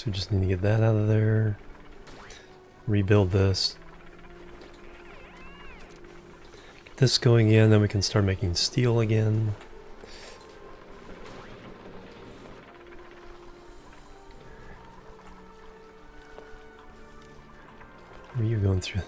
So we just need to get that out of there. Rebuild this. Get this going again, then we can start making steel again. Where are you going through?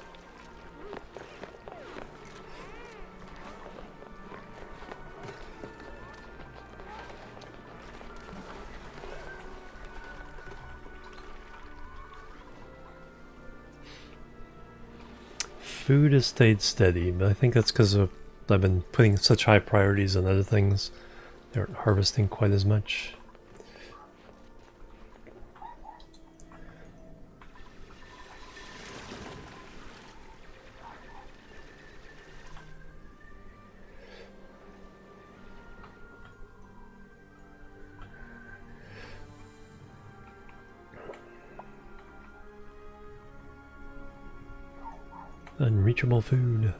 Food has stayed steady, but I think that's because I've been putting such high priorities on other things. They aren't harvesting quite as much. Unreachable food.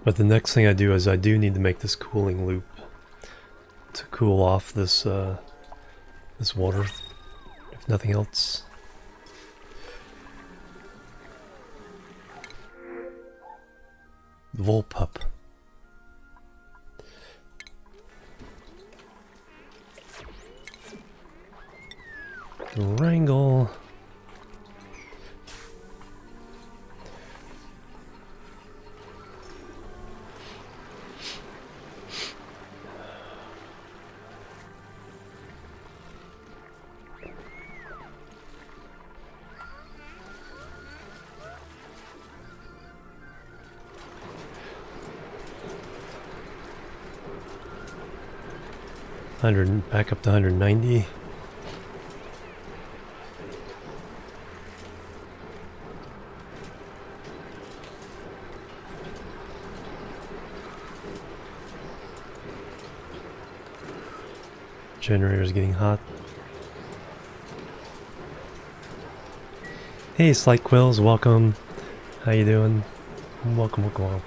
But the next thing I do is I do need to make this cooling loop to cool off this this water, if nothing else. Volpup. Wrangle. Back up to 190. Generator's getting hot. Hey, Slight Quills, welcome. How you doing? Welcome, welcome, welcome.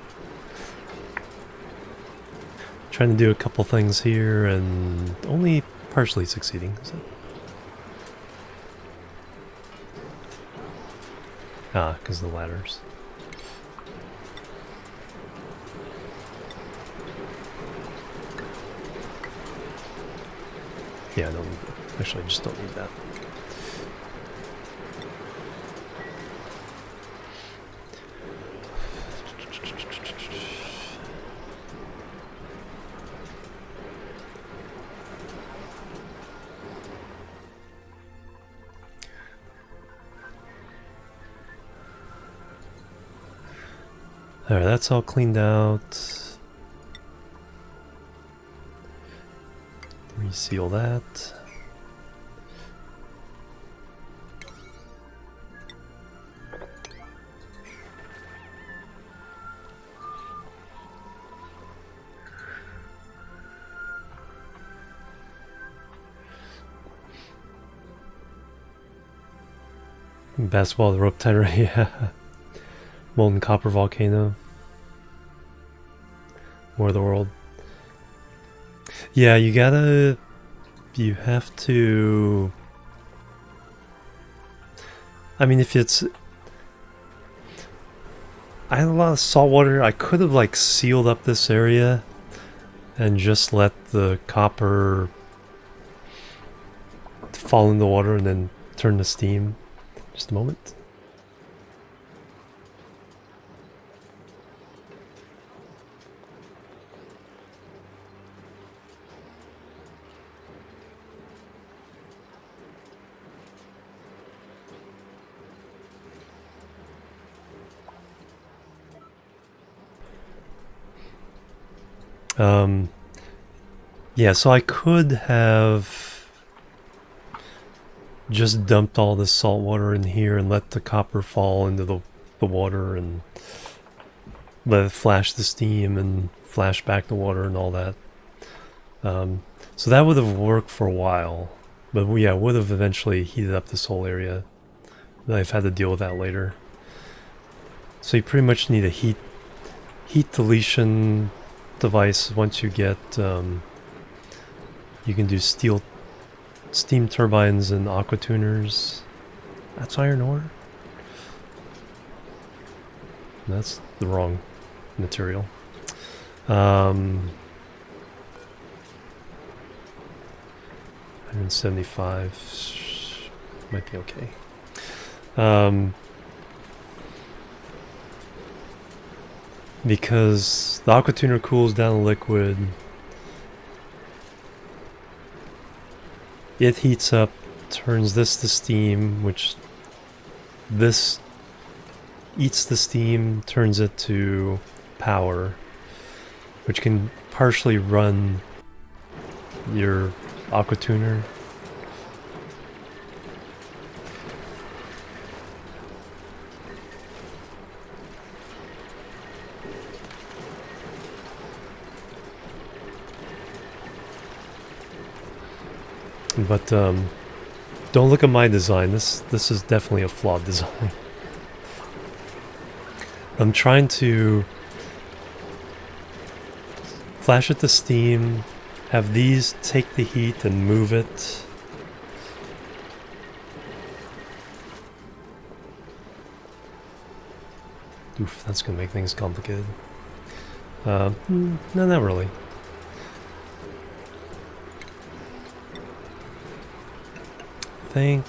Trying to do a couple things here and only partially succeeding. So. Ah, because of the ladders. Yeah, I don't need that. Actually, I just don't need that. Alright, that's all cleaned out. Reseal that. Basketball, the rope tighter, yeah. Molten copper volcano. More of the world. Yeah, you have to... I mean, if it's... I had a lot of salt water. I could have, like, sealed up this area and just let the copper fall in the water and then turn to steam. Just a moment. Yeah, so I could have just dumped all this salt water in here and let the copper fall into the water and let it flash the steam and flash back the water and all that. So that would have worked for a while, but yeah, would have eventually heated up this whole area. But I've had to deal with that later. So you pretty much need to heat heat deletion device. Once you get, you can do steam turbines and aqua tuners. That's iron ore? That's the wrong material. 175 might be okay. Because the aqua tuner cools down the liquid, it heats up, turns this to steam, which this eats the steam, turns it to power, which can partially run your aqua tuner. But don't look at my design. This is definitely a flawed design. I'm trying to flash it to steam, have these take the heat and move it. Oof, that's gonna make things complicated. No, not really. I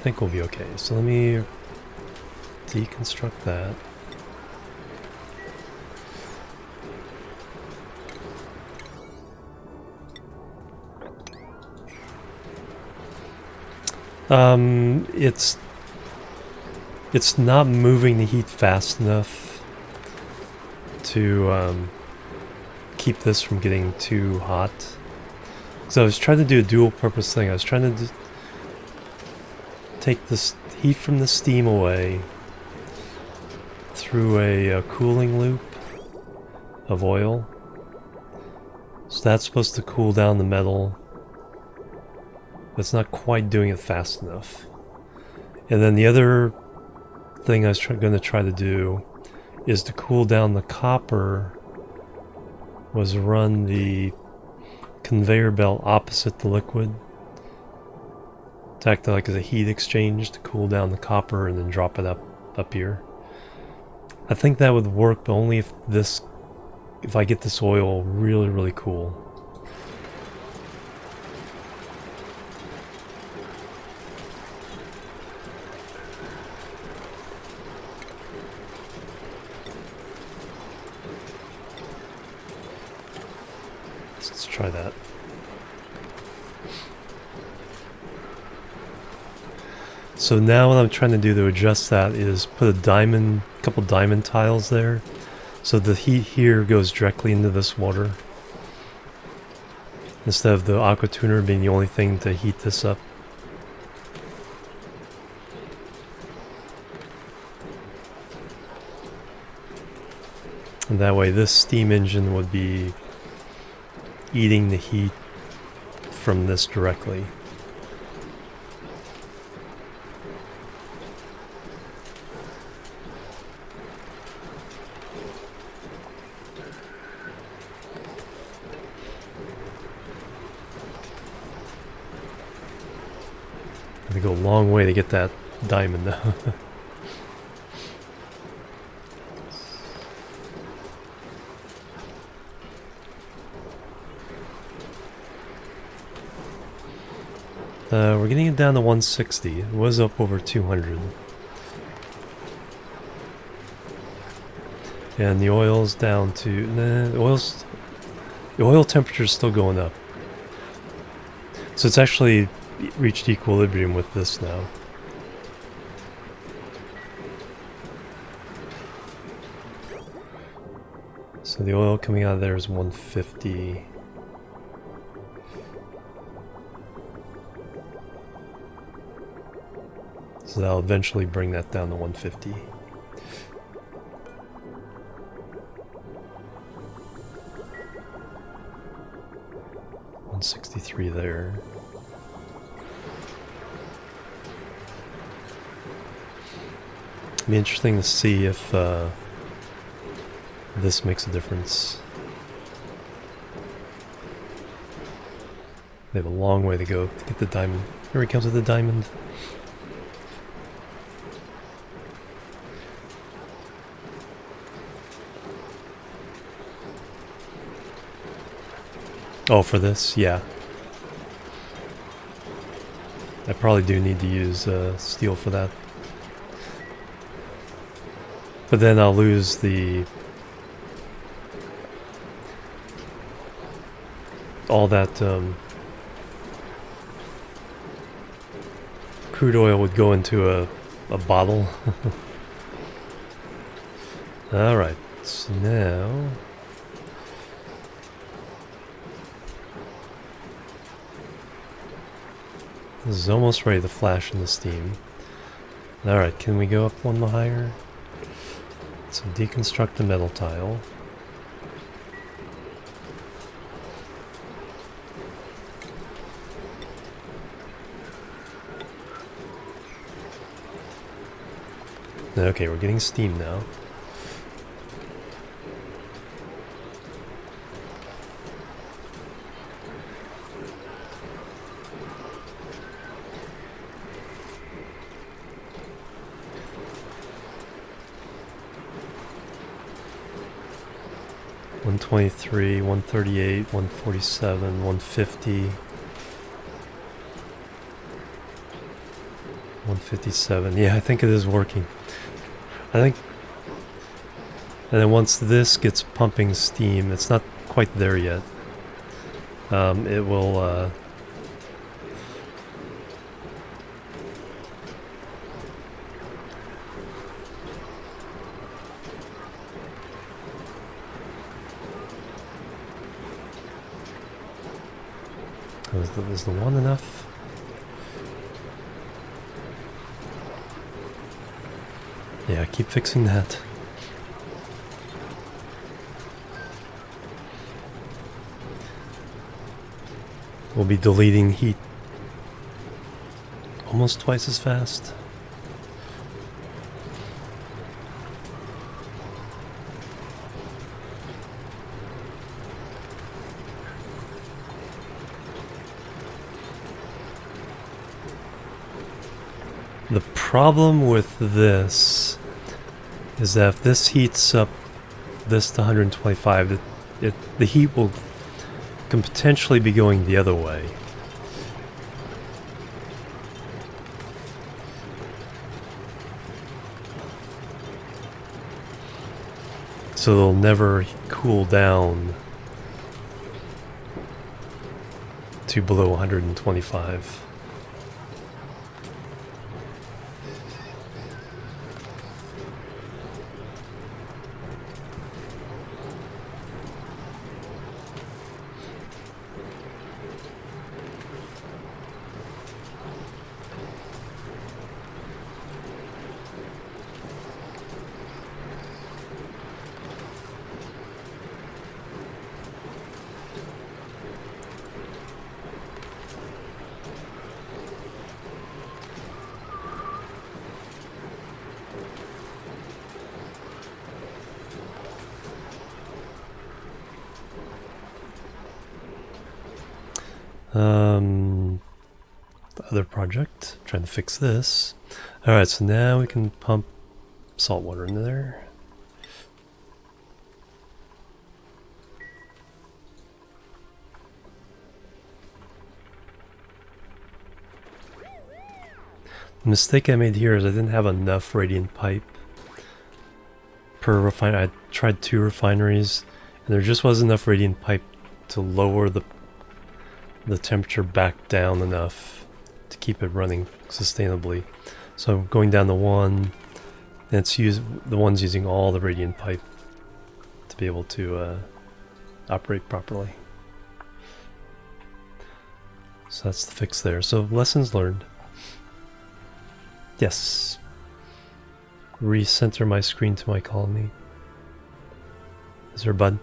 think we'll be okay. So let me deconstruct that. It's not moving the heat fast enough to keep this from getting too hot. So I was trying to do a dual purpose thing. I was trying to take this heat from the steam away through a cooling loop of oil. So that's supposed to cool down the metal. But it's not quite doing it fast enough. And then the other thing I was going to try to do is to cool down the copper was run the conveyor belt opposite the liquid to act like as a heat exchange to cool down the copper and then drop it up here. I think that would work, but only if I get this oil really cool. Let's try that. So now what I'm trying to do to adjust that is put a couple diamond tiles there, so the heat here goes directly into this water, instead of the aqua tuner being the only thing to heat this up. And that way this steam engine would be eating the heat from this directly. They go a long way to get that diamond though. We're getting it down to 160. It was up over 200. And the oil's down to... the oil temperature's still going up. So it's actually reached equilibrium with this now. So the oil coming out of there is 150. So that'll eventually bring that down to 150. 163 there. It'd be interesting to see if This makes a difference. They have a long way to go to get the diamond. Here he comes with the diamond. Oh, for this? Yeah. I probably do need to use steel for that. But then I'll lose the... all that crude oil would go into a bottle. Alright, so now... this is almost ready to flash in the steam. Alright, can we go up one more higher? So deconstruct the metal tile. Okay, we're getting steam now. $123, $138, $147, $150, $157. Yeah, I think it is working. I think, and then once this gets pumping steam, it's not quite there yet. It will. Is the one enough? Yeah, keep fixing that. We'll be deleting heat almost twice as fast. The problem with this is that if this heats up this to 125, the heat can potentially be going the other way. So they'll never cool down to below 125. The other project, trying to fix this. Alright, so now we can pump salt water into there. The mistake I made here is I didn't have enough radiant pipe per refinery. I tried 2 refineries and there just wasn't enough radiant pipe to lower the temperature back down enough to keep it running sustainably. So I'm going down to 1, and the one's using all the radiant pipe to be able to operate properly. So that's the fix there. So lessons learned. Yes. Recenter my screen to my colony. Is there a button?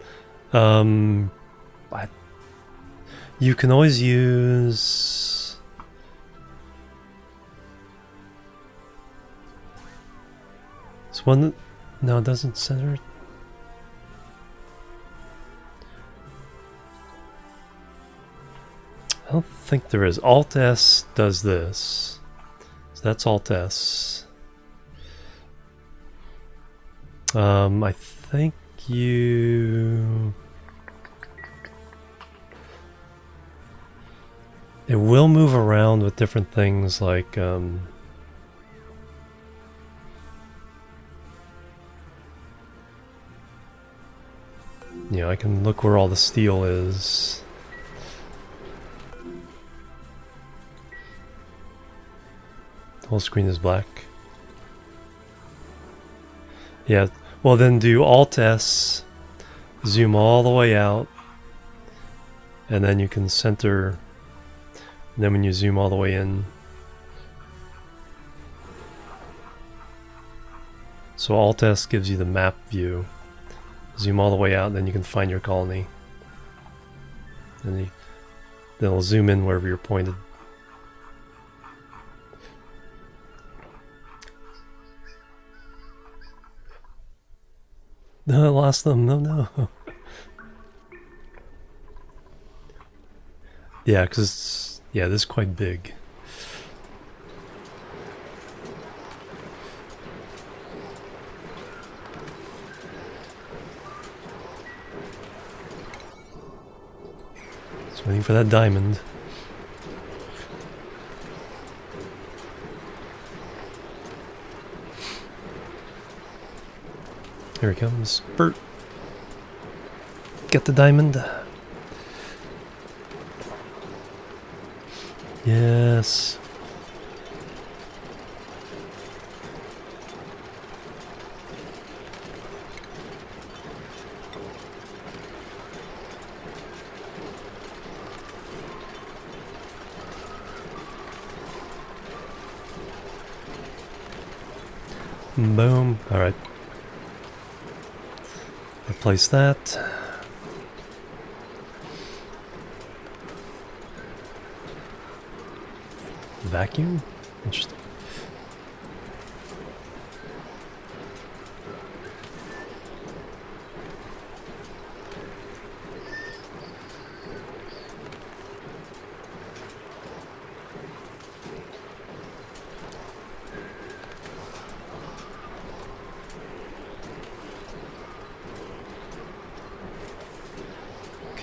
You can always use... This one... No, it doesn't center it. I don't think there is. Alt S does this. So that's Alt S. I think you... It will move around with different things like... you know, I can look where all the steel is. The whole screen is black. Yeah, well then do Alt S, zoom all the way out, and then you can center, and then when you zoom all the way in. So Alt S gives you the map view. Zoom all the way out, and then you can find your colony. And then it'll zoom in wherever you're pointed. No, I lost them. No. Yeah, because this is quite big. Just waiting for that diamond. Here he comes. Bert. Get the diamond. Yes. Boom. All right. Replace that. Vacuum? Interesting.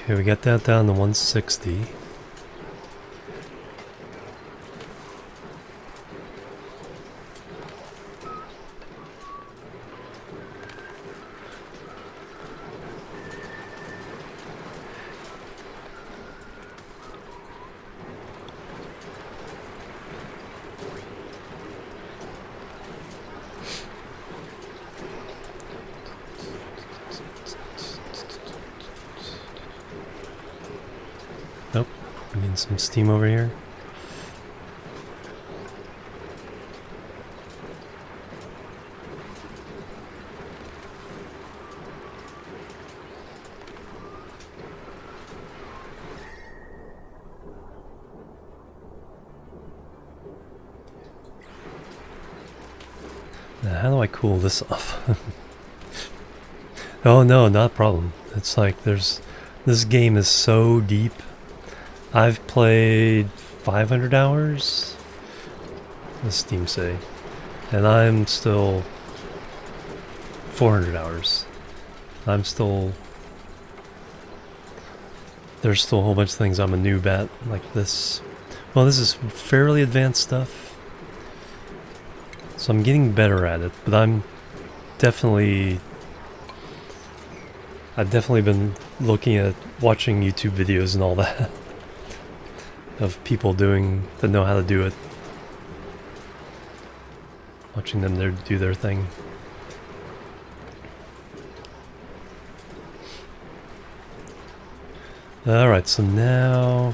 Okay, we got that down to 160. Nope, I'm getting some steam over here. Now, how do I cool this off? Oh no, not a problem. It's like this game is so deep. I've played 500 hours, does Steam say, and I'm still 400 hours. There's still a whole bunch of things I'm a noob at, like this. Well, this is fairly advanced stuff, so I'm getting better at it, but I've definitely been looking at watching YouTube videos and all that. Of people that know how to do it. Watching them do their thing. Alright, so now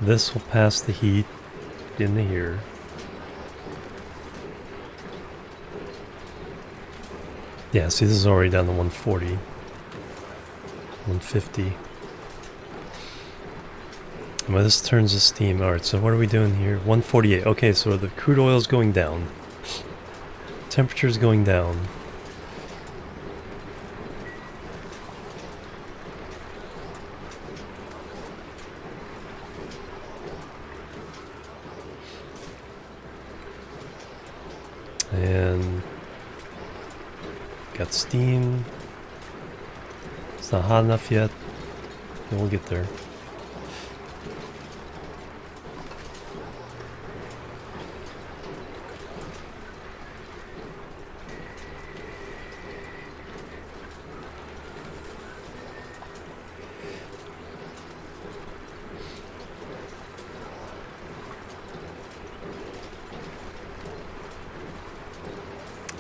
this will pass the heat into here. Yeah, see, this is already down to 140. 150. Well, this turns to steam. Alright, so what are we doing here? 148. Okay, so the crude oil is going down. Temperature is going down. And got steam. It's not hot enough yet. But we'll get there.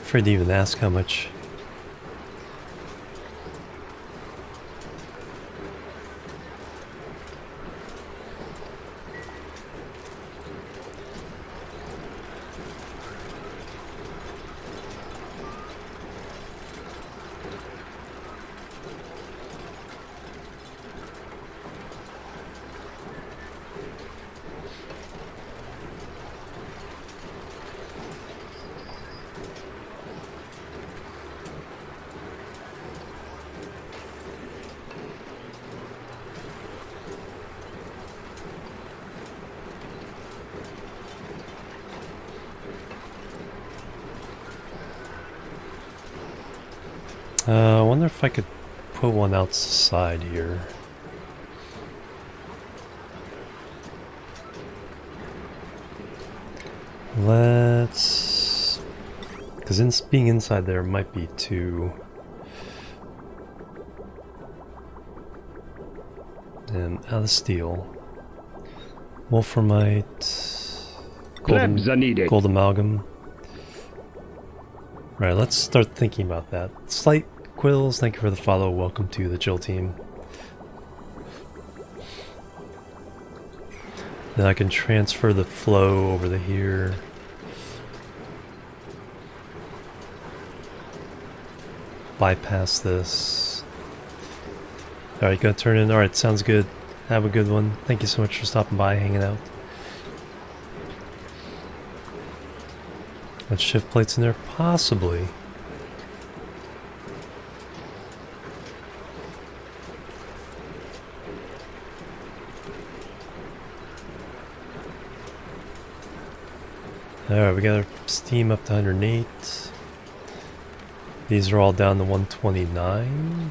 Afraid to even ask how much. I wonder if I could put one outside here. Let's... because being inside there might be too... And out of steel. Wolframite... Gold amalgam. Right, let's start thinking about that. Slight Quills, thank you for the follow. Welcome to the Chill Team. Then I can transfer the flow over to here. Bypass this. Alright, gonna turn in. Alright, sounds good. Have a good one. Thank you so much for stopping by, hanging out. Let's shift plates in there? Possibly. Alright, we got our steam up to 108. These are all down to 129.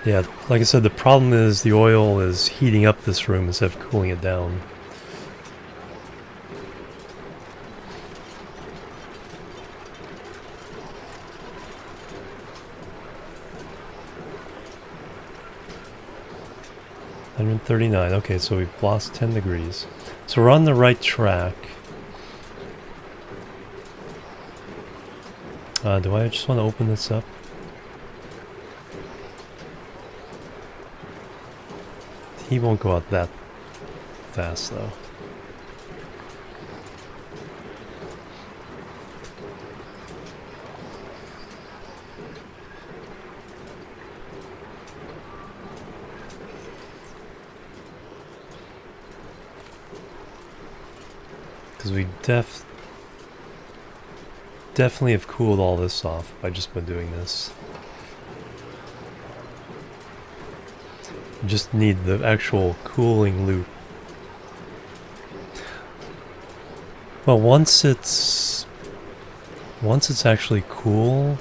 Yeah, like I said, the problem is the oil is heating up this room instead of cooling it down. $139. Okay, so we've lost 10 degrees. So we're on the right track. Do I just want to open this up? He won't go out that fast though. Because we definitely have cooled all this off by just by doing this. Just need the actual cooling loop. Well, once it's actually cool,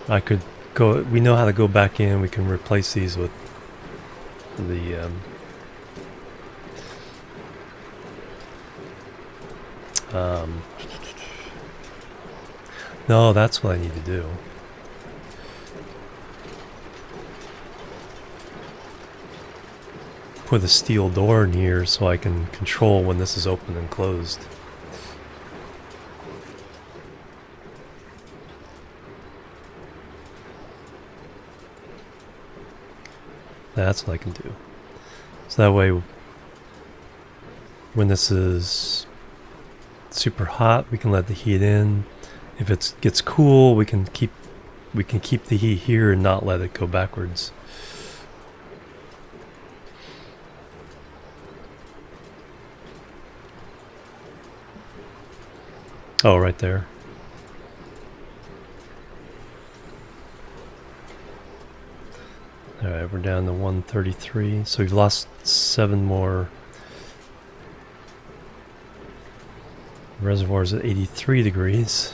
I could go. We know how to go back in. We can replace these with the no, that's what I need to do. Put a steel door in here so I can control when this is open and closed. That's what I can do. So that way, when this is super hot, we can let the heat in. If it gets cool, we can keep the heat here and not let it go backwards. Oh, right there. Alright, we're down to 133, so we've lost 7 more. Reservoir's at 83 degrees.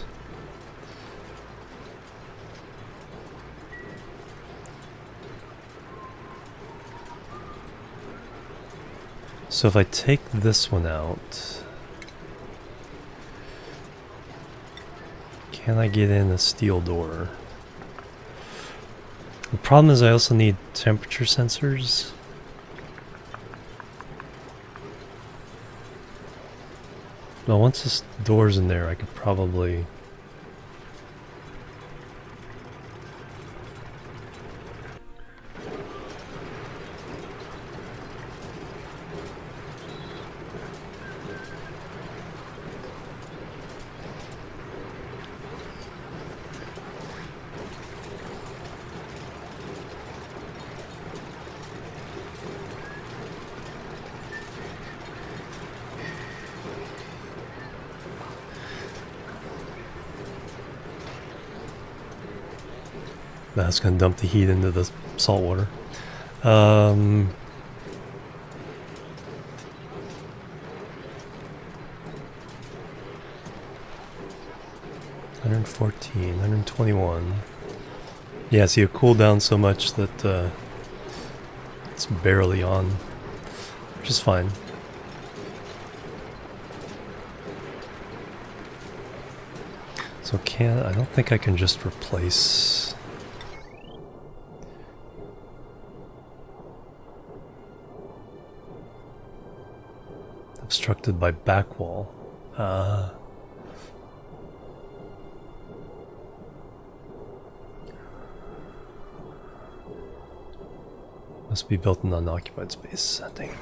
So if I take this one out, can I get in a steel door? The problem is I also need temperature sensors. Well, once this door's in there, I could probably... That's going to dump the heat into the salt water. 114, 121. Yeah, see, it cooled down so much that it's barely on, which is fine. So I don't think I can just replace... Obstructed by back wall. Must be built in unoccupied space. Dang it.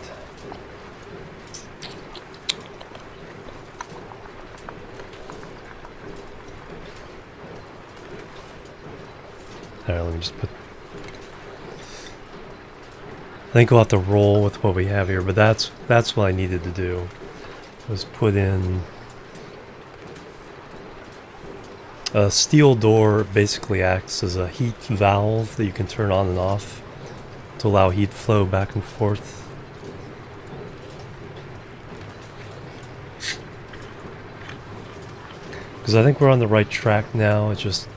Alright, let me just put... I think we'll have to roll with what we have here, but that's what I needed to do, was put in a steel door. Basically acts as a heat valve that you can turn on and off to allow heat flow back and forth. Because I think we're on the right track now, it's just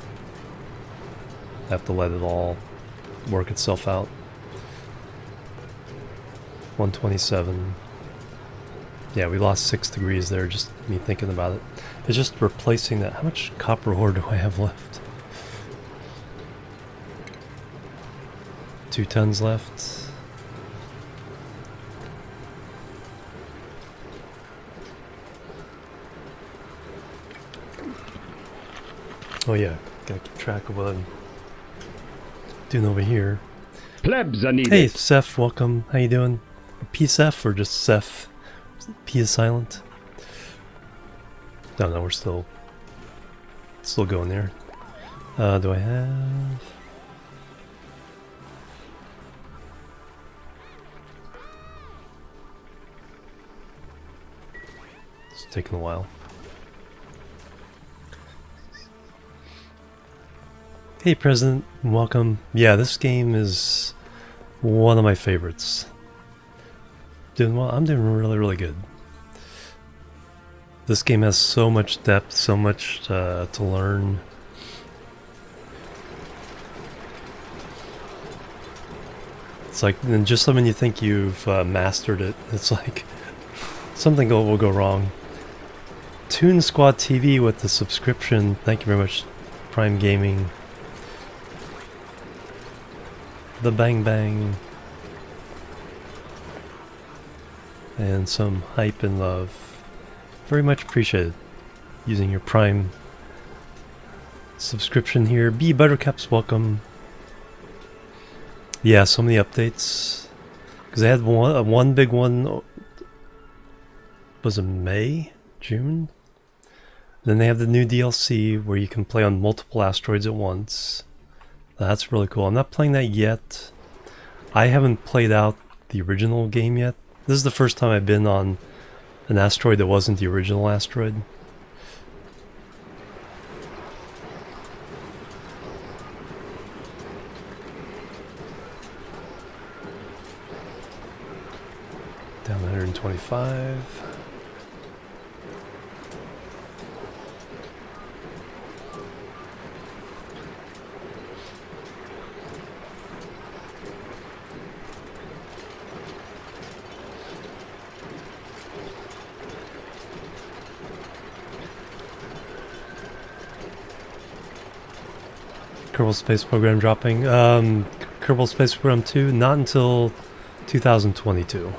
have to let it all work itself out. 127. Yeah, we lost 6 degrees there, just me thinking about it. It's just replacing that. How much copper ore do I have left? 2 tons left. Oh yeah, gotta keep track of what I'm doing over here. Plebs are needed. Hey, Seth, welcome. How you doing? PSF or just Seth? P is silent. No, we're still going there. Do I have? It's taking a while. Hey, President, welcome. Yeah, this game is one of my favorites. Doing well. I'm doing really, really good. This game has so much depth, so much to learn. It's like, and just when you think you've mastered it, it's like something will go wrong. Toon Squad TV with the subscription. Thank you very much, Prime Gaming. The Bang Bang. And some hype and love. Very much appreciated. Using your Prime subscription here. B Buttercups, welcome. Yeah, so many updates. Because they had one big one. Was it May? June? Then they have the new DLC where you can play on multiple asteroids at once. That's really cool. I'm not playing that yet. I haven't played out the original game yet. This is the first time I've been on an asteroid that wasn't the original asteroid. 125. Kerbal Space Program dropping. Kerbal Space Program 2, not until 2022.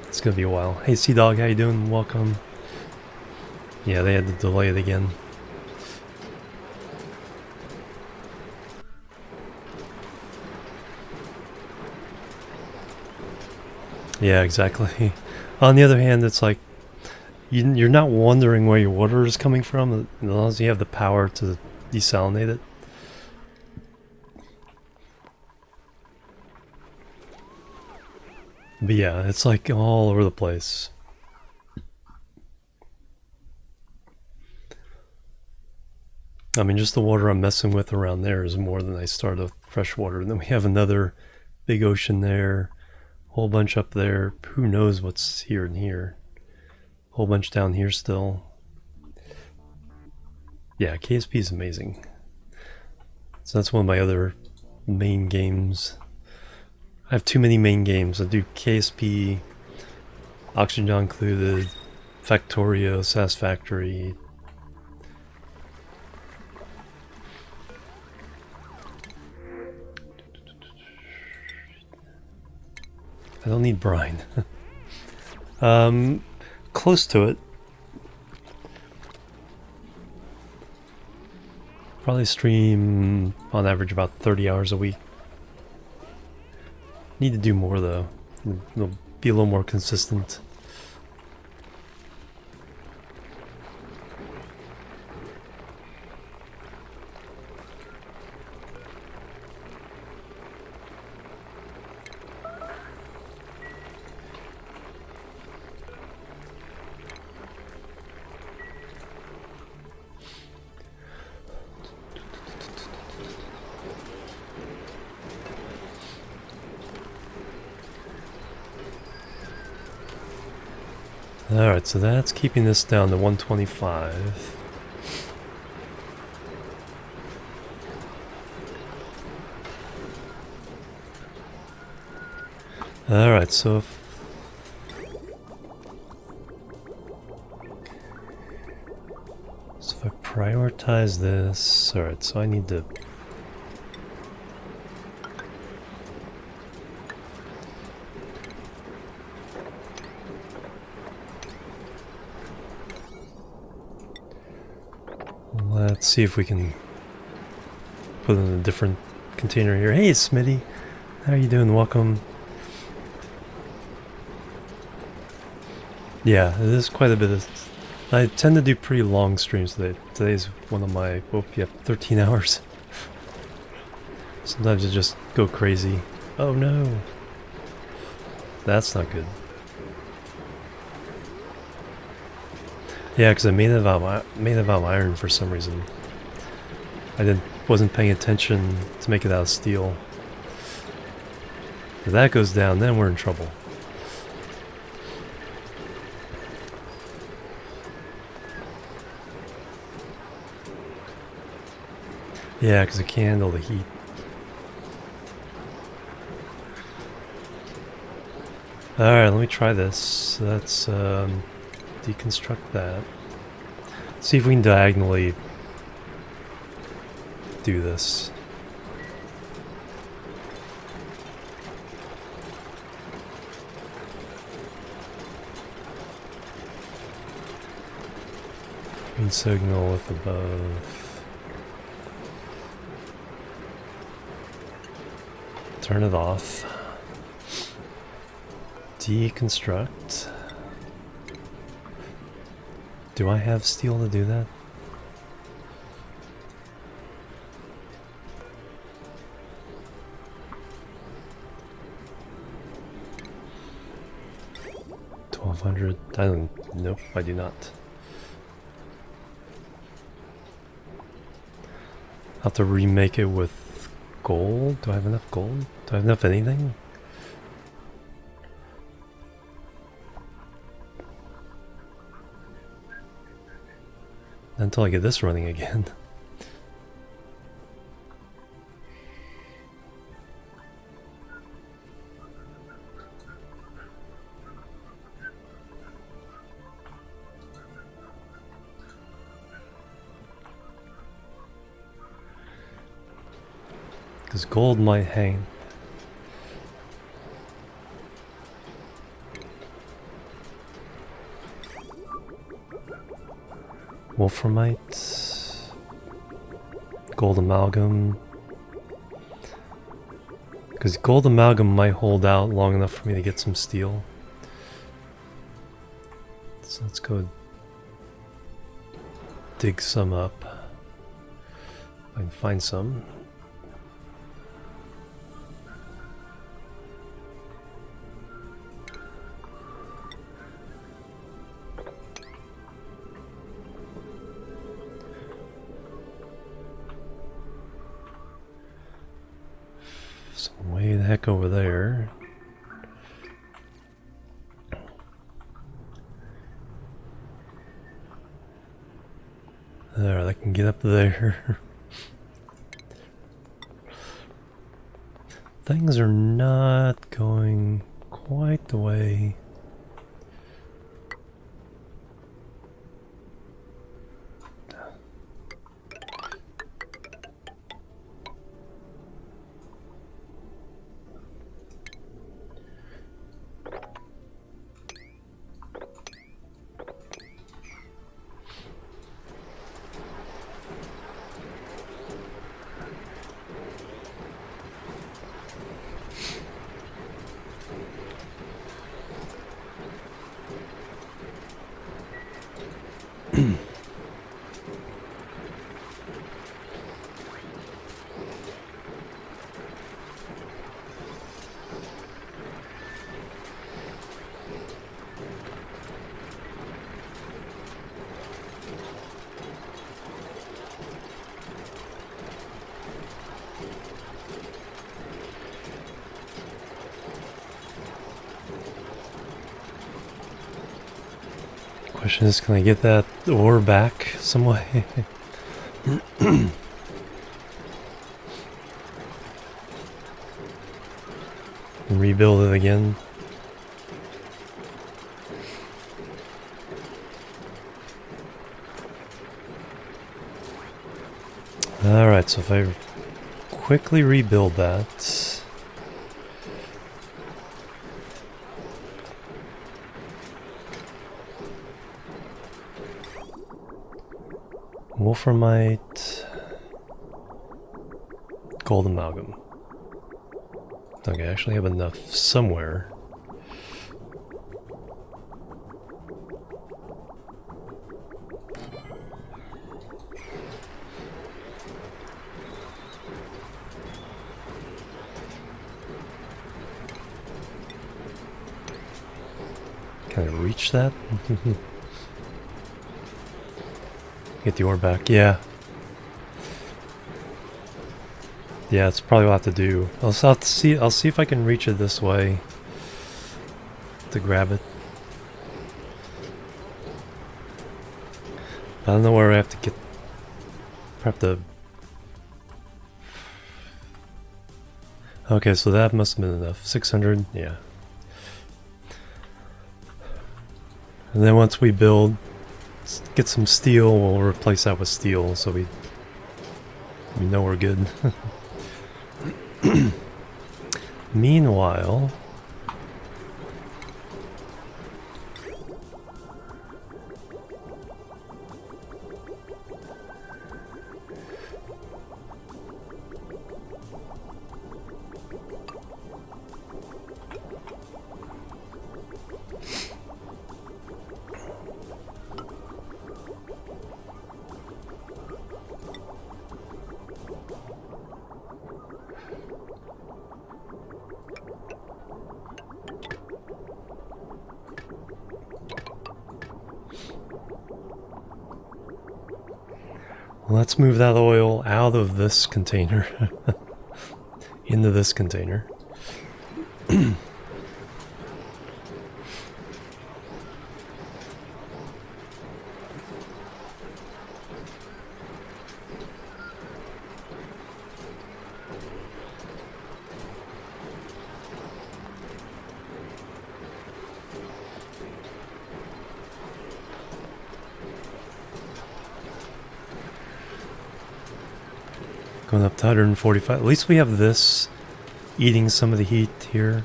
It's gonna be a while. Hey Sea Dog, how you doing? Welcome. Yeah, they had to delay it again. Yeah, exactly. On the other hand, it's like you're not wondering where your water is coming from as long as you have the power to desalinate it. But yeah, it's like all over the place. I mean, just the water I'm messing with around there is more than I start with fresh water. And then we have another big ocean there, whole bunch up there. Who knows what's here and here. Whole bunch down here still. Yeah, KSP is amazing. So that's one of my other main games. I have too many main games. I do KSP, Oxygen Included, Factorio, SAS Factory. I don't need brine. Close to it. Probably stream on average about 30 hours a week. Need to do more though. It'll be a little more consistent. Alright, so that's keeping this down to 125. Alright, so if I prioritize this, alright, so I need to let's see if we can put it in a different container here. Hey Smitty, how are you doing? Welcome. Yeah, it is quite a bit of... I tend to do pretty long streams today. Today's one of my... Oh, yeah, 13 hours. Sometimes I just go crazy. Oh no. That's not good. Yeah, because I made it out of iron for some reason. I wasn't paying attention to make it out of steel. If that goes down, then we're in trouble. Yeah, because it can't handle the heat. Alright, let me try this. Let's deconstruct that. See if we can diagonally do this. Green signal with above. Turn it off. Deconstruct. Do I have steel to do that? $1,200. I don't. Nope, I do not. I'll have to remake it with gold. Do I have enough gold? Do I have enough anything? Until I get this running again. Because gold might hang. Wolframite. Gold amalgam. Because gold amalgam might hold out long enough for me to get some steel. So let's go dig some up. If I can find some. Some way the heck over there. There, I can get up there. Things are not going quite the way. Question is, can I get that ore back some way? And rebuild it again? Alright, so if I quickly rebuild that... Wolframite, gold amalgam. Okay, I actually have enough somewhere. Can I reach that? Get the ore back, yeah. Yeah, it's probably what I have to do. I'll see if I can reach it this way to grab it. I don't know where I have to get. I have to. Okay, so that must have been enough. 600, yeah. And then once we build, get some steel, we'll replace that with steel, so we know we're good. Meanwhile, let's move that oil out of this container into this container. Going up to 145. At least we have this eating some of the heat here.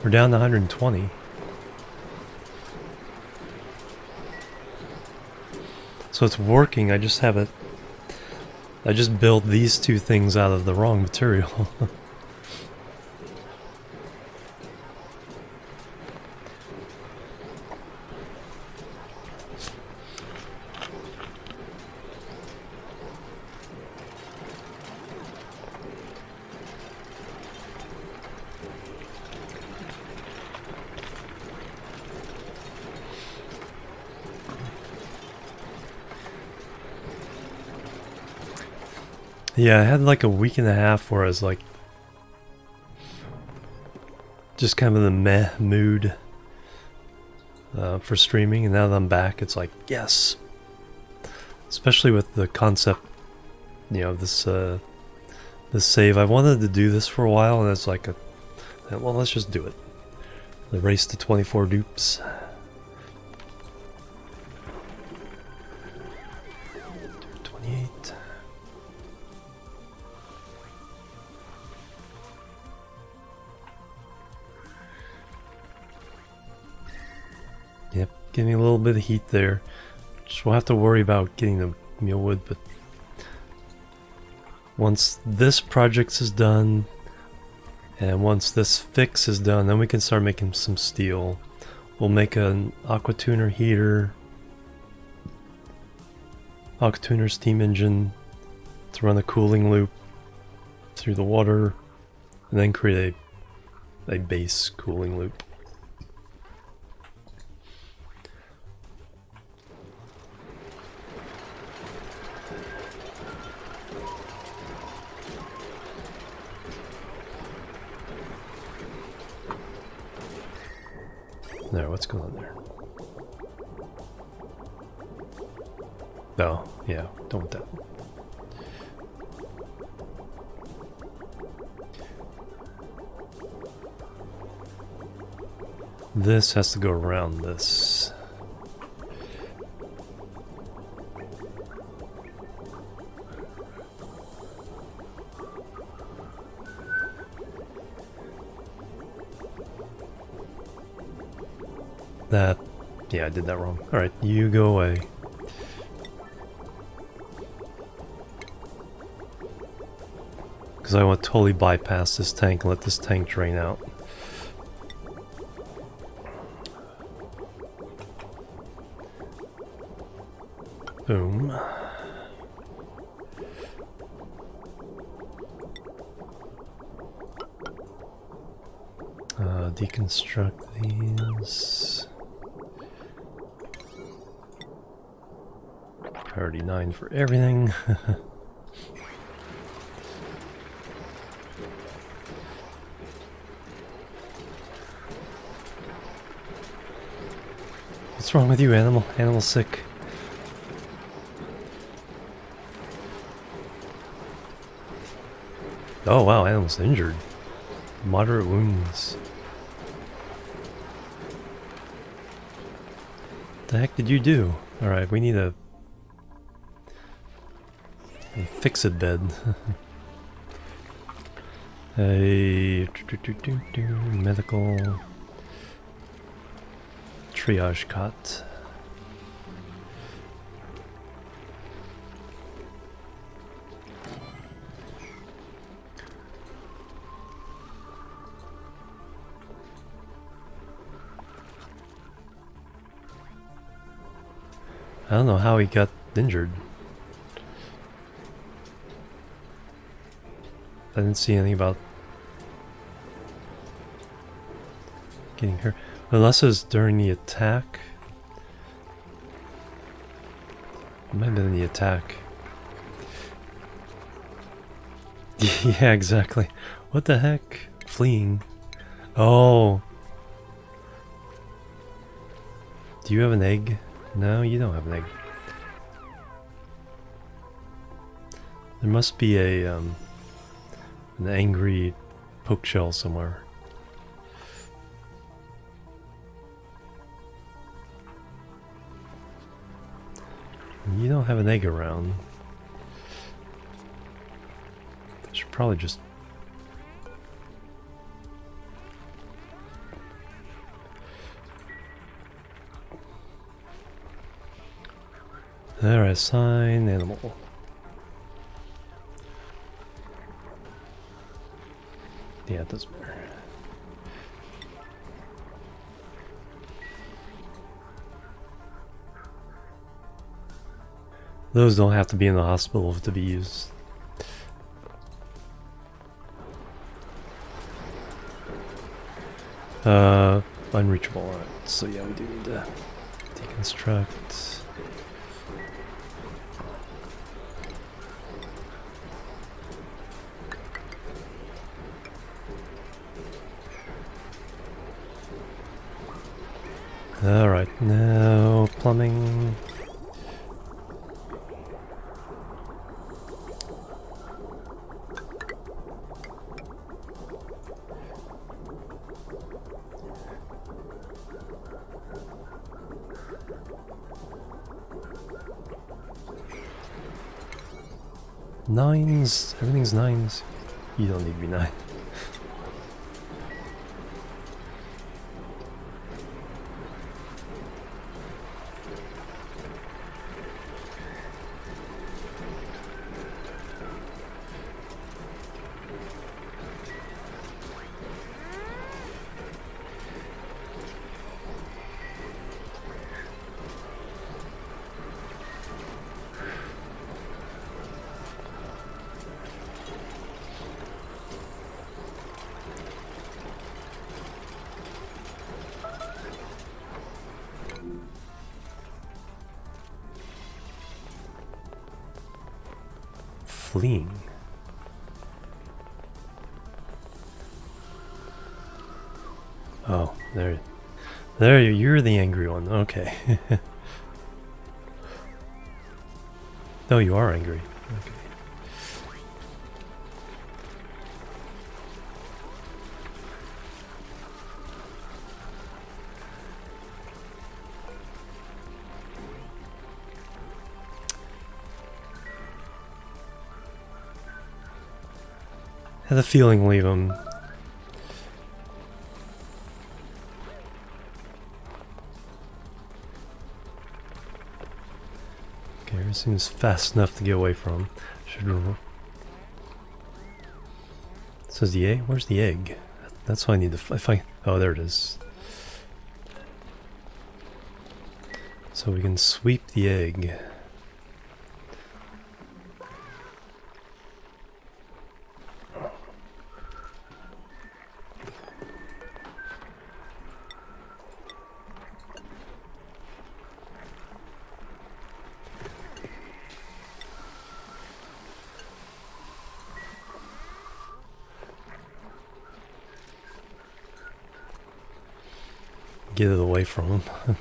We're down to 120. So it's working, I just have it. I just built these two things out of the wrong material. Yeah, I had like a week and a half where I was like just kind of in the meh mood for streaming, and now that I'm back, it's like, yes. Especially with the concept, you know, this save. I wanted to do this for a while, and it's like, well, let's just do it. The race to 24 dupes. Yep, getting a little bit of heat there. Just we'll have to worry about getting the mealwood, but once this project is done, and once this fix is done, then we can start making some steel. We'll make an aqua tuner heater, aqua tuner steam engine to run a cooling loop through the water, and then create a base cooling loop. There, what's going on there? Oh, yeah, don't want that. This has to go around this. That, yeah, I did that wrong. Alright, you go away. Because I want to totally bypass this tank and let this tank drain out. Boom. Deconstruct these. Priority 9 for everything. What's wrong with you, animal? Animal sick. Oh wow, animal's injured. Moderate wounds. What the heck did you do? Alright, we need a fix-it bed. A medical triage cot. I don't know how he got injured. I didn't see anything about getting hurt. Unless it was during the attack. It might have been the attack. Yeah, exactly. What the heck? Fleeing. Oh. Do you have an egg? No, you don't have an egg. There must be a an angry poke shell somewhere. You don't have an egg around. I should probably just... Alright, assign animal. Yeah, it doesn't matter. Those don't have to be in the hospital to be used. Unreachable, alright. So yeah, we do need to deconstruct. Alright, now plumbing. Nines, everything's nines. You don't need to be 9. Fleeing. Oh, there you're the angry one. Okay. No, you are angry. Okay. Had a feeling leave him. Okay, everything's fast enough to get away from. Should remember. Says the egg? Where's the egg? That's what I need to find. Oh, there it is. So we can sweep the egg. Get it away from him.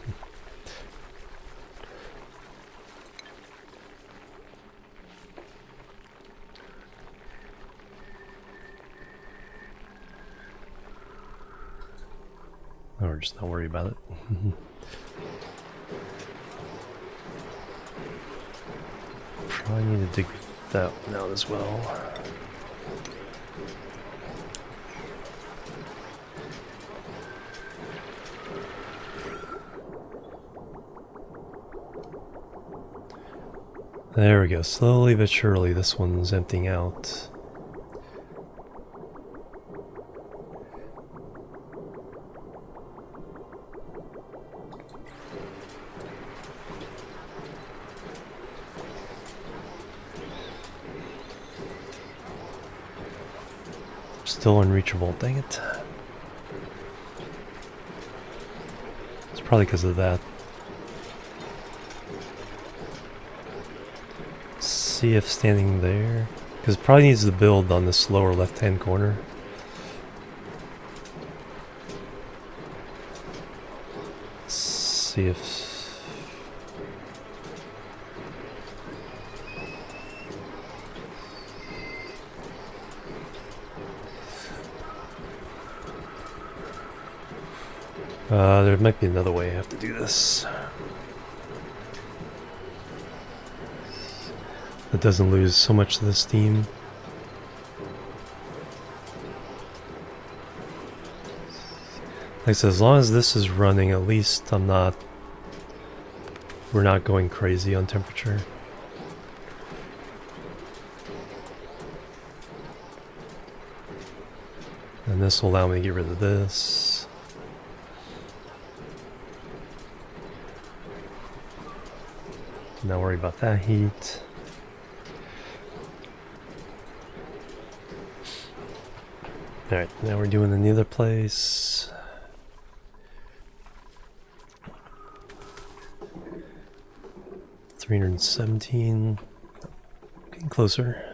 Or just not worry about it. Probably need to dig that one out as well. There we go. Slowly but surely this one's emptying out. Still unreachable, dang it. It's probably because of that. See if standing there, because it probably needs to build on this lower left hand corner. See if there might be another way I have to do this. It doesn't lose so much of the steam. Like I said, as long as this is running, at least we're not going crazy on temperature. And this will allow me to get rid of this. Not worry about that heat. Alright, now we're doing the other place. $317. Getting closer.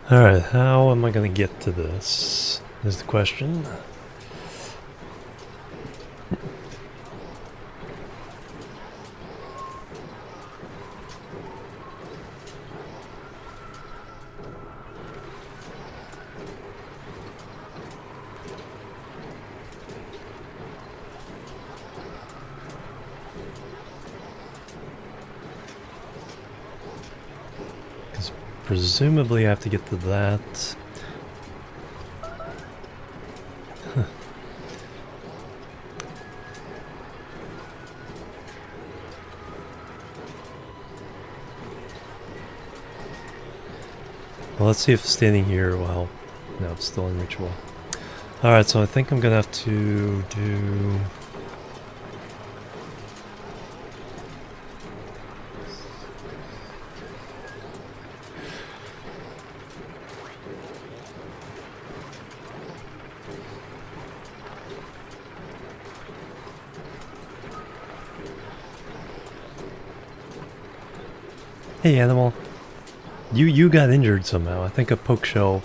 Alright, how am I going to get to this? Is the question. Presumably I have to get to that. Well, let's see if standing here will help. No, it's still unreachable. Alright, so I think I'm gonna have to do... Hey, animal. You got injured somehow. I think a poke shell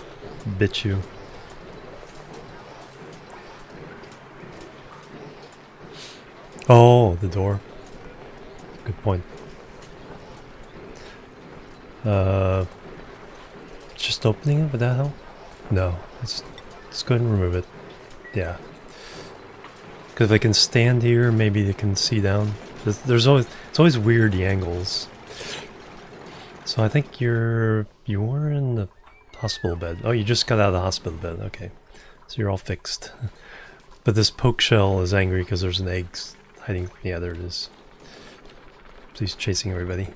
bit you. Oh, the door. Good point. Just opening it, would that help? No. Let's go ahead and remove it. Yeah. Because if I can stand here, maybe they can see down. It's always weird, the angles. So I think you were in the hospital bed. Oh, you just got out of the hospital bed. Okay. So you're all fixed. But this poke shell is angry because there's an egg hiding. Yeah, there it is. So he's chasing everybody.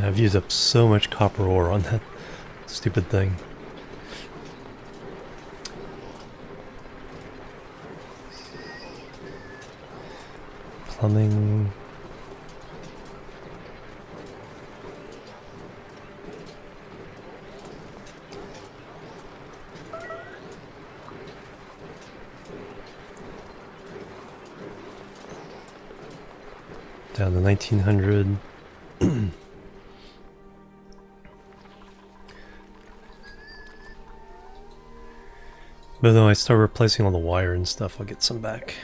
I've used up so much copper ore on that stupid thing. Plumbing. Down to 1900. But then I start replacing all the wire and stuff, I'll get some back.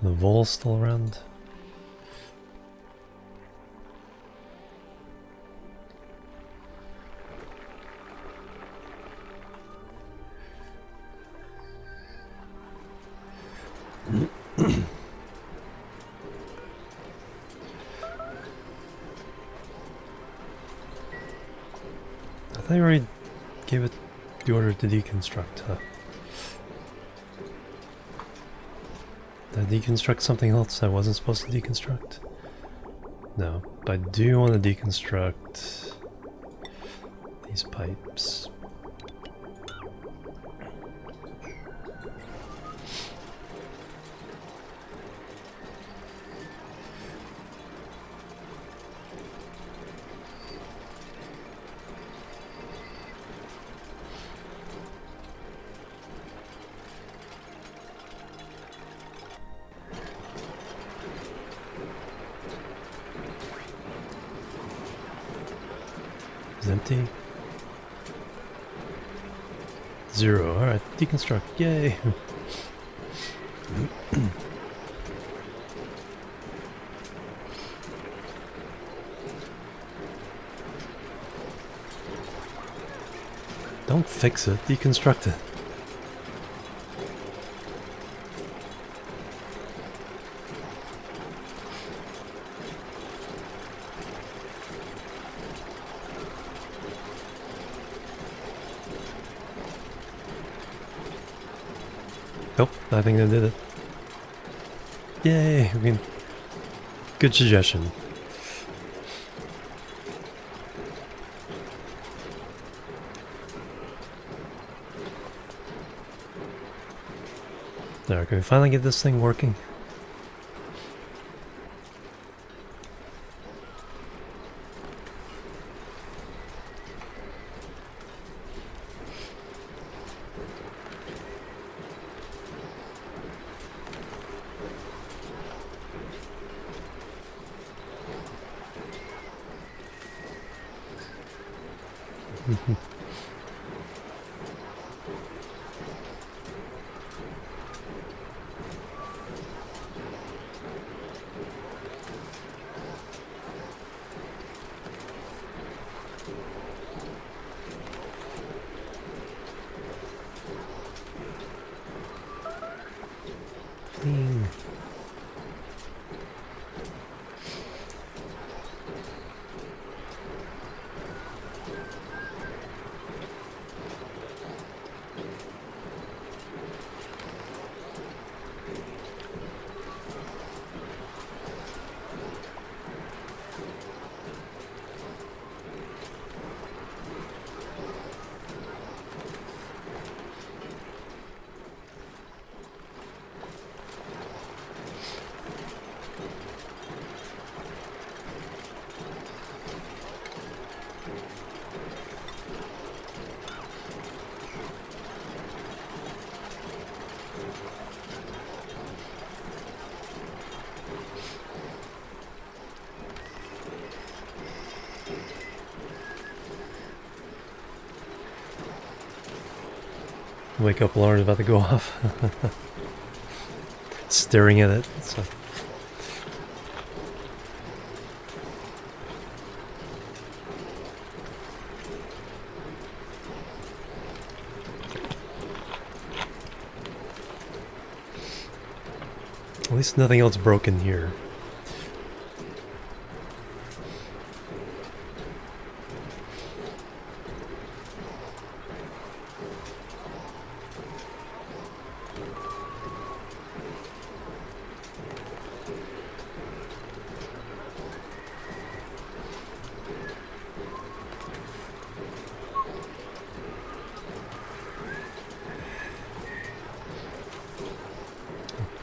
The vol's still around. I already gave it The order to deconstruct, huh? Did I deconstruct something else I wasn't supposed to deconstruct? No, but I do want to deconstruct these pipes. It's empty. 0. Alright, deconstruct. Yay! Don't fix it, deconstruct it. Nope, I think I did it. Yay! I mean, good suggestion. There, can we finally get this thing working? Clean. Wake up alarm is about to go off. Staring at it. So. At least nothing else broken here.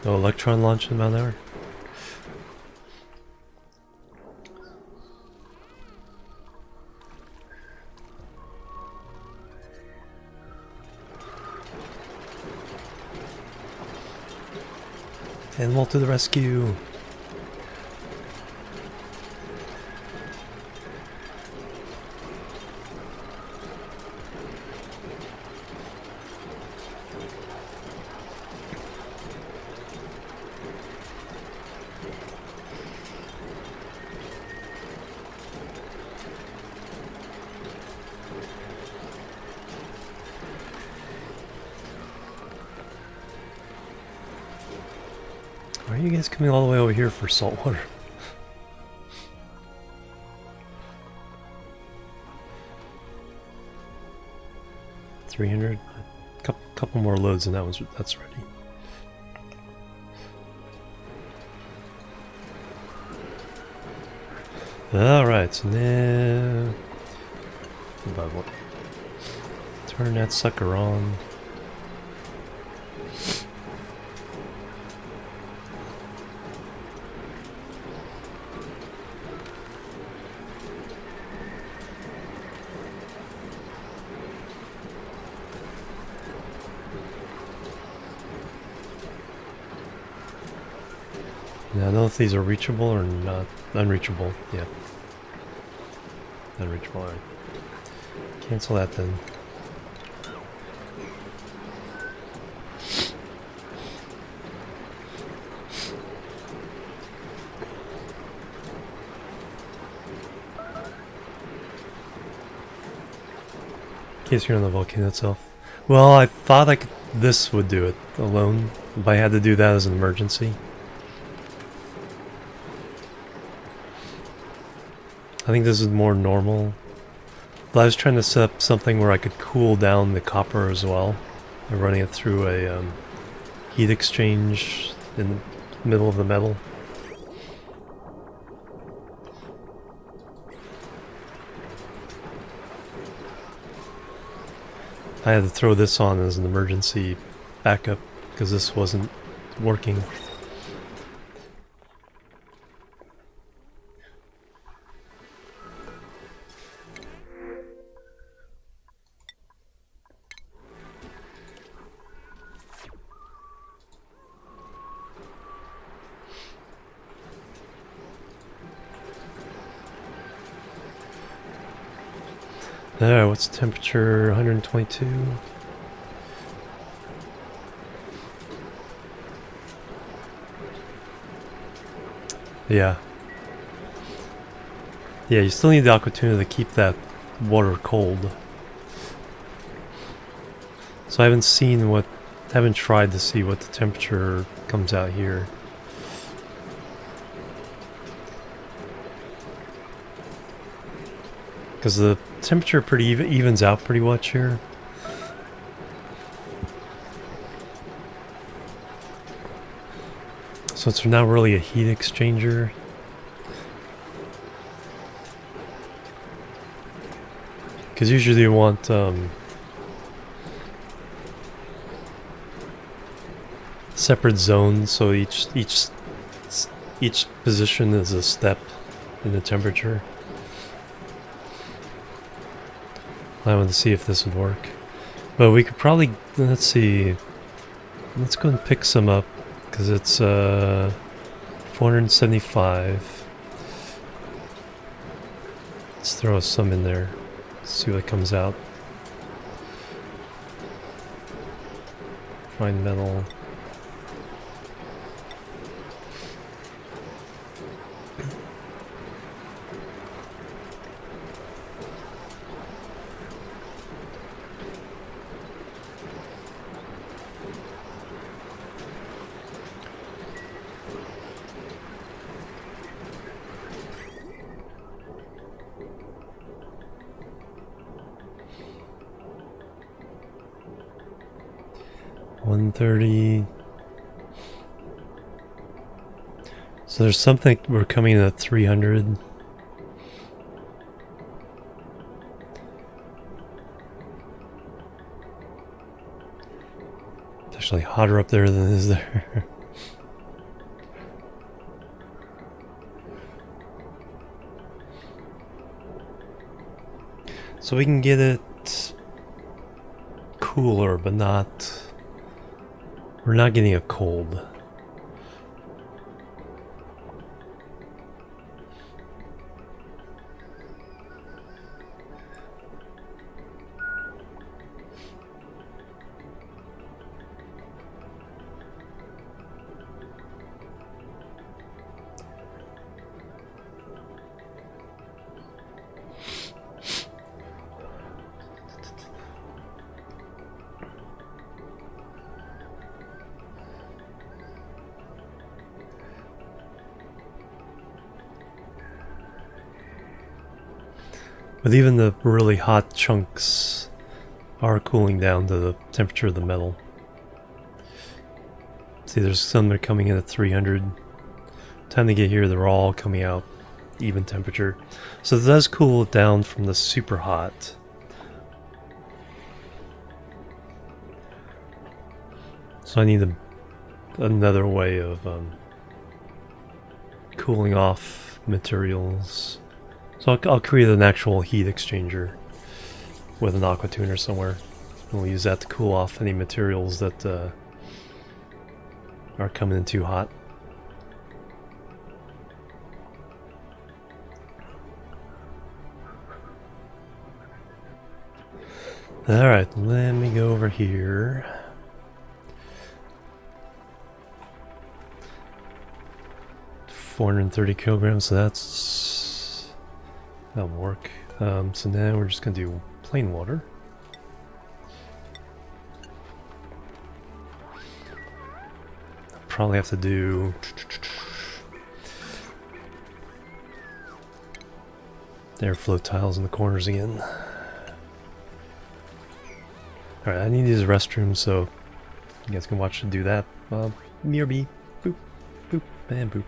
No electron launch in about an hour. Animal to the rescue. Why are you guys coming all the way over here for salt water? 300. Couple more loads, and that's ready. All right, so now about what? Turn that sucker on. Now, I don't know if these are reachable or not. Unreachable, yeah. Unreachable, alright. Cancel that then. In case you're on the volcano itself. Well, I thought this would do it alone, but I had to do that as an emergency. I think this is more normal. But I was trying to set up something where I could cool down the copper as well. By running it through a heat exchange in the middle of the metal. I had to throw this on as an emergency backup because this wasn't working. Alright, what's the temperature? 122. Yeah. Yeah, you still need the aqua tuna to keep that water cold. So I haven't tried to see what the temperature comes out here. Because the temperature pretty evens out pretty much here. So it's not really a heat exchanger. Because usually you want separate zones, so each position is a step in the temperature. I wanted to see if this would work. But we could probably, let's see, let's go and pick some up, because it's 475. Let's throw some in there, see what comes out. Fine metal. $130. So there's something, we're coming in at 300. It's actually hotter up there than it is there. So we can get it cooler, but not... We're not getting a cold. But even the really hot chunks are cooling down to the temperature of the metal. See, there's some that are coming in at 300. Time to get here, they're all coming out even temperature. So it does cool it down from the super hot. So I need another way of cooling off materials. So I'll create an actual heat exchanger with an aqua tuner somewhere. And we'll use that to cool off any materials that are coming in too hot. Alright, let me go over here. $430 kilograms, so that'll work. So now we're just gonna do plain water. I'll probably have to do airflow tiles in the corners again. Alright, I need these restrooms, so you guys can watch and do that. BRB. Boop, boop, and boop.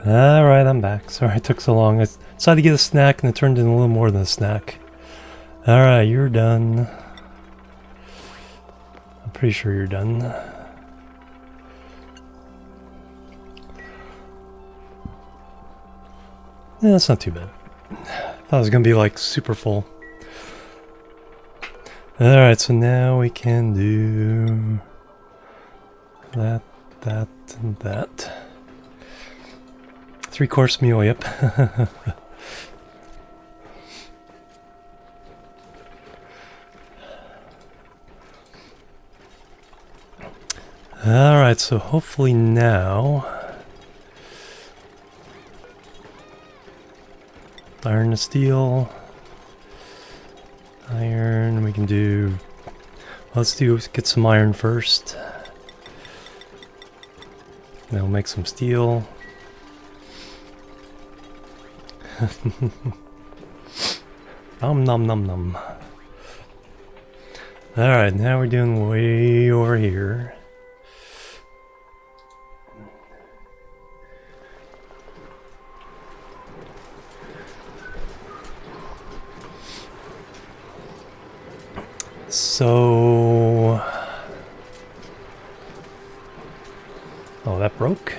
Alright, I'm back. Sorry it took so long. I decided to get a snack and it turned into a little more than a snack. Alright, you're done. I'm pretty sure you're done. Yeah, that's not too bad. I thought it was gonna be like super full. Alright, so now we can do that, and that. 3-course meal, yep. Alright, so hopefully now iron to steel. Iron, we can do, let's get some iron first. Then we'll make some steel. Nom nom nom nom. Alright, now we're doing way over here. So... oh, that broke?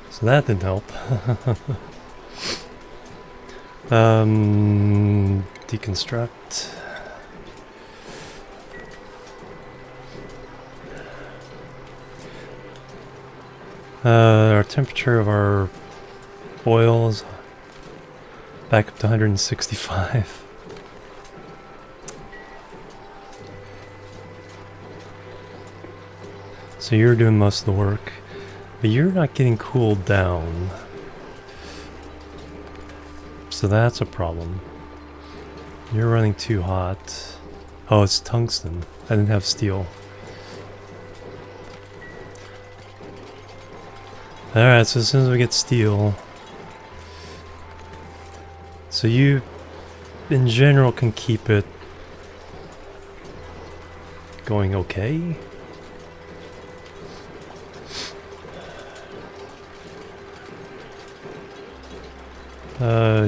So that didn't help. Deconstruct. Our temperature of our oil is back up to 165. So you're doing most of the work. But you're not getting cooled down. So that's a problem. You're running too hot. Oh, it's tungsten. I didn't have steel. Alright, so as soon as we get steel... so you, in general, can keep it going okay.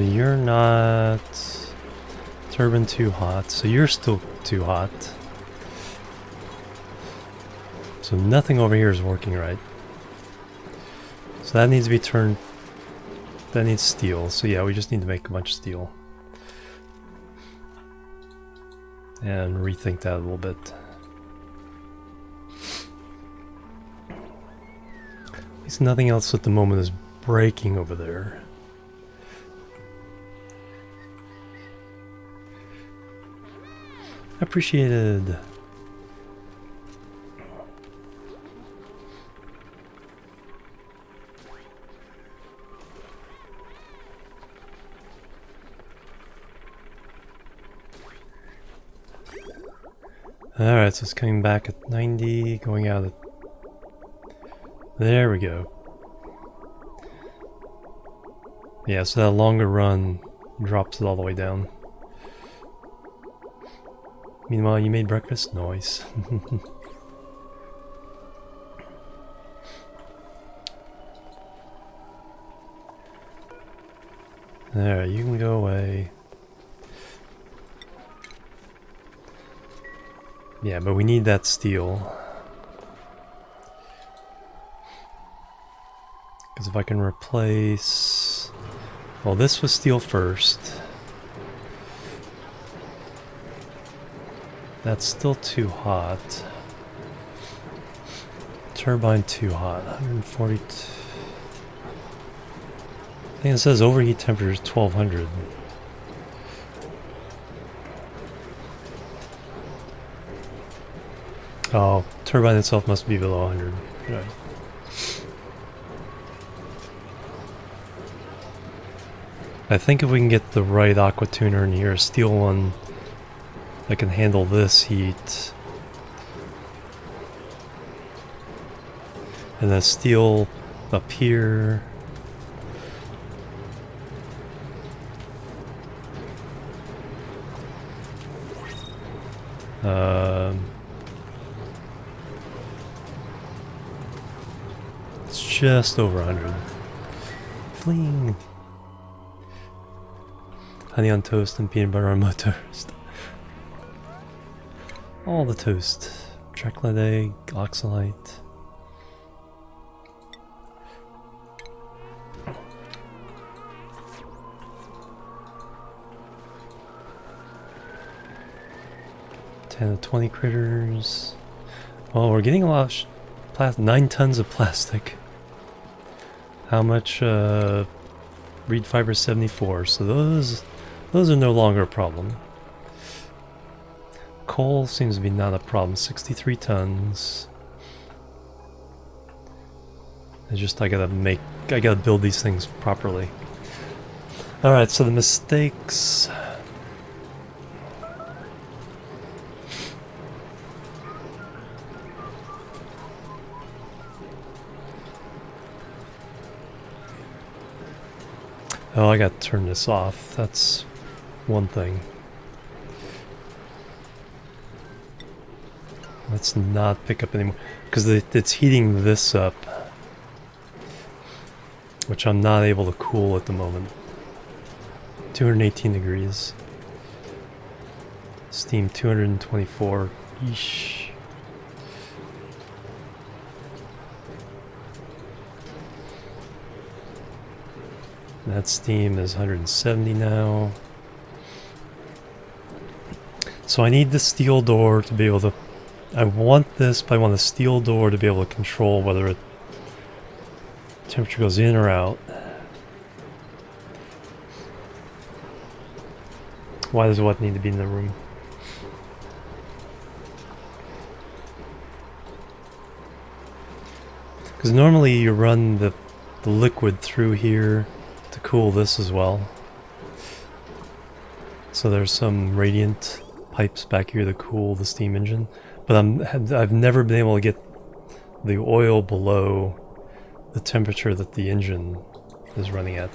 You're not turbine too hot, so you're still too hot. So nothing over here is working right. So that needs to be turned, that needs steel. So yeah, we just need to make a bunch of steel. And rethink that a little bit. At least nothing else at the moment is breaking over there. Appreciated. Alright, so it's coming back at 90, going out at... There we go. Yeah, so that longer run drops it all the way down. Meanwhile, you made breakfast? Nice. There, you can go away. Yeah, but we need that steel. Because if I can replace... Well, this was steel first. That's still too hot. Turbine too hot. 140... I think it says overheat temperature is 1200. Oh, turbine itself must be below 100. Right. I think if we can get the right aqua tuner in here, a steel one that can handle this heat, and then steel up here. It's just over 100. Fling! Honey on toast and peanut butter on my toast. All the toast. Chocolate egg, oxalite. To 20 critters. Well, we're getting a lot of 9 tons of plastic. How much? Reed fiber 74. So those are no longer a problem. Coal seems to be not a problem. 63 tons. It's just I gotta build these things properly. All right. So the mistakes. Oh, I gotta turn this off. That's one thing. Let's not pick up anymore. Because it's heating this up. Which I'm not able to cool at the moment. 218 degrees. Steam 224. Yeesh. That steam is 170 now. So I need the steel door to be able to... I want this, but I want the steel door to be able to control whether it temperature goes in or out. Why does what need to be in the room? Because normally you run the liquid through here to cool this as well. So there's some radiant pipes back here to cool the steam engine. But I've never been able to get the oil below the temperature that the engine is running at.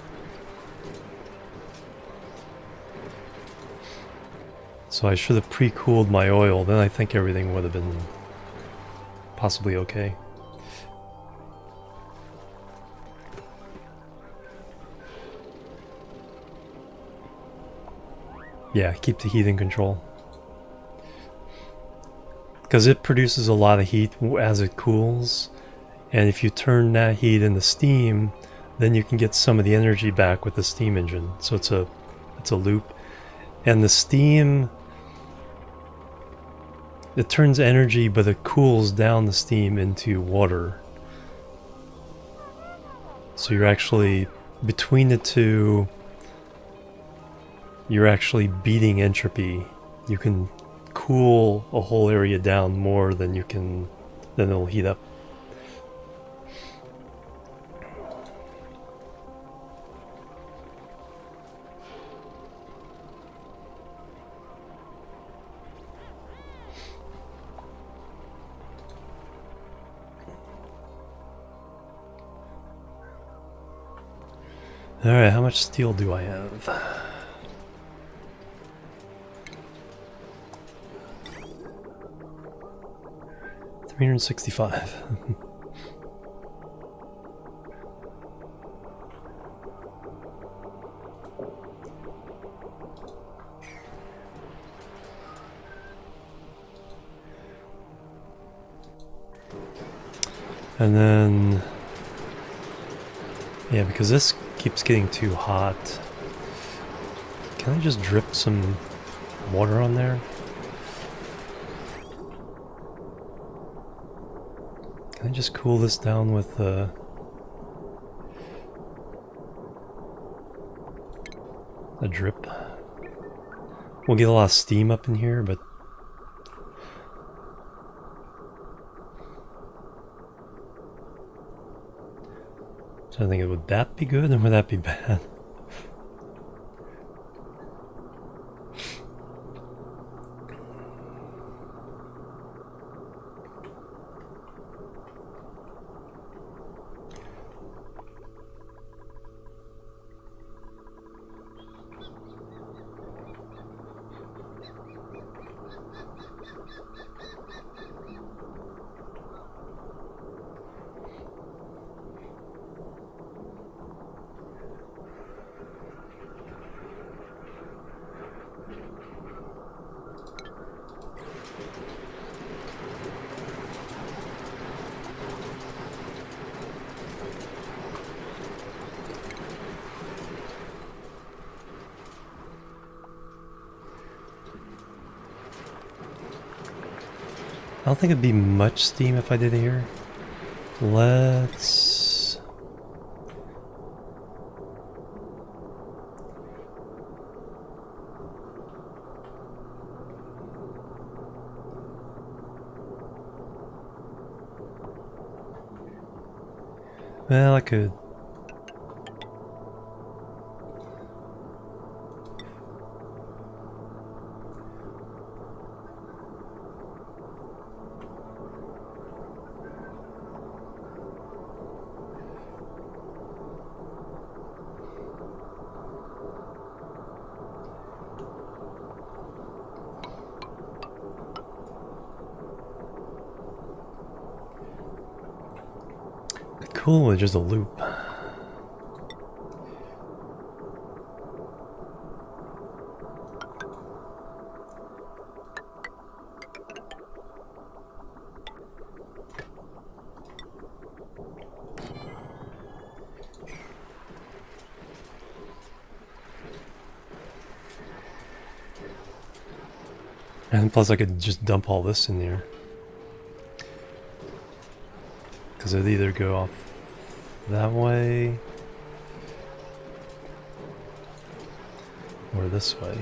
So I should have pre-cooled my oil, then I think everything would have been possibly okay. Yeah, keep the heat in control. Because it produces a lot of heat as it cools, and if you turn that heat into steam, then you can get some of the energy back with the steam engine. So it's a loop. And the steam, it turns energy, but it cools down the steam into water. So you're actually, between the two, you're actually beating entropy. You can cool a whole area down more than it'll heat up. Alright, how much steel do I have? 365. And then, yeah, because this keeps getting too hot, can I just drip some water on there? Can I just cool this down with a drip? We'll get a lot of steam up in here, but so I think, would that be good or would that be bad? I don't think it'd be much steam if I did it here. Let's... well, I could... cool with just a loop. And plus I could just dump all this in there. Because it'd either go off that way or this way.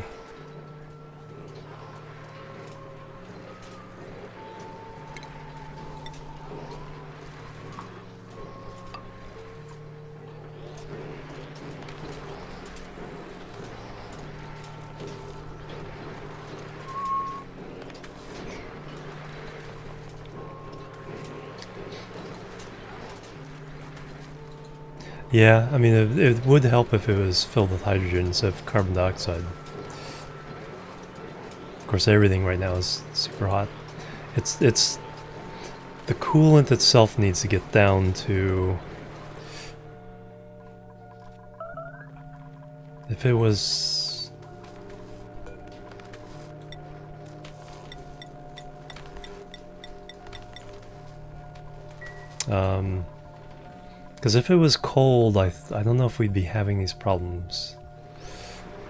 Yeah, I mean, it would help if it was filled with hydrogen instead of carbon dioxide. Of course, everything right now is super hot. It's the coolant itself needs to get down to... if it was... because if it was cold, I don't know if we'd be having these problems.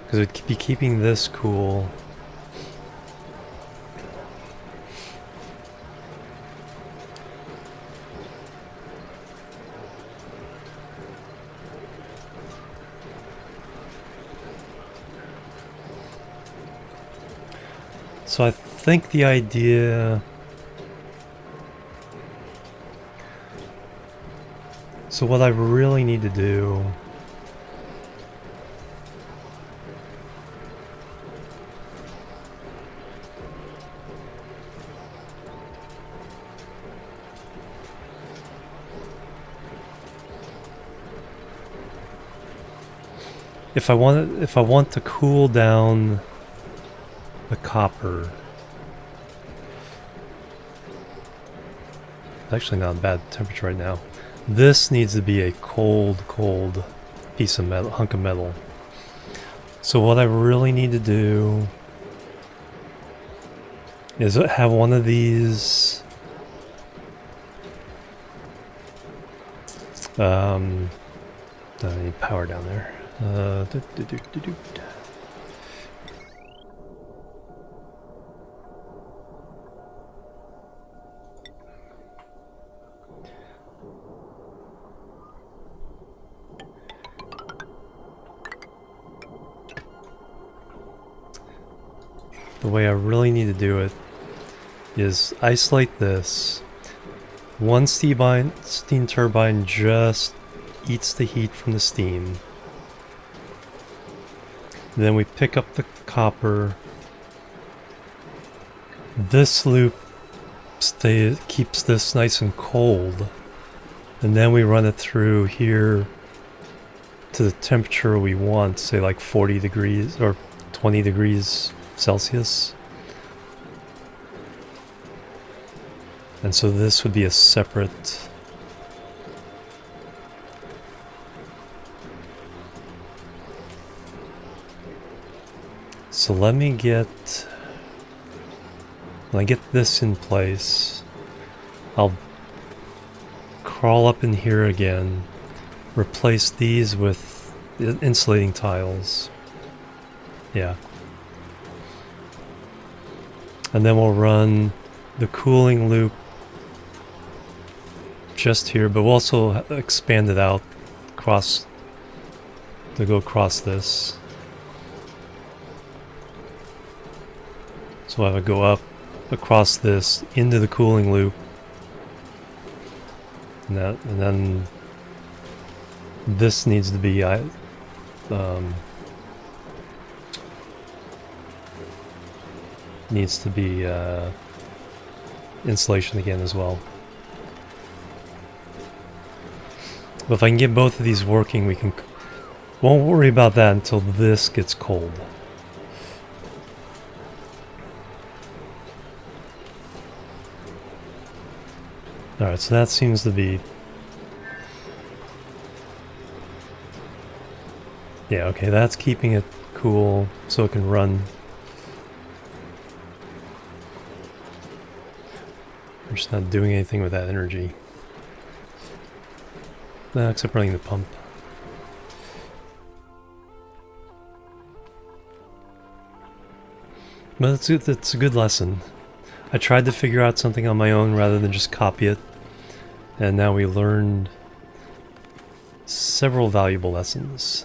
Because it'd be keeping this cool. So I think the idea... so what I really need to do if I want to cool down the copper, it's actually not a bad temperature right now. This needs to be a cold piece of metal, hunk of metal. So what I really need to do is have one of these I need power down there. The way I really need to do it is isolate this. One steam turbine just eats the heat from the steam. Then we pick up the copper. This loop keeps this nice and cold. And then we run it through here to the temperature we want, say like 40 degrees or 20 degrees Celsius. And so this would be a separate so let me get when I get this in place, I'll crawl up in here again, replace these with insulating tiles. Yeah. And then we'll run the cooling loop just here, but we'll also expand it out across to go across this. So I would go up across this into the cooling loop, and then this needs to be insulation again as well. But if I can get both of these working, won't worry about that until this gets cold. Alright, so that seems to be... Yeah, okay, that's keeping it cool so it can run. I'm just not doing anything with that energy. No, except running the pump. But it's a good lesson. I tried to figure out something on my own rather than just copy it. And now we learned several valuable lessons.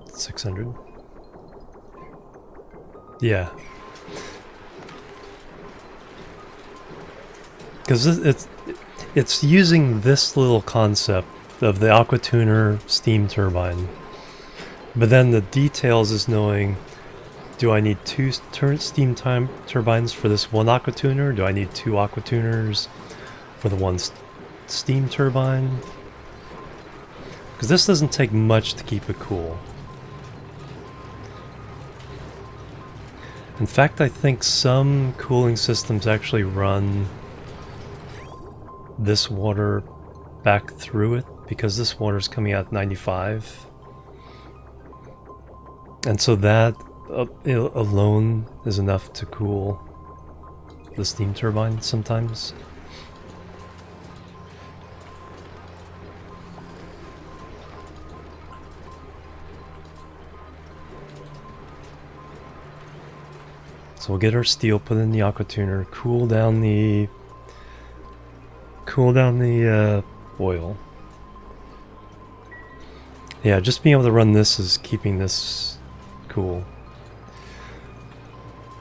$600. Yeah. Because it's using this little concept of the aqua tuner steam turbine, but then the details is knowing, do I need two steam turbines for this one aqua tuner? Do I need two aqua tuners for the one steam turbine? Because this doesn't take much to keep it cool. In fact, I think some cooling systems actually run this water back through it, because this water is coming out 95. And so that alone is enough to cool the steam turbine sometimes. So we'll get our steel put in the aqua tuner, cool down the oil. Yeah, just being able to run this is keeping this cool.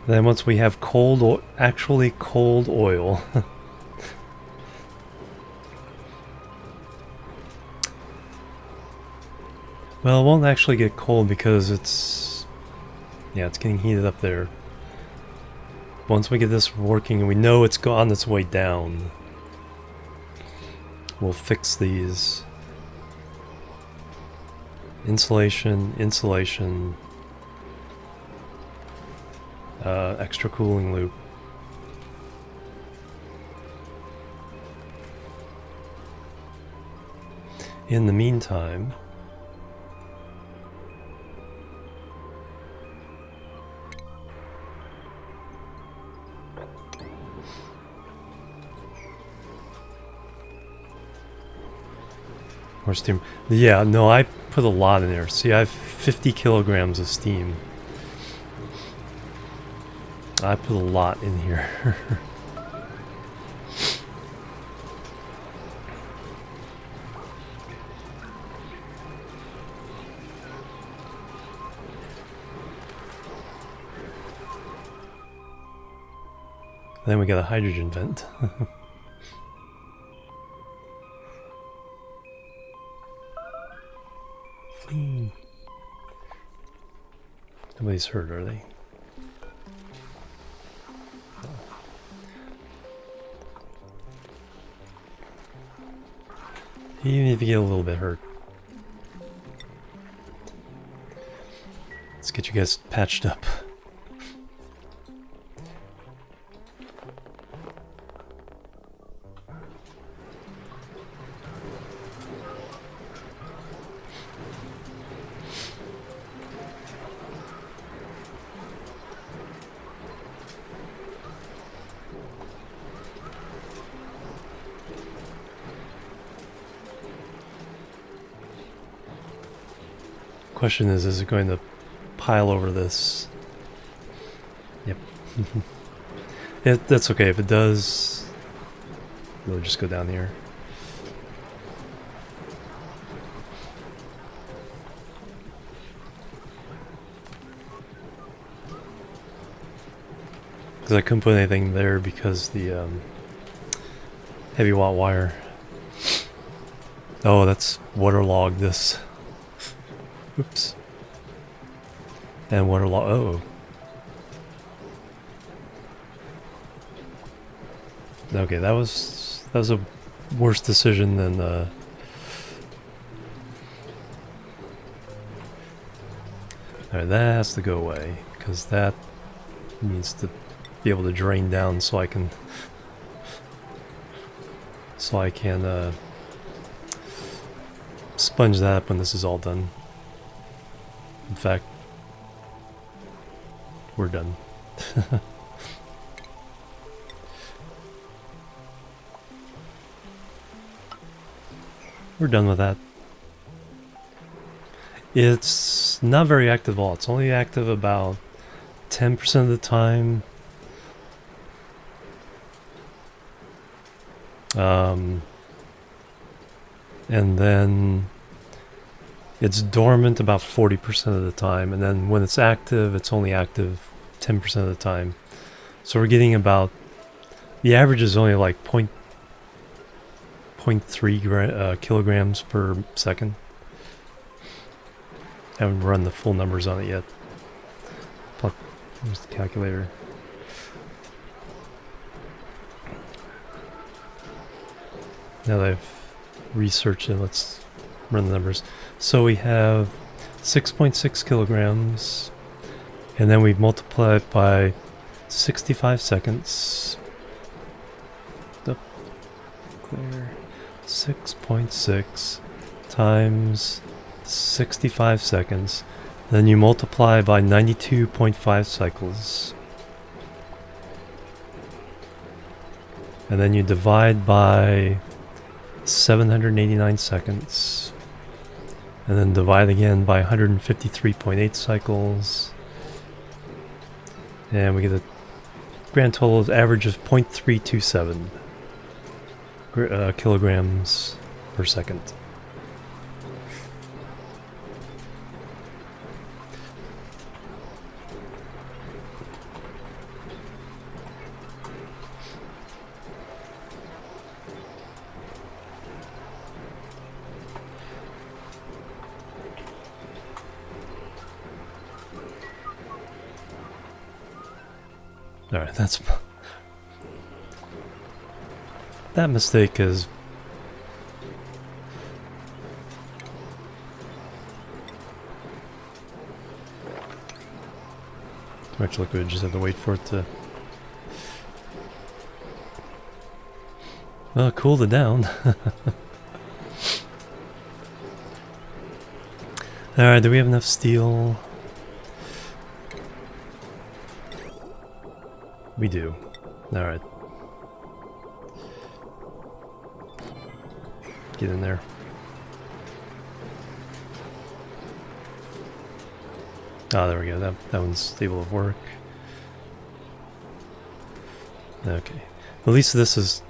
Then once we have actually cold oil, well, it won't actually get cold because it's getting heated up there. once we get this working and we know it's on its way down, we'll fix these. Insulation, insulation, extra cooling loop. In the meantime, more steam. Yeah, no, I put a lot in there. See, I have 50 kilograms of steam. I put a lot in here. Then we got a hydrogen vent. Nobody's hurt, are they? Even if you get a little bit hurt. Let's get you guys patched up. Question is it going to pile over this? Yep. That's okay. If it does, we'll just go down here. Because I couldn't put anything there because the heavy watt wire. Oh, that's waterlogged this. Oops. And waterlogged. Oh. Okay, that was a worse decision than Alright, that has to go away because that needs to be able to drain down so I can sponge that up when this is all done. In fact, we're done. We're done with that. It's not very active at all. It's only active about 10% of the time. And then it's dormant about 40% of the time, and then when it's active, it's only active 10% of the time. So we're getting about, the average is only like 0.3 kilograms per second. Haven't run the full numbers on it yet. Here's the calculator. Now that I've researched it, let's run the numbers. So we have 6.6 kilograms, and then we multiply it by 65 seconds. Clear. 6.6 times 65 seconds. Then you multiply by 92.5 cycles. And then you divide by 789 seconds. And then divide again by 153.8 cycles. And we get a grand total average of 0.327 kilograms per second. Alright, that's... That mistake is... Too much liquid, just have to wait for it to... Well, cooled it down. Alright, do we have enough steel? We do. Alright. Get in there. Ah, there we go. That one's able to work. Okay. At least this is...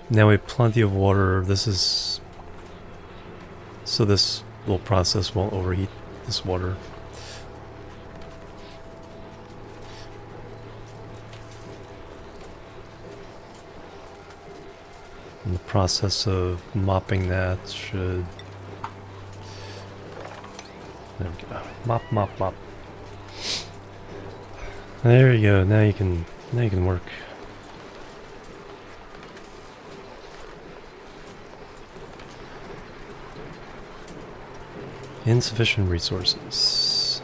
Now we have plenty of water. This is... So this little process won't overheat this water. And the process of mopping that should... There we go. Mop, mop, mop. There you go. Now you can work. Insufficient resources.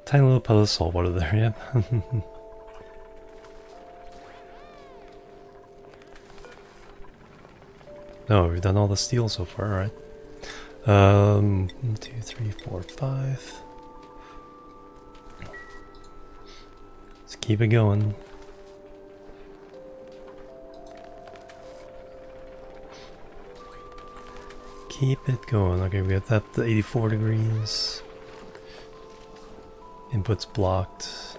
Tiny little puddle of salt water there, yep. Oh, we've done all the steel so far, alright. 1, 2, 3, 4, 5. Let's keep it going. Keep it going. Okay, we got that to 84 degrees. Input's blocked.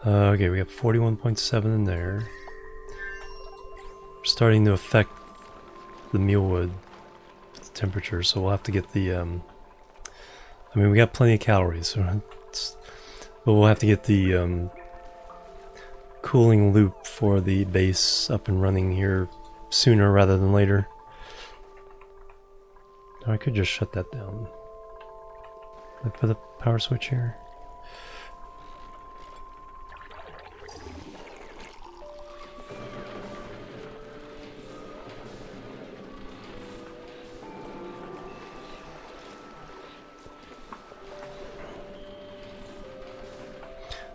Okay, we got 41.7 in there. Starting to affect the mealwood with the temperature, so we'll have to get the I mean, we got plenty of calories, so but we'll have to get the cooling loop for the base up and running here sooner rather than later. Oh, I could just shut that down. I put the power switch here.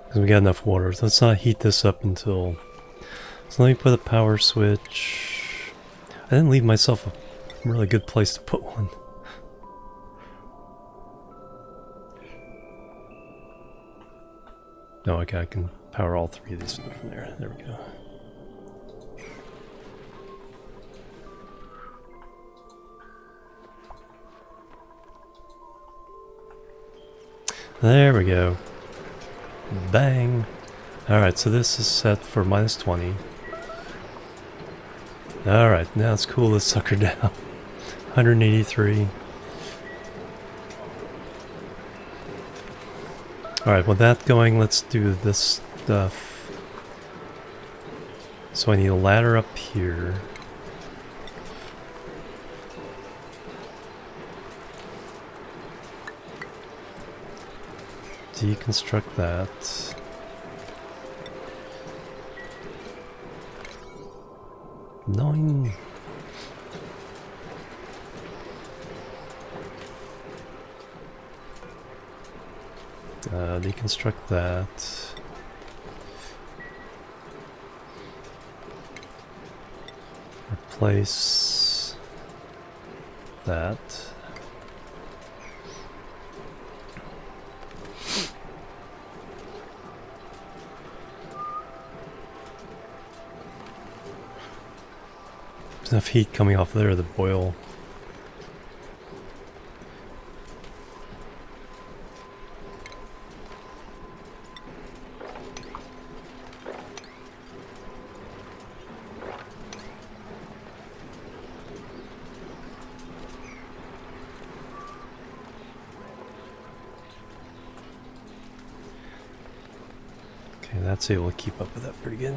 Because we got enough water. So let's not heat this up until... So let me put a power switch. I didn't leave myself a really good place to put one. No, okay, I can power all three of these from there. There we go. There we go. Bang! Alright, so this is set for minus 20. Alright, now let's cool this sucker down. 183. Alright, with that going, let's do this stuff. So I need a ladder up here. Deconstruct that. Nine. Deconstruct that. Replace that. There's enough heat coming off there to boil. Okay, that's able to keep up with that pretty good.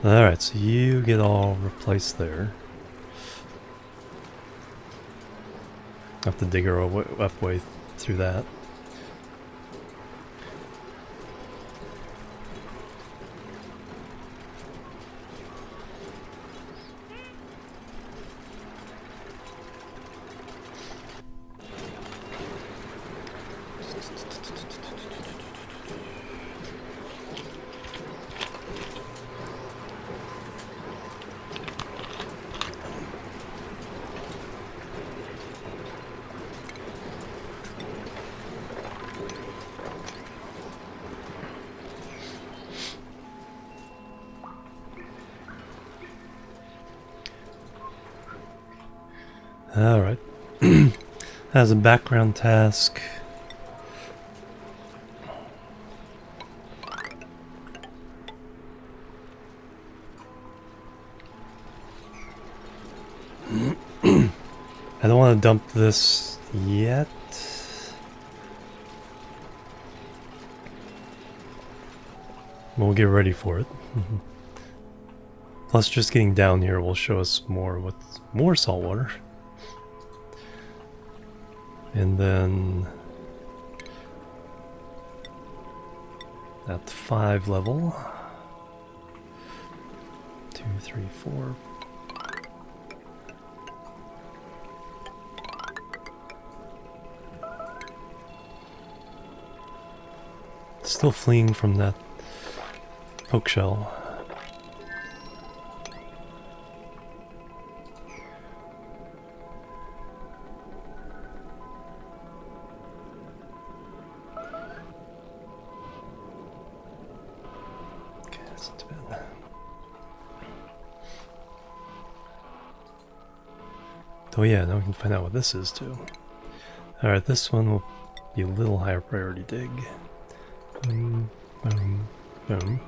Alright, so you get all replaced there. Have to dig our way through that. Alright. As a background task, I don't want to dump this yet. We'll get ready for it. Plus, just getting down here will show us more salt water. And then at 5 level, 2, 3, 4. Still fleeing from that poke shell. Okay, that's not too bad. Oh yeah, now we can find out what this is too. Alright, this one will be a little higher priority dig. Boom, boom, boom.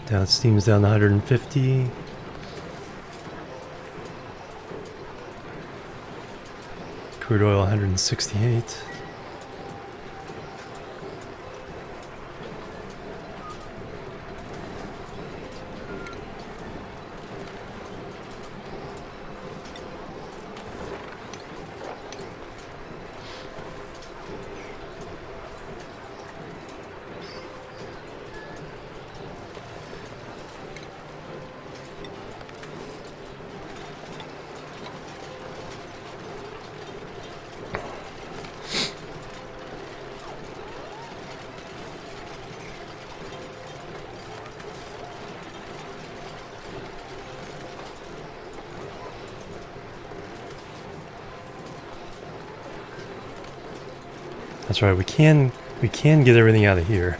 Now it steam's down to 150. Crude oil 168. That's right, we can get everything out of here.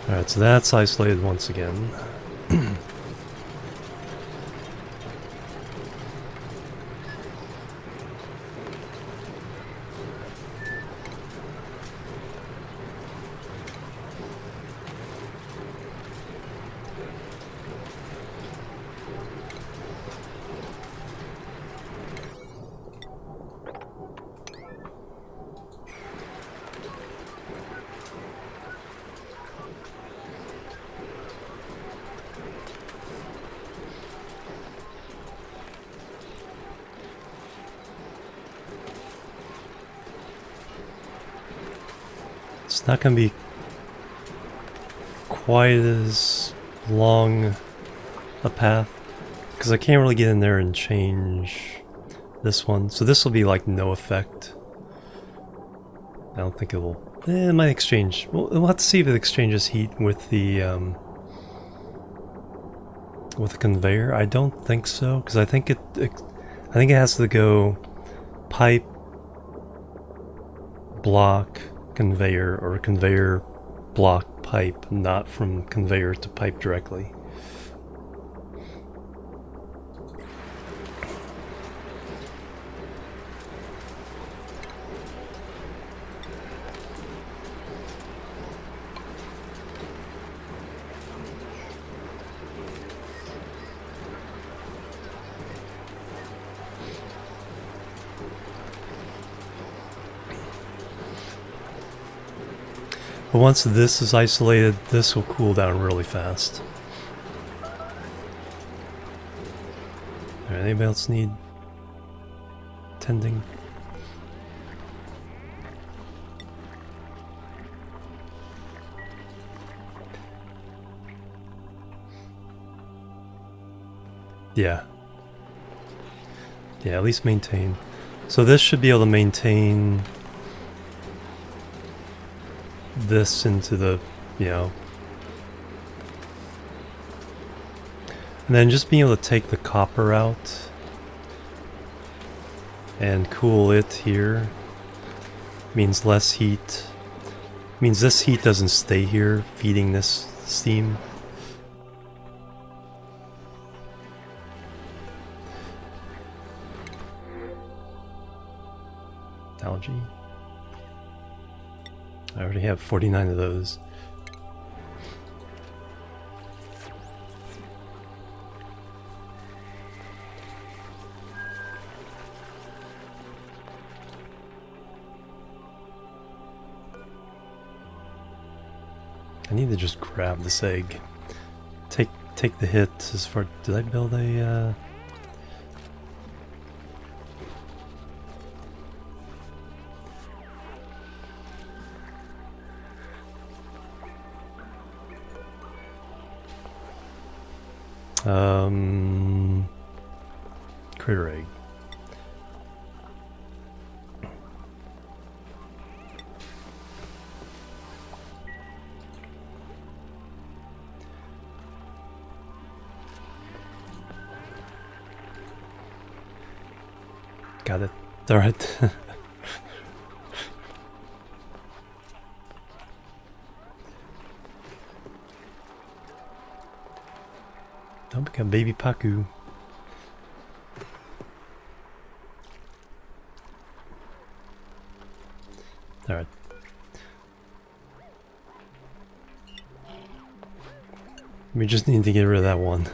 Alright, so that's isolated once again. It's not going to be quite as long a path because I can't really get in there and change this one. So this will be like no effect. I don't think it will. It might exchange. We'll have to see if it exchanges heat with the conveyor. I don't think so because I think it has to go pipe, block, conveyor, or conveyor, block, pipe, not from conveyor to pipe directly. But once this is isolated, this will cool down really fast. Alright, anybody else need tending? Yeah. Yeah, at least maintain. So this should be able to maintain this into the, you know, and then just being able to take the copper out and cool it here means less heat, means this heat doesn't stay here feeding this steam. Algae. I already have 49 of those. I need to just grab this egg. Take the hit as far. Did I build a critter egg. Got it. All right. Don't become baby Paku. Alright. We just need to get rid of that one.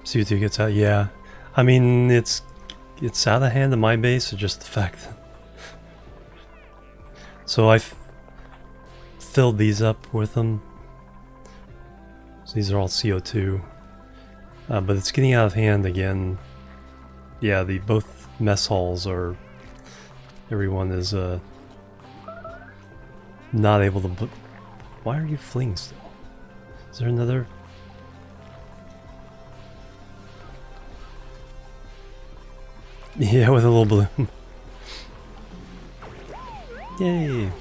CO2 gets out, yeah. I mean, it's out of hand in my base, or just the fact that... So I've filled these up with them. So these are all CO2. But it's getting out of hand again. Yeah, both mess halls are... Everyone is not able to... Why are you fleeing still? Is there another... Yeah, with a little balloon. Yay!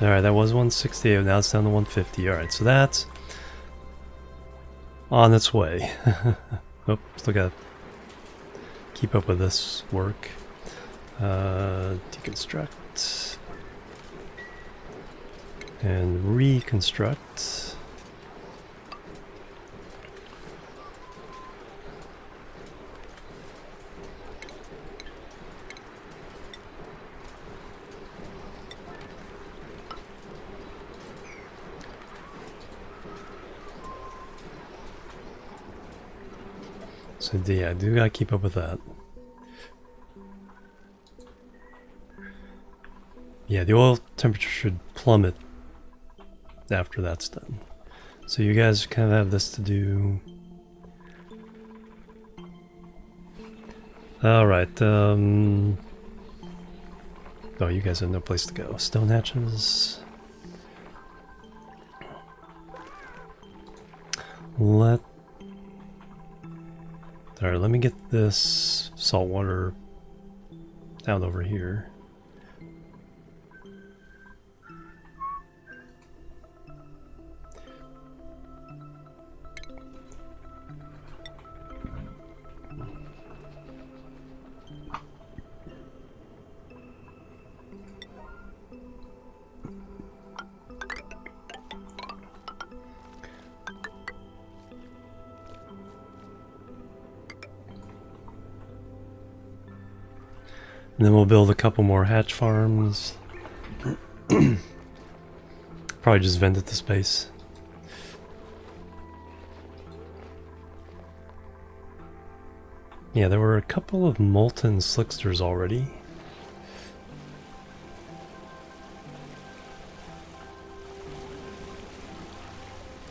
Alright, that was 168, now it's down to 150. Alright, so that's on its way. Oh, still gotta keep up with this work. Deconstruct. And reconstruct. So yeah, I do gotta keep up with that. Yeah, the oil temperature should plummet after that's done. So you guys kind of have this to do. Alright, oh, you guys have no place to go. Stone hatches. Alright, let me get this salt water out over here. And then we'll build a couple more hatch farms. Probably just vent it to space. Yeah, there were a couple of molten slicksters already.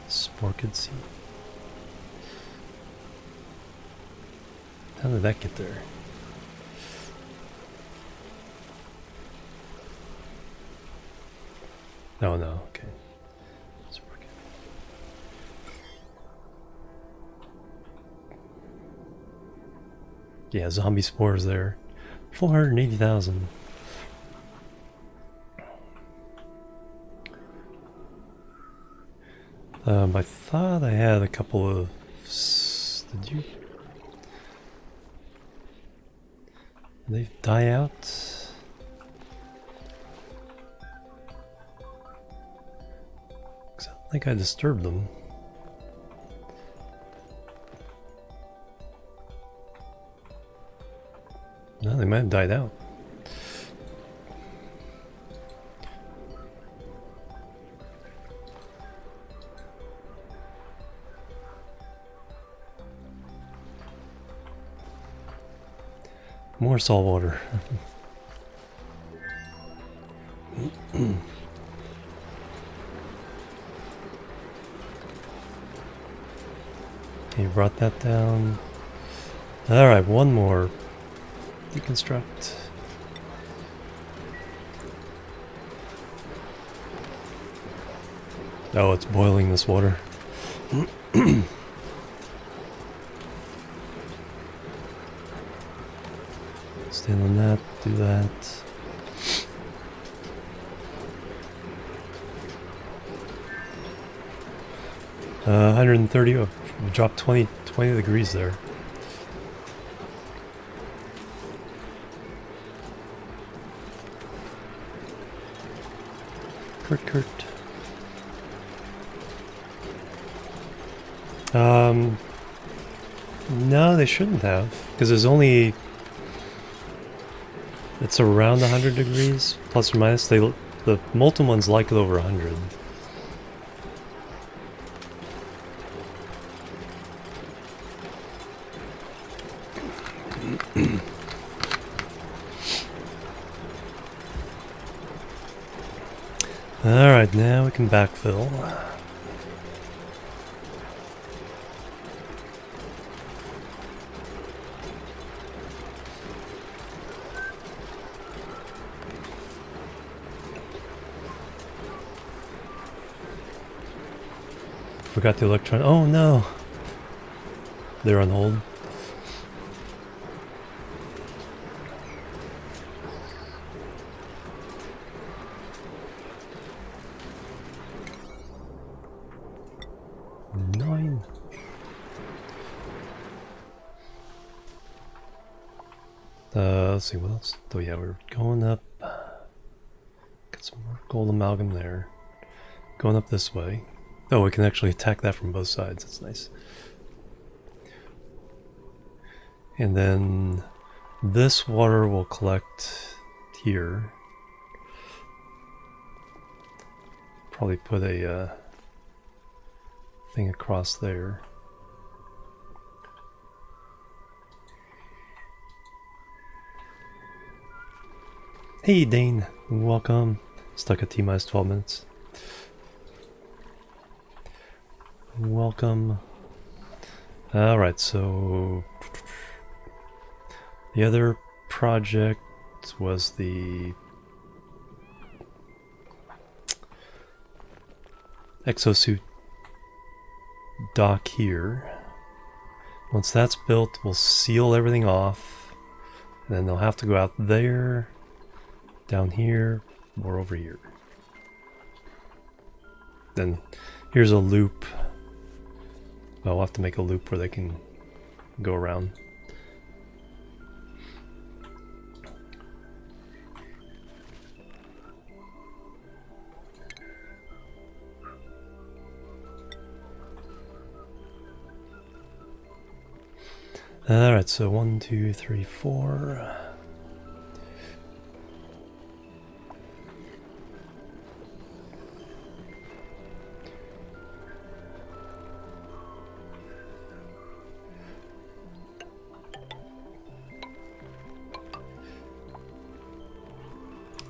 Sporkid seed. How did that get there? Oh no, okay. Yeah, zombie spores there. 480,000. I thought I had a couple of... Did you... Did they die out? I don't think I disturbed them. No, they might have died out. More salt water. Okay, you brought that down. Alright, one more. Deconstruct. Oh, it's boiling this water. Stand on that, do that. Uh, 130, oh, dropped 20 degrees there. Kurt. No, they shouldn't have, because there's only... It's around 100 degrees, plus or minus. The molten ones like it over 100. Alright, now we can backfill. Forgot the electron. Oh no! They're on hold. Let's see, what else? Oh yeah, we're going up. Got some more gold amalgam there. Going up this way. Oh, we can actually attack that from both sides. That's nice. And then this water will collect here. Probably put a thing across there. Hey Dane, welcome. Stuck at T-minus 12 minutes. welcome. Alright, so the other project was the exosuit dock here. Once that's built, we'll seal everything off, and then they'll have to go out there, down here, or over here. Then here's a loop. I'll have to make a loop where they can go around. Alright, so 1, 2, 3, 4.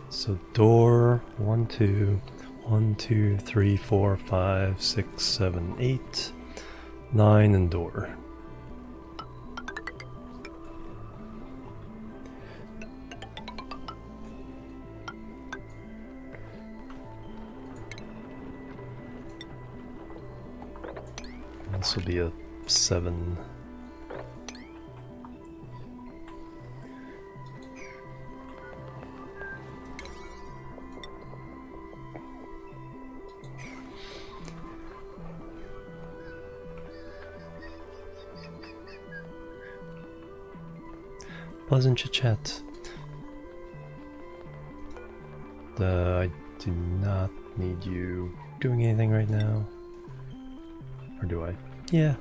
So door 1, 2, 1, 2, 3, 4, 5, 6, 7, 8, 9, and door. This will be a 7. Pleasant chit chat. I do not need you doing anything right now. Or do I? Yeah.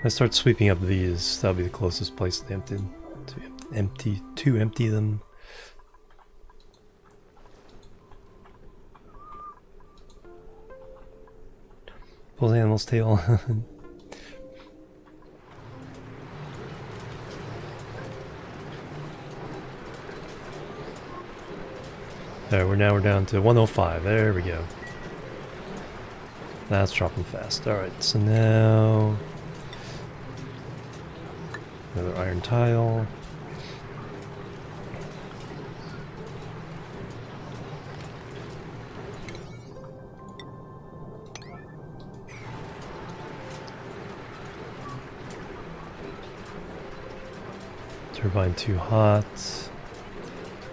I start sweeping up these. That'll be the closest place to empty them. Pull the animal's tail. There, we're down to 105. There we go. That's dropping fast. Alright, so now another iron tile. Turbine too hot.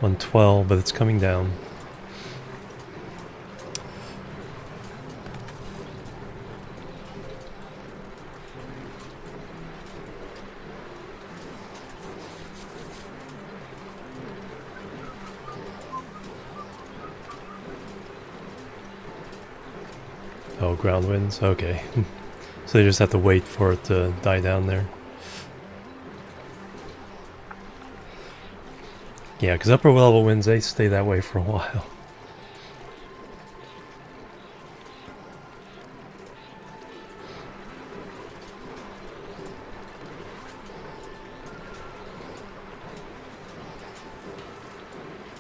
112, but it's coming down. Oh, ground winds? Okay. So you just have to wait for it to die down there. Yeah, because upper level winds, they stay that way for a while.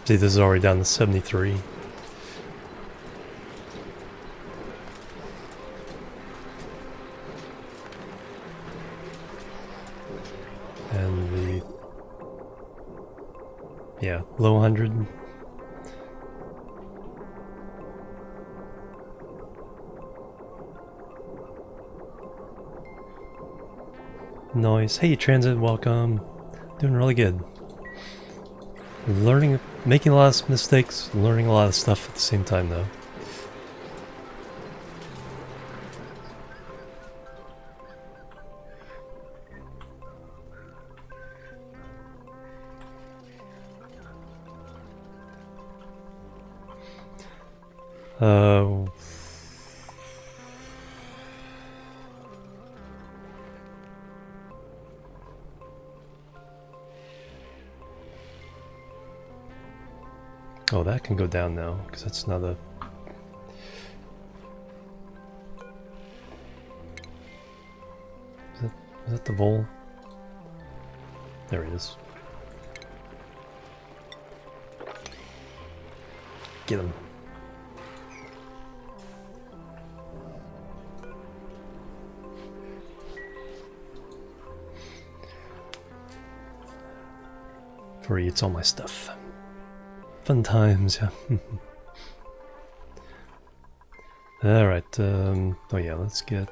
See, this is already down to 73. And the... yeah, low 100. Nice. Hey, Transit, welcome. Doing really good. Learning, making a lot of mistakes, learning a lot of stuff at the same time, though. Oh, that can go down now, because that's not a... Is that the vole? There he is. Get him. before he eats all my stuff. Fun times, yeah. Alright, oh yeah, let's get...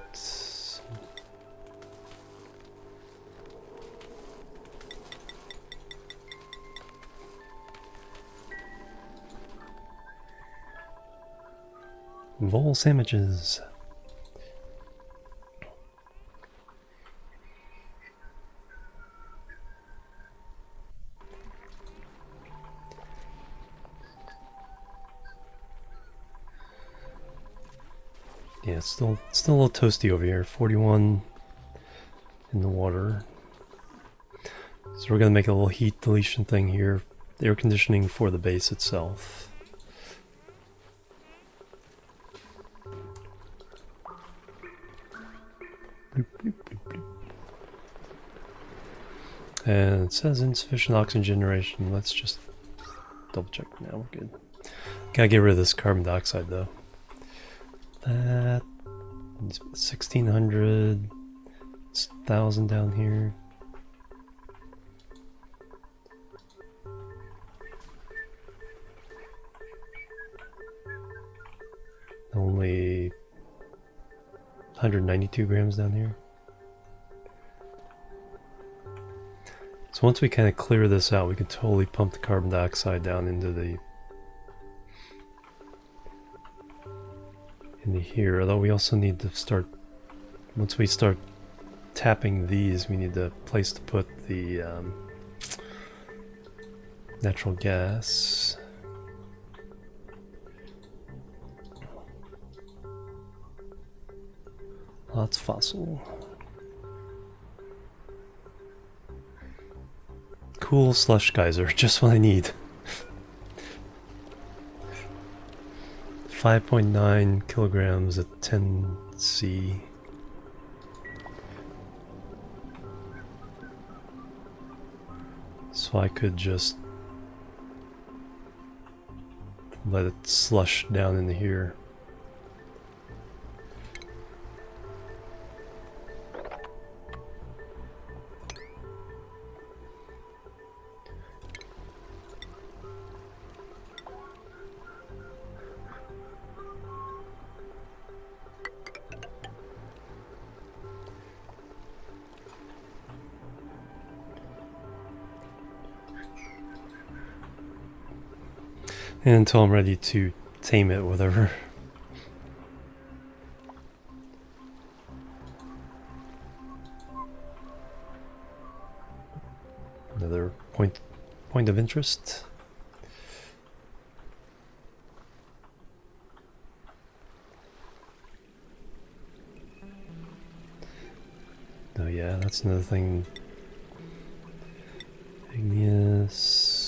Vol sandwiches. Yeah, it's still a little toasty over here. 41 in the water. So we're gonna make a little heat deletion thing here. Air conditioning for the base itself. Bloop, bloop, bloop, bloop. And it says insufficient oxygen generation. Let's just double check now. We're good. Gotta get rid of this carbon dioxide though. That 1600. It's 1000 down here. Only 192 grams down here. So once we kind of clear this out, we can totally pump the carbon dioxide down into here. Although we also need to start, once we start tapping these, we need a place to put the natural gas. Lots fossil. Cool slush geyser, just what I need. 5.9 kilograms at 10 C. So I could just let it slush down into here. And until I'm ready to tame it, whatever. Another point of interest. Oh yeah, that's another thing. Igneous.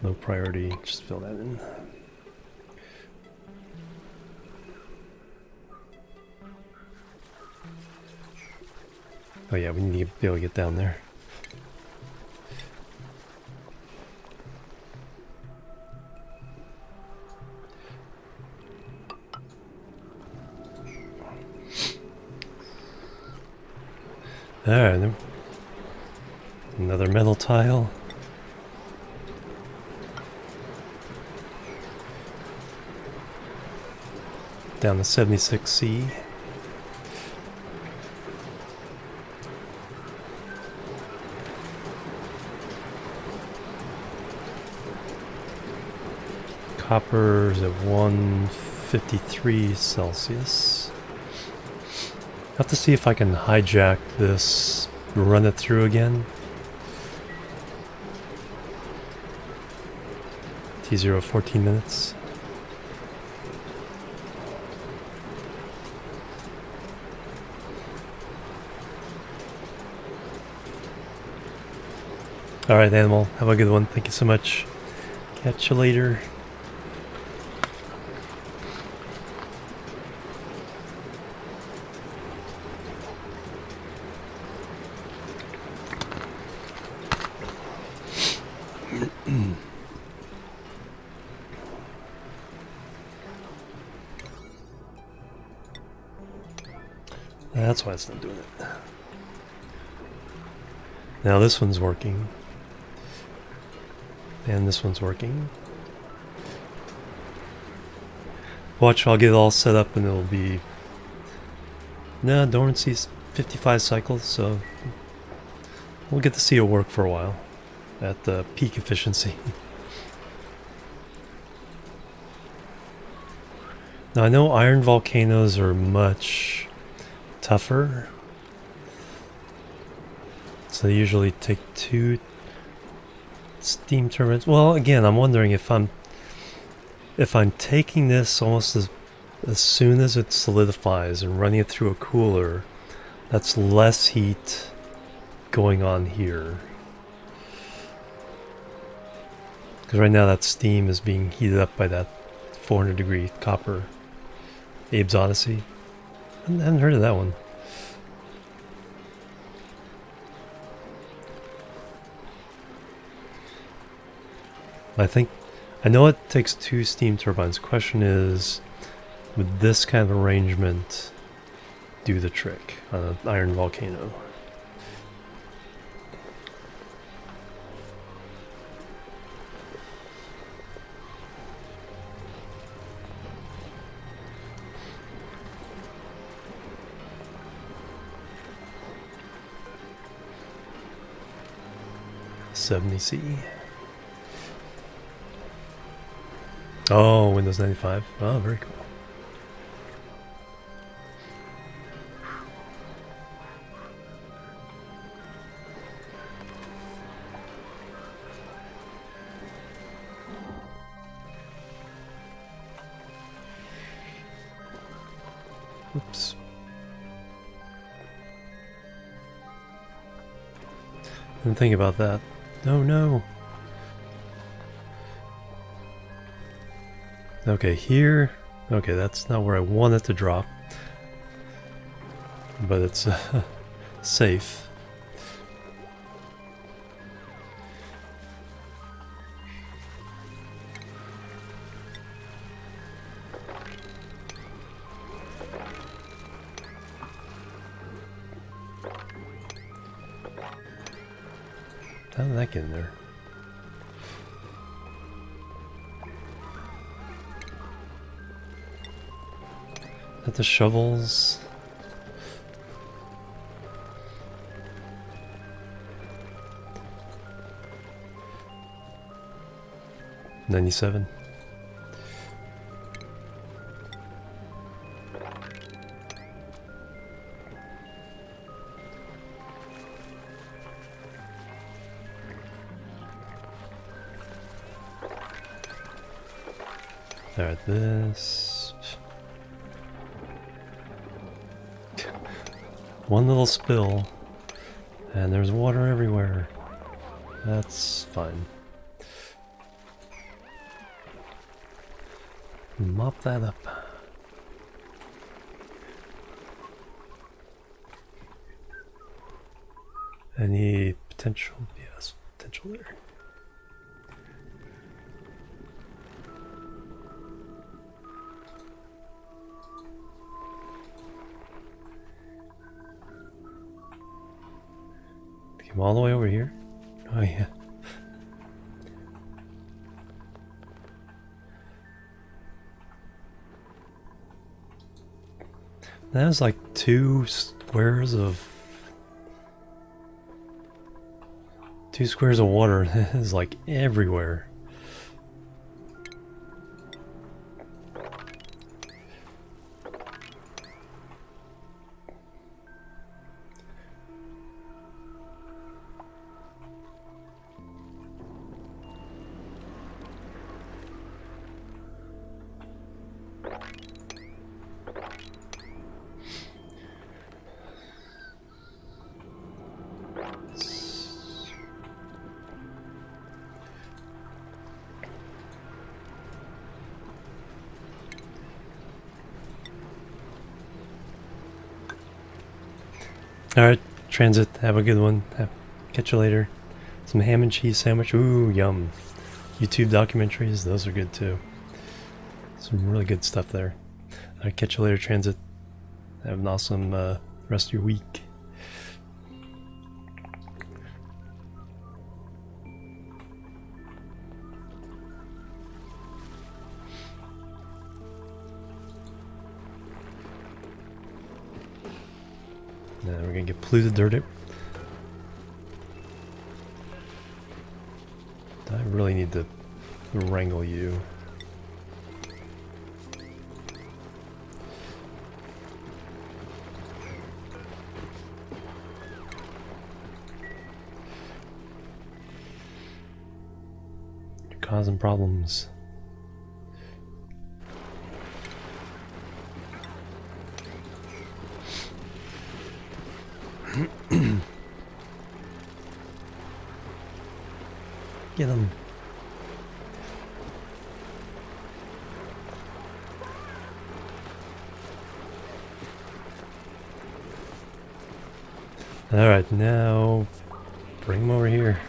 Low priority, just fill that in. Oh yeah, we need to be able to get down there. Alright, another metal tile. Down to 76C. Copper is at 153 Celsius. I have to see if I can hijack this, run it through again. T0 14 minutes. Alright, Animal, have a good one. Thank you so much. Catch you later. That's why it's not doing it. Now this one's working. And this one's working. Watch, I'll get it all set up and it'll be... Nah, dormancy's 55 cycles, so... We'll get to see it work for a while. At the peak efficiency. Now I know iron volcanoes are much tougher. So they usually take 2 steam turbines. Well, again, I'm wondering if I'm taking this almost as soon as it solidifies and running it through a cooler, that's less heat going on here. Because right now that steam is being heated up by that 400 degree copper. Abe's Odyssey. I haven't heard of that one. I know it takes 2 steam turbines. The question is, would this kind of arrangement do the trick on an iron volcano? $70C. Oh, Windows 95. Oh, very cool. Oops. Didn't think about that. Oh no. Okay, here. Okay, that's not where I want it to drop. But it's safe. How did that get in there? At the shovels. $97. Alright, this. One little spill, and there's water everywhere. That's fine. Mop that up. Any potential? Yes, potential there. Came all the way over here. Oh yeah. That was like 2 squares of water. It is like everywhere. Alright, transit, have a good one. Catch you later. Some ham and cheese sandwich. Ooh, yum. YouTube documentaries, those are good too. Some really good stuff there. Alright, catch you later, transit. Have an awesome rest of your week. Now we're gonna get polluted dirt. I really need to wrangle you. You're causing problems. Get him. Alright, now bring him over here.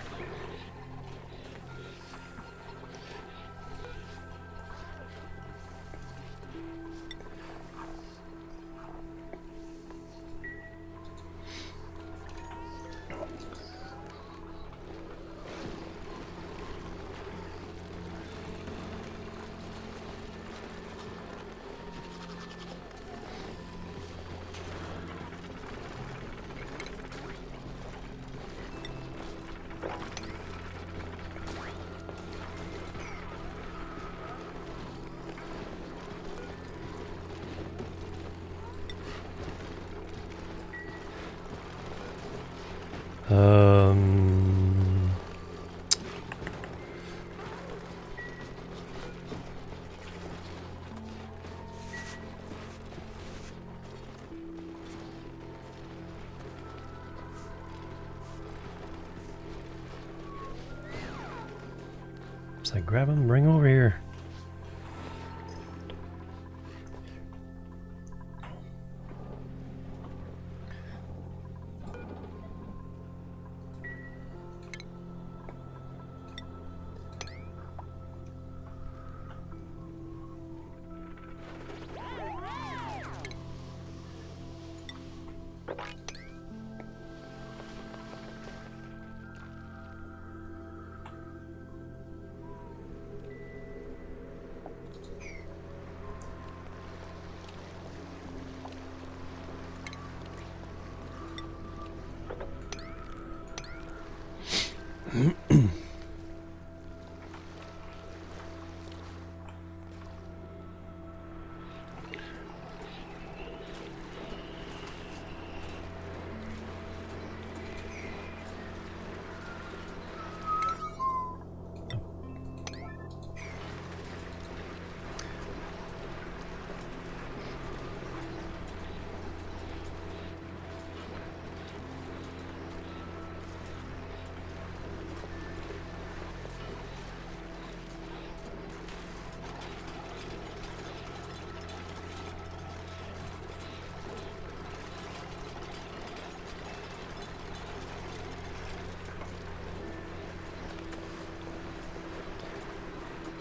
So I grab him, bring him over here.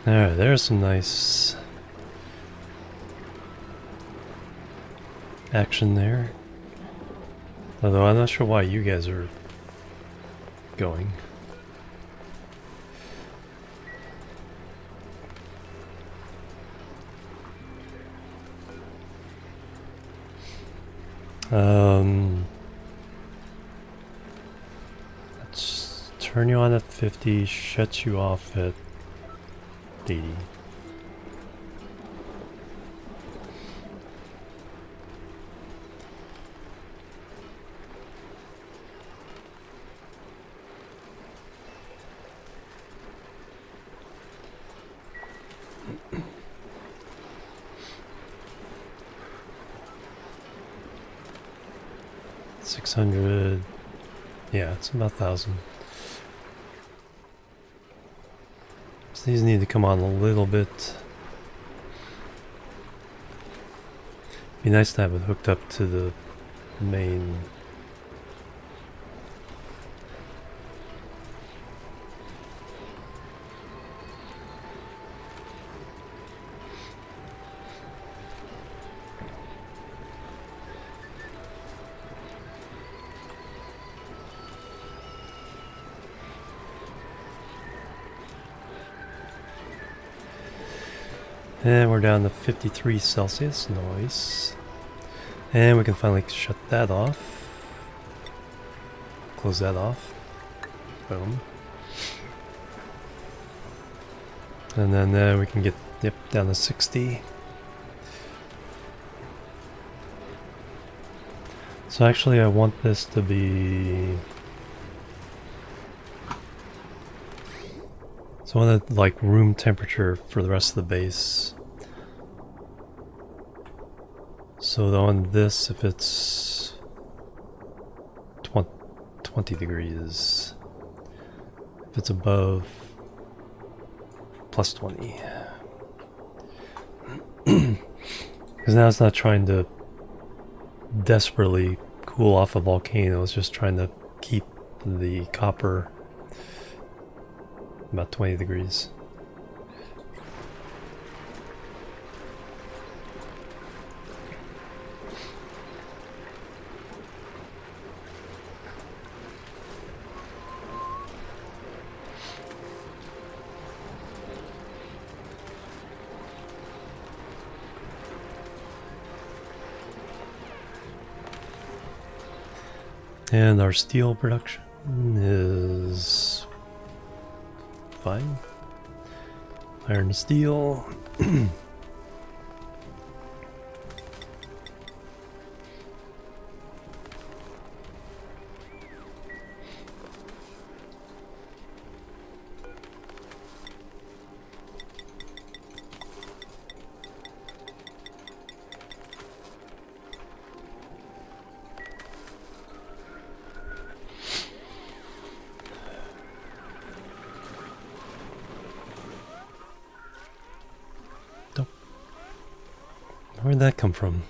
Alright, there's some nice action there. Although I'm not sure why you guys are going. Let's turn you on at 50, shut you off at 80. $600. Yeah, it's about 1,000. So these need to come on a little bit. Be nice to have it hooked up to the main. And we're down to 53 Celsius, nice. And we can finally shut that off. close that off. Boom. And then we can get, yep, down to 60. So actually I want this to be... So I want it like room temperature for the rest of the base. So on this, if it's 20 degrees, if it's above, plus 20. Because now it's not trying to desperately cool off a volcano, it's just trying to keep the copper about 20 degrees. And our steel production is fine. Iron and steel. Where'd that come from?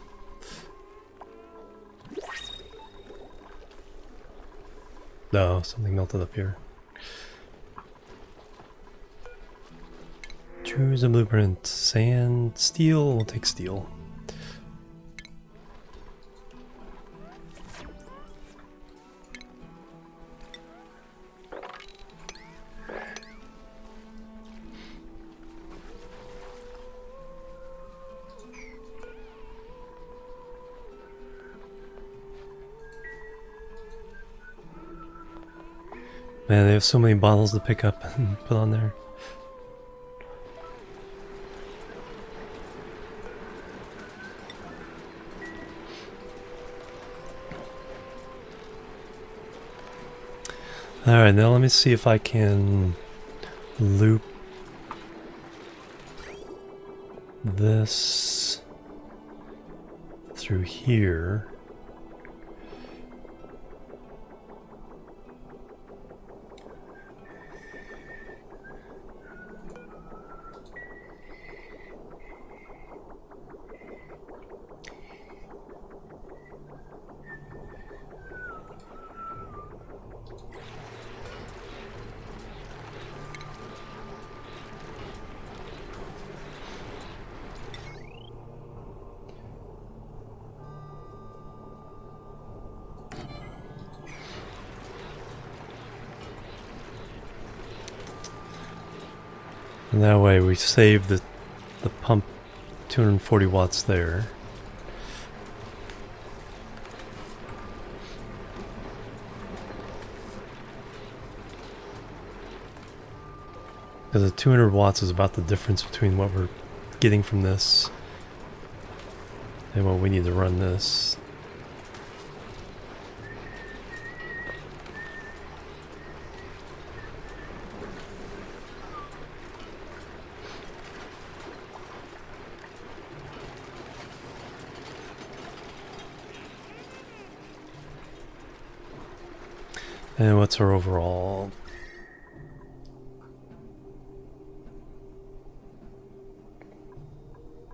No, something melted up here. Choose a blueprint. Sand, steel, we'll take steel. Man, they have so many bottles to pick up and put on there. Alright, now let me see if I can loop this through here. And that way we save the pump 240 watts there. Because the 200 watts is about the difference between what we're getting from this and what we need to run this. And what's our overall?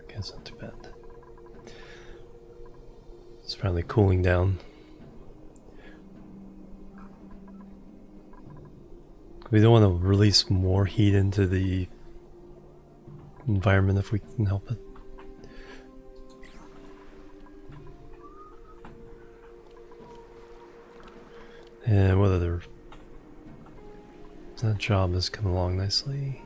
Okay, it's not too bad. It's finally cooling down. We don't want to release more heat into the environment if we can help it. And what other... That job is coming along nicely.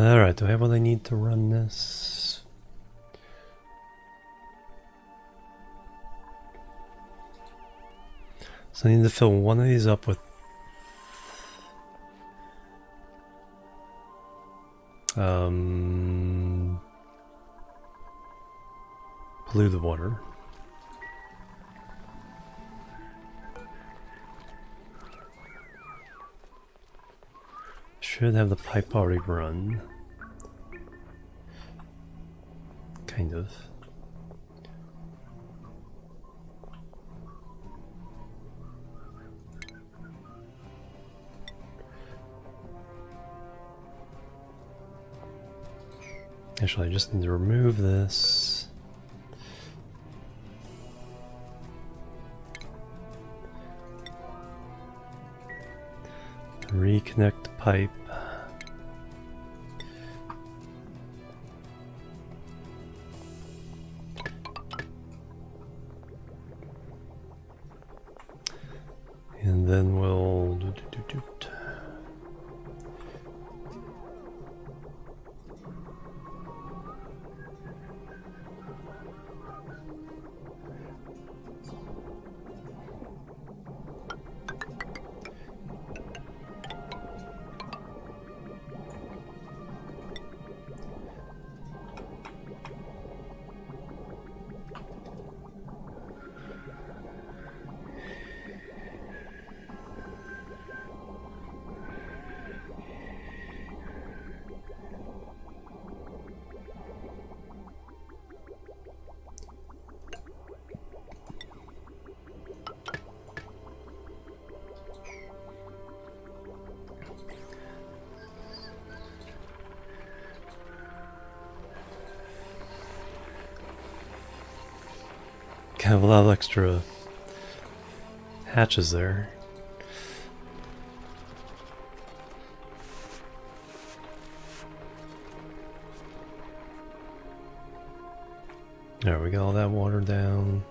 Alright, do I have what I need to run this? So I need to fill one of these up with polluted water. Should have the pipe already run. Kind of. Actually, I just need to remove this. Reconnect the pipe. And then we'll have a lot of extra hatches there. There, we got all that water down.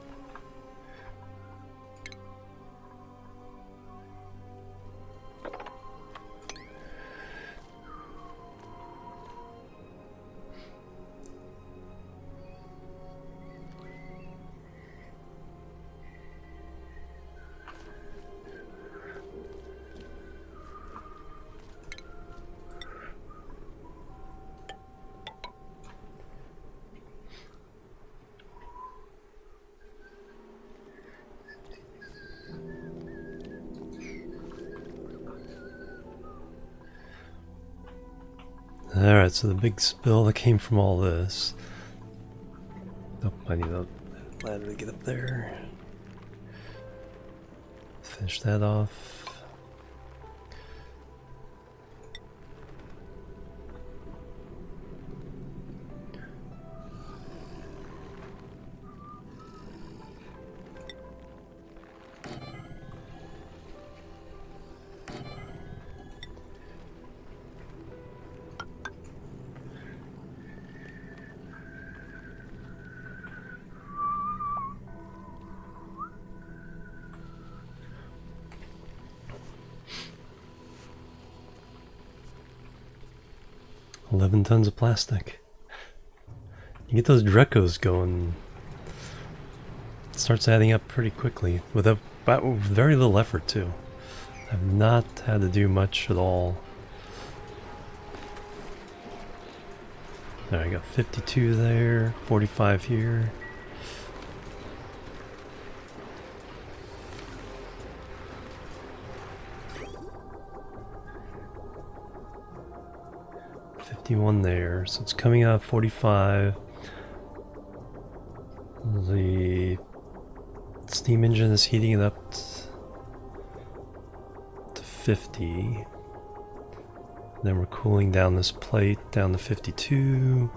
Alright, so the big spill that came from all this. Oh, I need a ladder to get up there. Finish that off. $11 tons of plastic. You get those Drecos going, it starts adding up pretty quickly with very little effort too. I've not had to do much at all. There, I got 52 there, 45 here. One there, so it's coming out 45. The steam engine is heating it up to 50. Then we're cooling down this plate down to 52.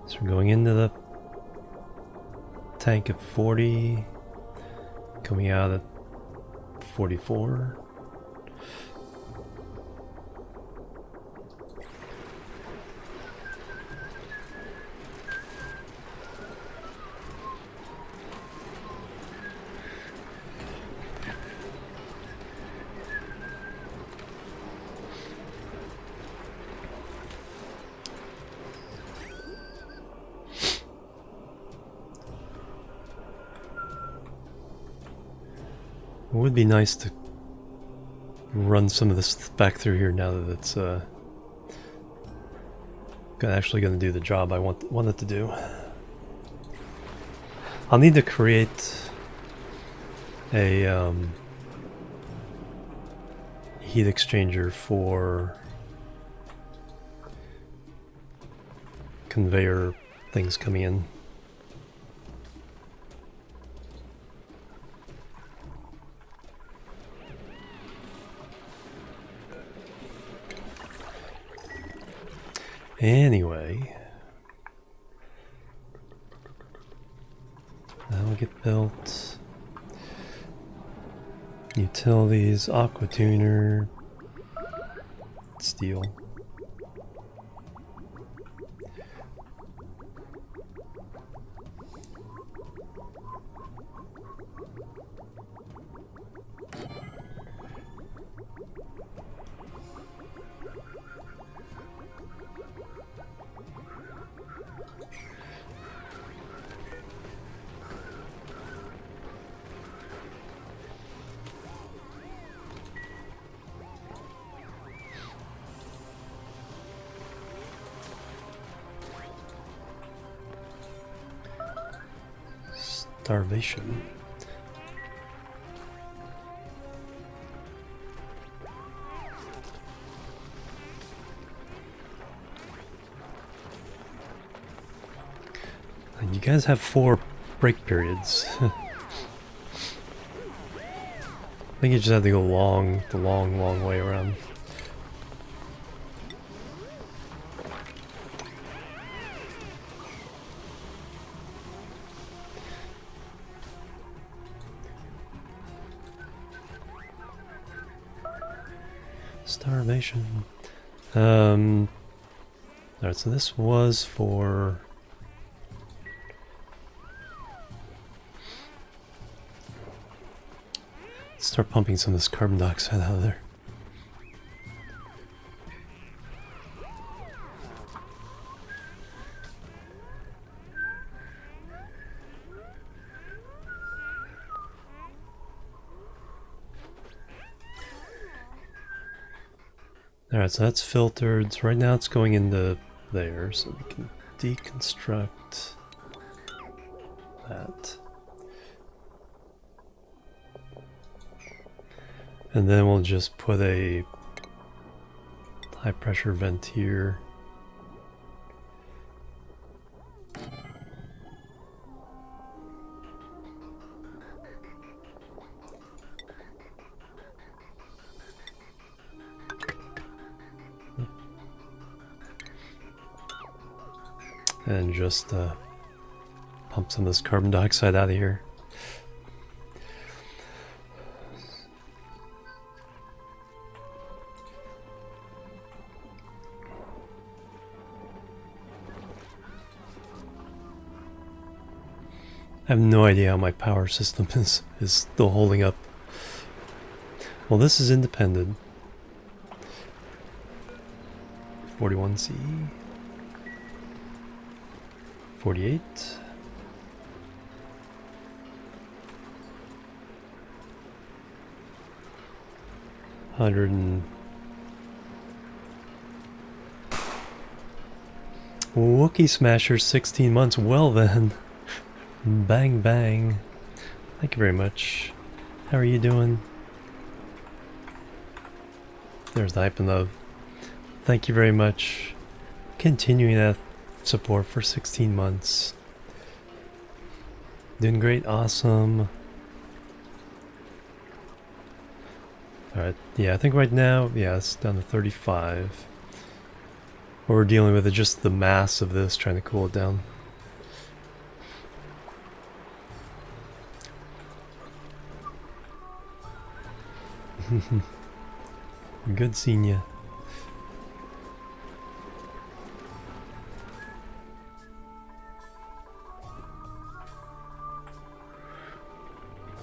So we're going into the tank at 40, coming out at 44. It would be nice to run some of this back through here now that it's actually going to do the job I want it to do. I'll need to create a heat exchanger for conveyor things coming in. Anyway, that'll get built. Utilities, aqua tuner, steel. Starvation. And you guys have 4 break periods. I think you just have to go the long way around. Starvation. Alright, so this was for start pumping some of this carbon dioxide out of there. Alright, so that's filtered. So right now it's going into there, so we can deconstruct that. And then we'll just put a high pressure vent here. And just pump some of this carbon dioxide out of here. I have no idea how my power system is still holding up. Well, this is independent. 41C. 48. Wookie Smasher, 16 months. Well then. Bang bang. Thank you very much. How are you doing? There's the hype and love. Thank you very much. Continuing that support for 16 months. Doing great, awesome. Alright, yeah, I think right now, yeah, it's down to 35. What we're dealing with is just the mass of this, trying to cool it down. Good seeing ya.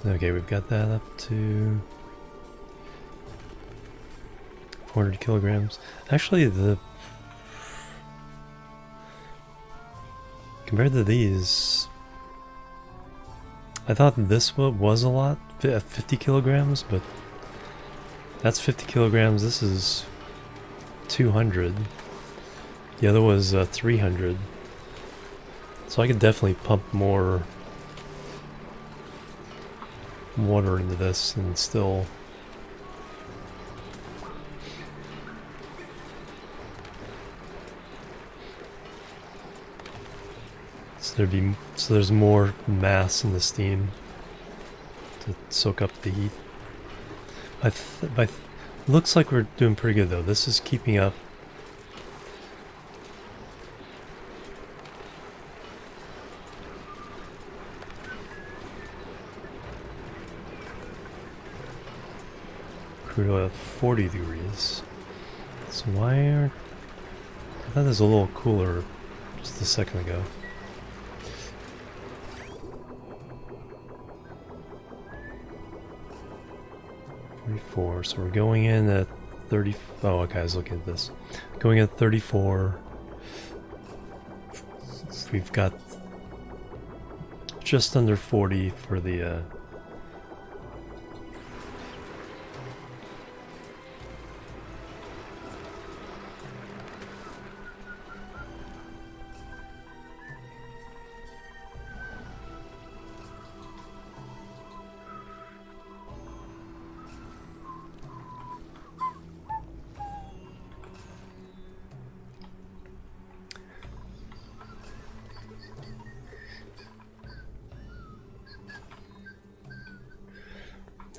Okay, we've got that up to 400 kilograms. Actually, compared to these, I thought this was a lot 50 kilograms, but that's 50 kilograms. This is 200. The other was 300. So I could definitely pump more water into this and still... So there's more mass in the steam to soak up the heat. Looks like we're doing pretty good though. This is keeping up. Crude oil at 40 degrees. So why aren't... I thought it was a little cooler just a second ago. So we're going in at 30. Oh, okay, I was looking at this. Going at 34. We've got just under 40 for the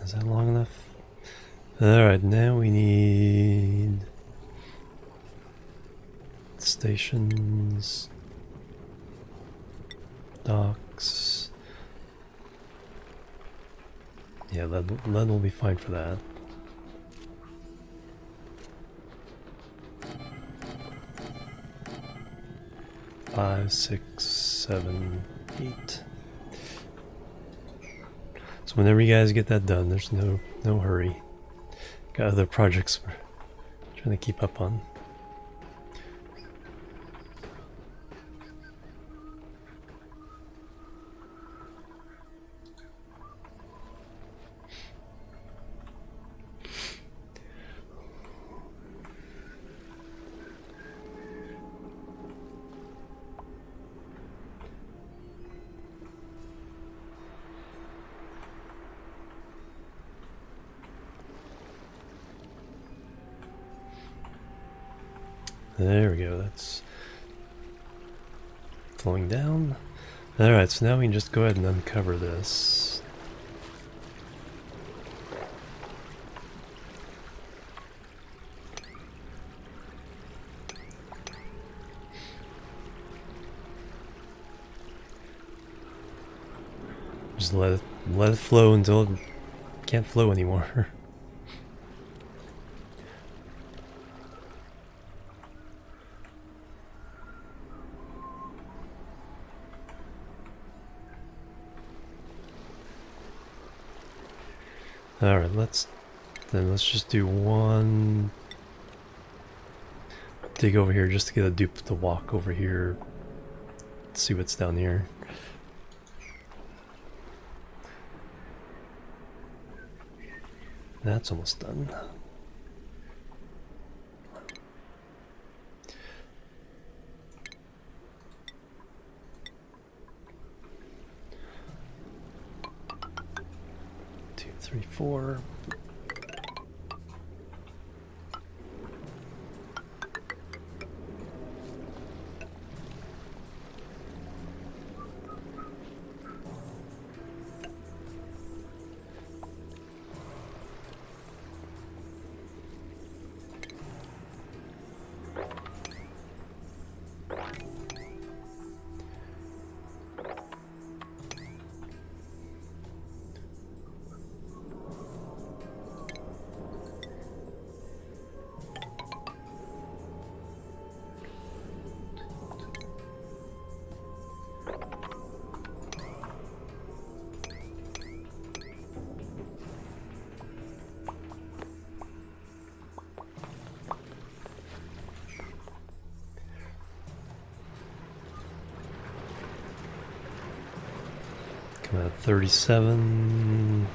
Is that long enough? Alright, now we need stations, docks. Yeah, lead will be fine for that. Five, 6, 7, 8. So whenever you guys get that done, there's no hurry. Got other projects we're trying to keep up on. There we go, that's flowing down. Alright, so now we can just go ahead and uncover this. Just let it flow until it can't flow anymore. Alright, let's just do one dig over here just to get a dupe to walk over here. Let's see what's down here. That's almost done. Two, three, four. Come out at 37.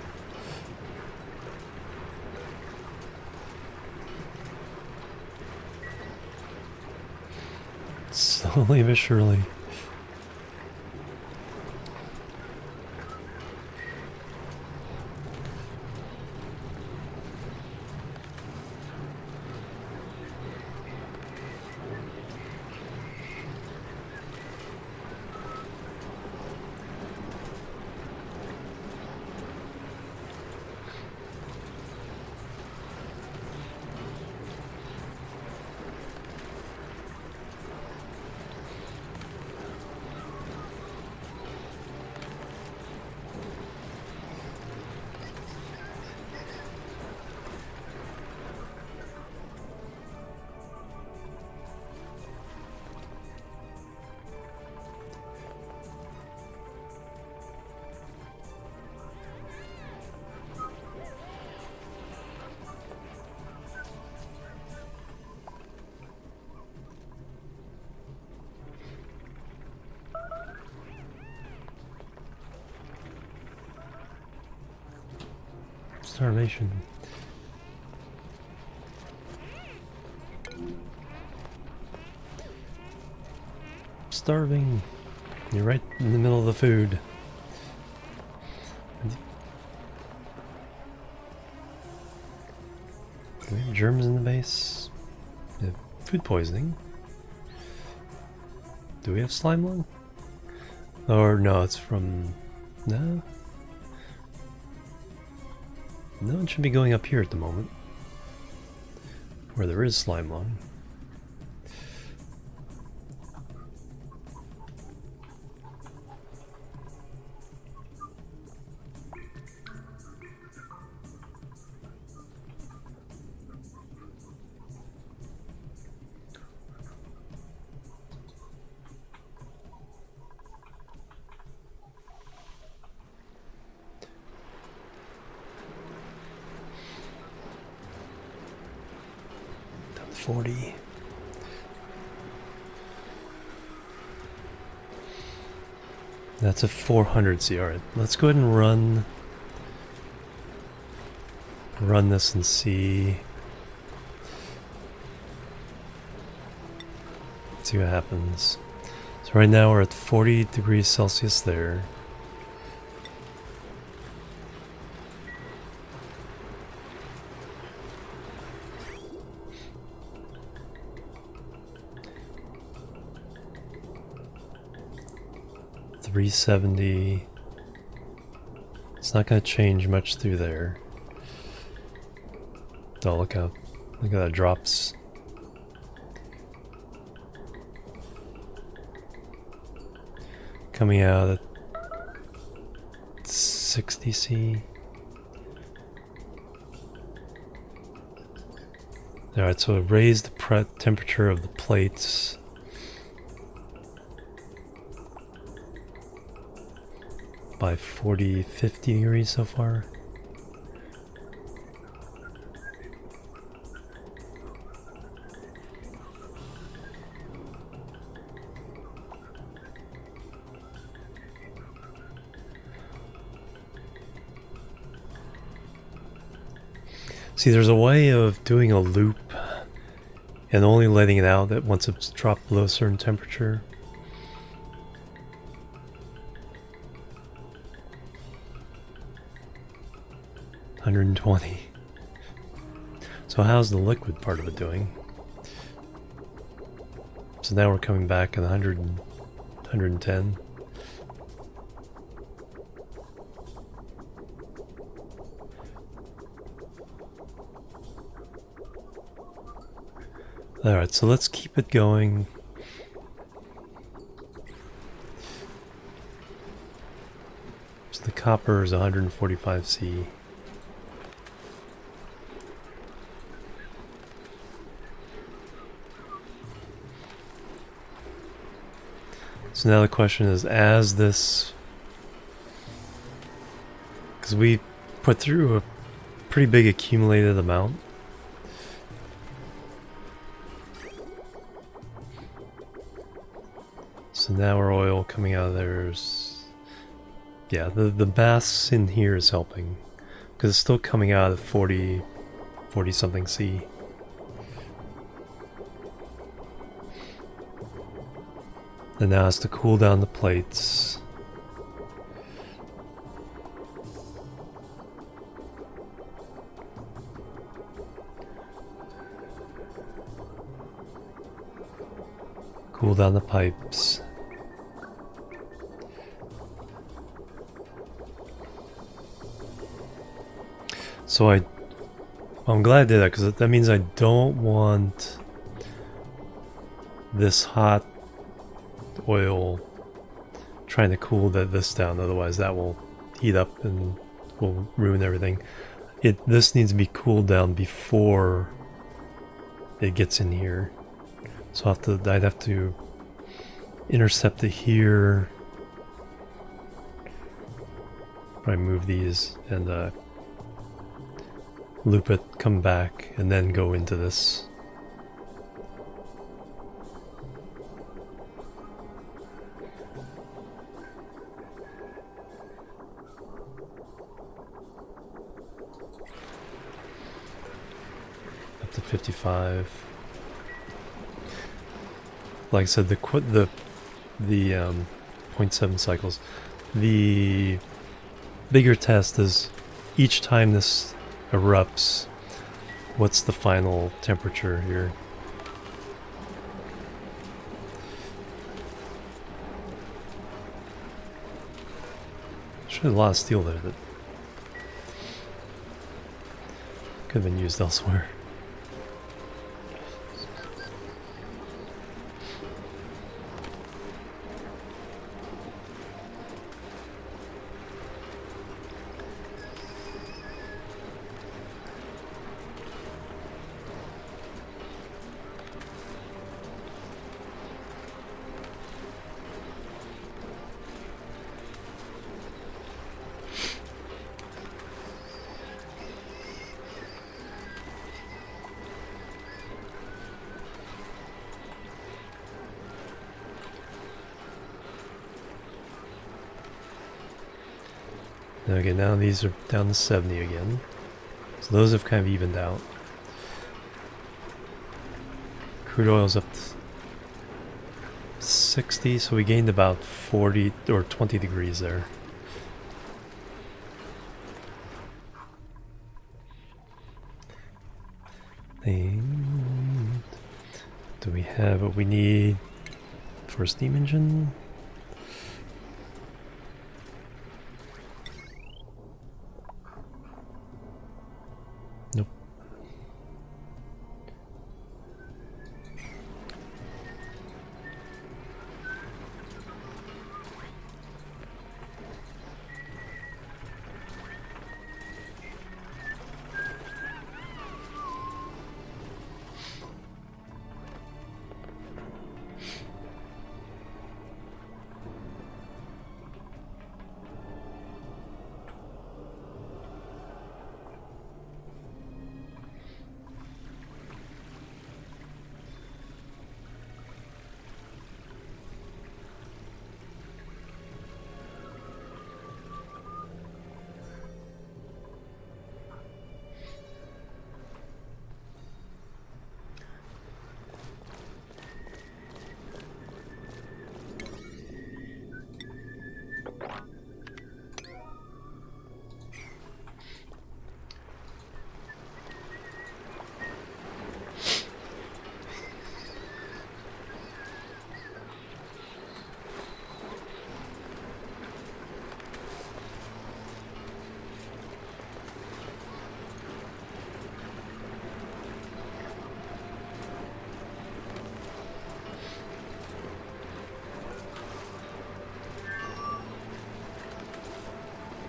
Slowly but surely. Starvation. Starving. You're right in the middle of the food. Do we have germs in the base? We have food poisoning. Do we have slime lung? Or no, it's from... No? No, it should be going up here at the moment. Where there is slime lung. Down to 40. That's a 400 CR. Let's go ahead and run this and see what happens. So right now we're at 40 degrees Celsius there. $370. It's not going to change much through there. Oh, look at that drops. Coming out at 60 C. Alright, so it raised the temperature of the plates. By 40, 50 degrees so far. See, there's a way of doing a loop and only letting it out that once it's dropped below a certain temperature. $120. So how's the liquid part of it doing? So now we're coming back at 110. Alright, so let's keep it going. So the copper is 145 C. So now the question is, as this... Because we put through a pretty big accumulated amount. So now our oil coming out of there is... Yeah, the bass in here is helping. Because it's still coming out of 40 something C. And now it's to cool down the plates. Cool down the pipes. So I'm glad I did that, because that means I don't want this hot oil trying to cool this down, otherwise that will heat up and will ruin everything. This needs to be cooled down before it gets in here. So I'd have to intercept it here. Probably move these and loop it, come back, and then go into this. Up to 55. Like I said, the 0.7 cycles. The bigger test is each time this erupts, what's the final temperature here? There's a lot of steel there that could have been used elsewhere. Okay, now these are down to 70 again. So those have kind of evened out. Crude oil's up to 60, so we gained about 40 or 20 degrees there. And do we have what we need for a steam engine? Nope.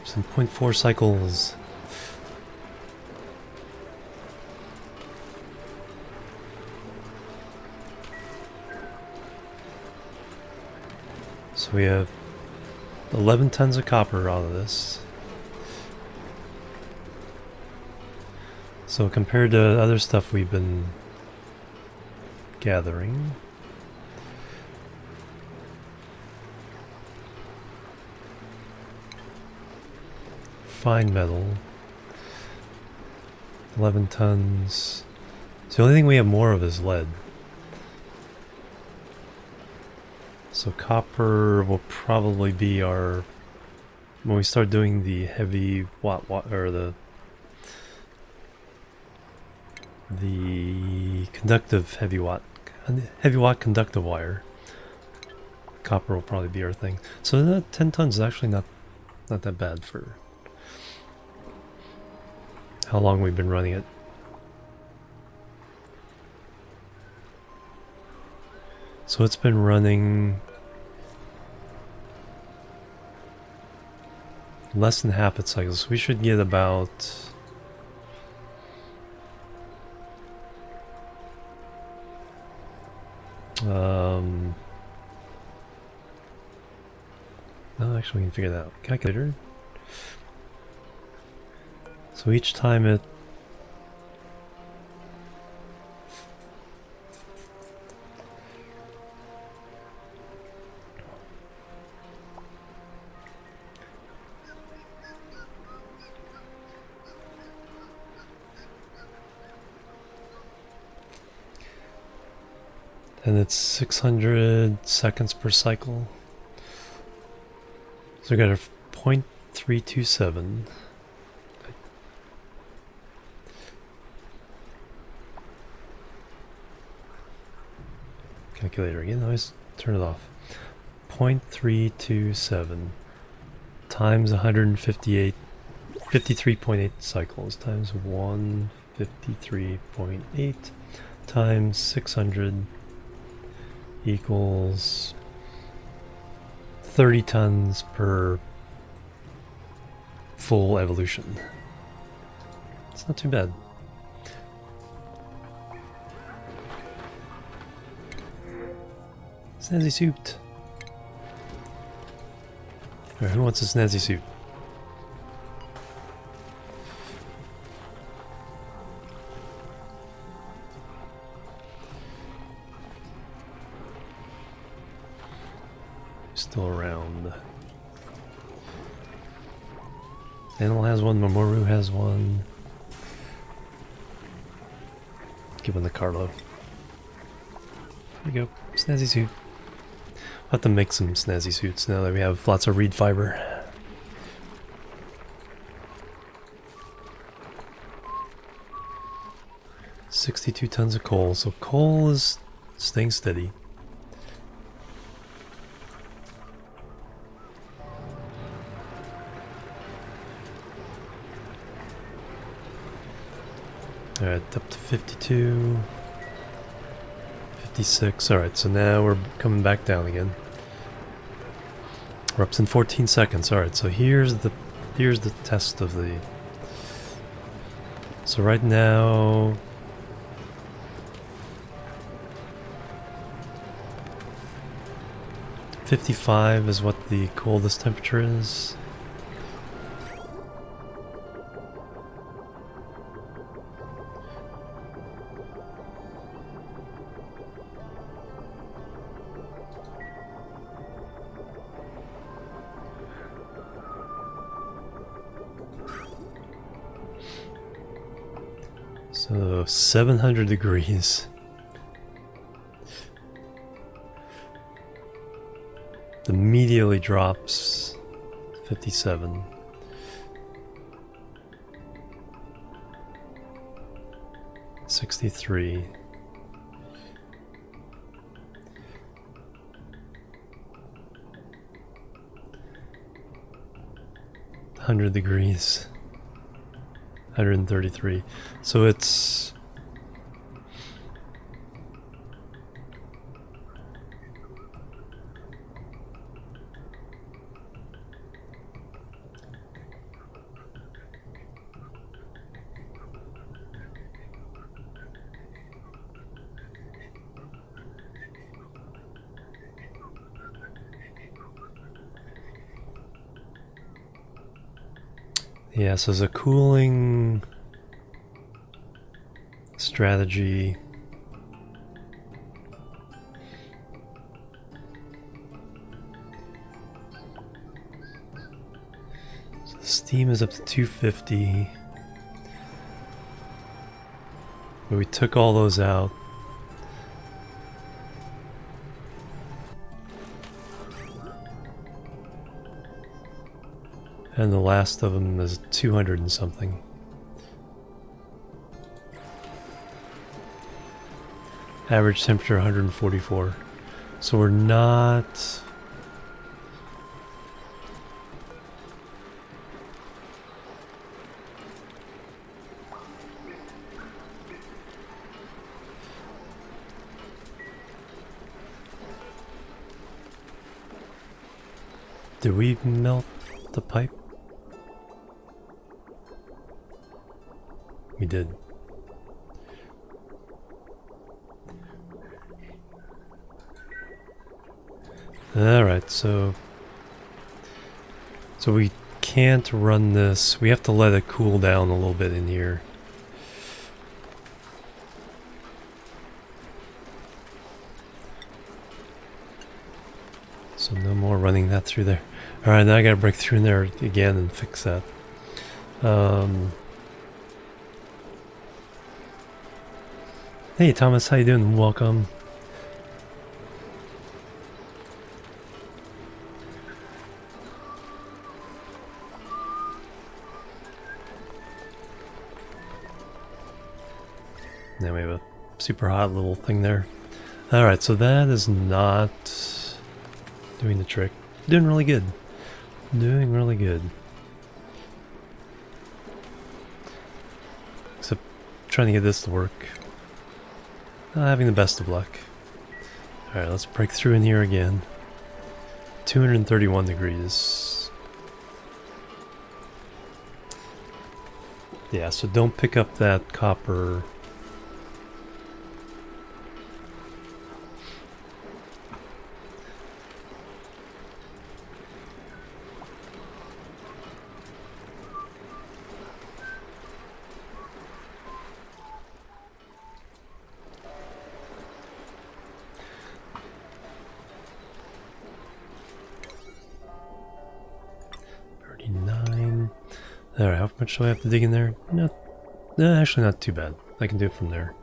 Some 0.4 cycles. So we have 11 tons of copper out of this. So compared to other stuff we've been gathering, fine metal, 11 tons. So the only thing we have more of is lead. So copper will probably be our, when we start doing the heavy watt or the conductive heavy watt conductive wire, copper will probably be our thing. So that 10 tons is actually not that bad for how long we've been running it. So it's been running less than half its cycles. So we should get about no, actually we can figure that out. Calculator. So each time it and it's 600 seconds per cycle. So we got a 0.327. Calculator again, always turn it off. 0.327 times 53.8 cycles times 153.8 times 600 equals 30 tons per full evolution. It's not too bad. Snazzy suit. Alright, who wants a snazzy suit? Still around. Animal has one, Mamoru has one. Give him the Carlo. There you go, snazzy suit. We'll have to make some snazzy suits now that we have lots of reed fiber. $62 tons of coal, so coal is staying steady. Alright, up to 52, 56. Alright, so now we're coming back down again. We're up in 14 seconds. Alright, so here's the test of the... So right now... $55 is what the coldest temperature is. So 700 degrees. Immediately drops 57. $63. 100 degrees. 133. So it's... Yeah, so there's a cooling strategy. So the steam is up to 250. But we took all those out. And the last of them is 200 and something. Average temperature 144. So we're not... Did we melt the pipe? We did. Alright, so we can't run this. We have to let it cool down a little bit in here. So no more running that through there. Alright, now I gotta break through in there again and fix that. Hey Thomas, how you doing? Welcome. Now we have a super hot little thing there. Alright, so that is not doing the trick. Doing really good. Doing really good. Except trying to get this to work. Not having the best of luck. Alright, let's break through in here again. 231 degrees. Yeah, so don't pick up that copper. Alright, how much do I have to dig in there? Actually not too bad. I can do it from there.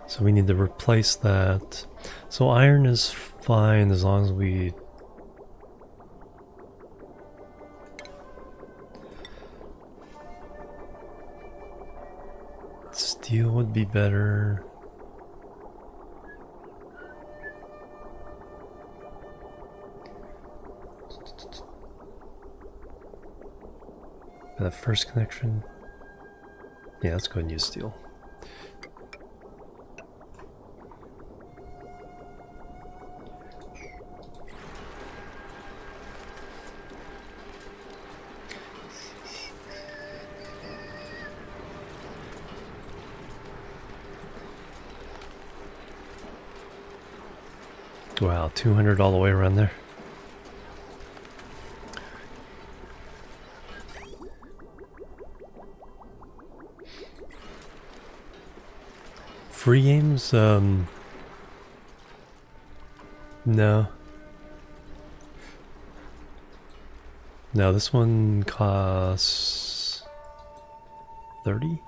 So we need to replace that. So iron is fine as long as we... Steel would be better. That first connection. Yeah, let's go ahead and use steel. Wow, 200 all the way around there. Free games? No. No, this one costs 30?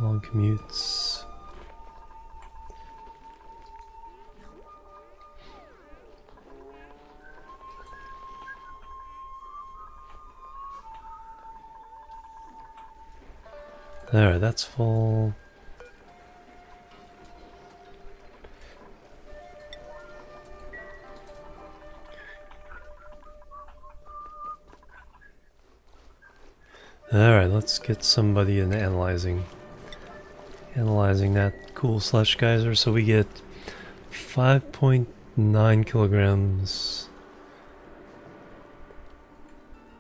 Long commutes. Alright, that's full. Alright, let's get somebody in analyzing that cool slush geyser. So we get 5.9 kilograms.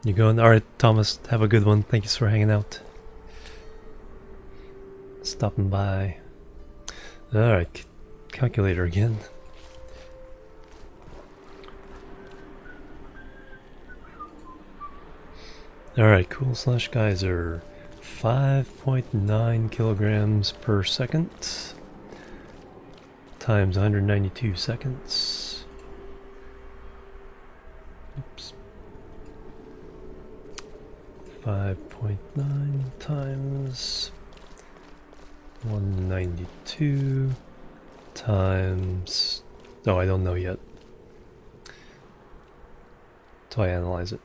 You going? Alright, Thomas, have a good one. Thank you for hanging out. Stopping by. Alright, calculator again. Alright, cool slush geyser. 5.9 kilograms per second times 192 seconds. Oops. 5.9 times 192 times... Oh, I don't know yet. Till I analyze it.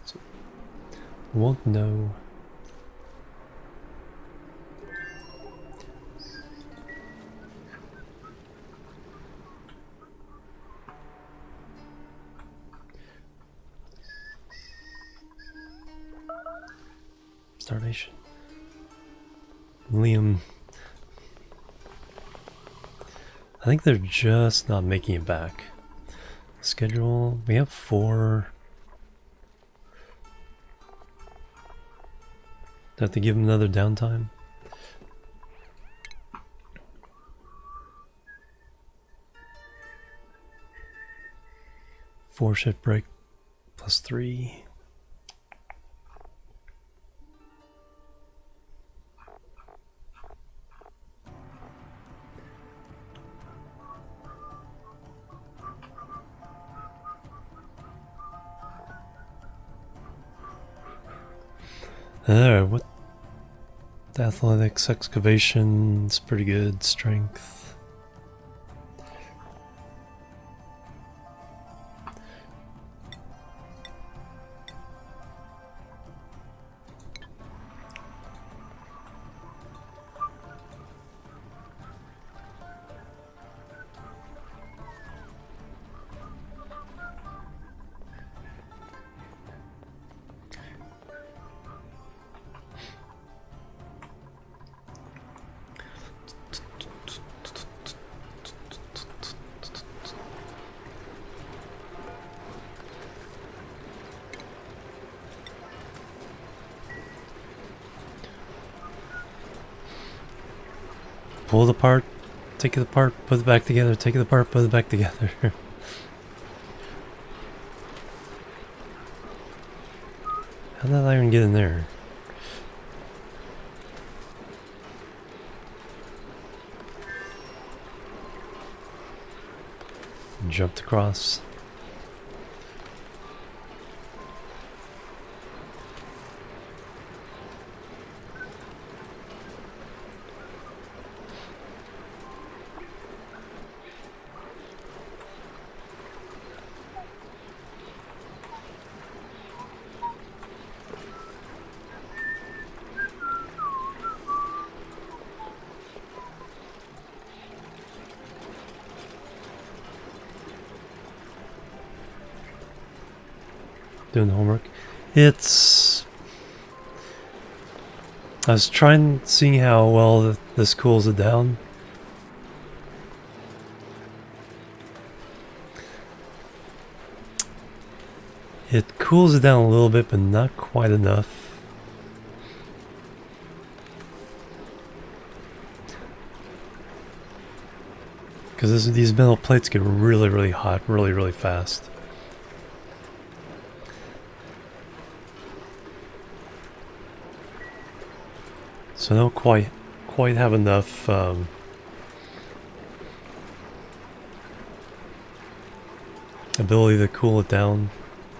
So, won't know. Starvation. Liam. I think they're just not making it back. Schedule. We have 4. Do I have to give them another downtime? Four shift break plus 3. Alright, what? The athletics, excavation, it's pretty good. Strength. Pull it apart, take it apart, put it back together, take it apart, put it back together. How did that iron get in there? Jumped across. Doing homework. It's... I was trying, seeing how well this cools it down. It cools it down a little bit, but not quite enough. Because these metal plates get really, really hot, really, really fast. So I don't quite have enough ability to cool it down,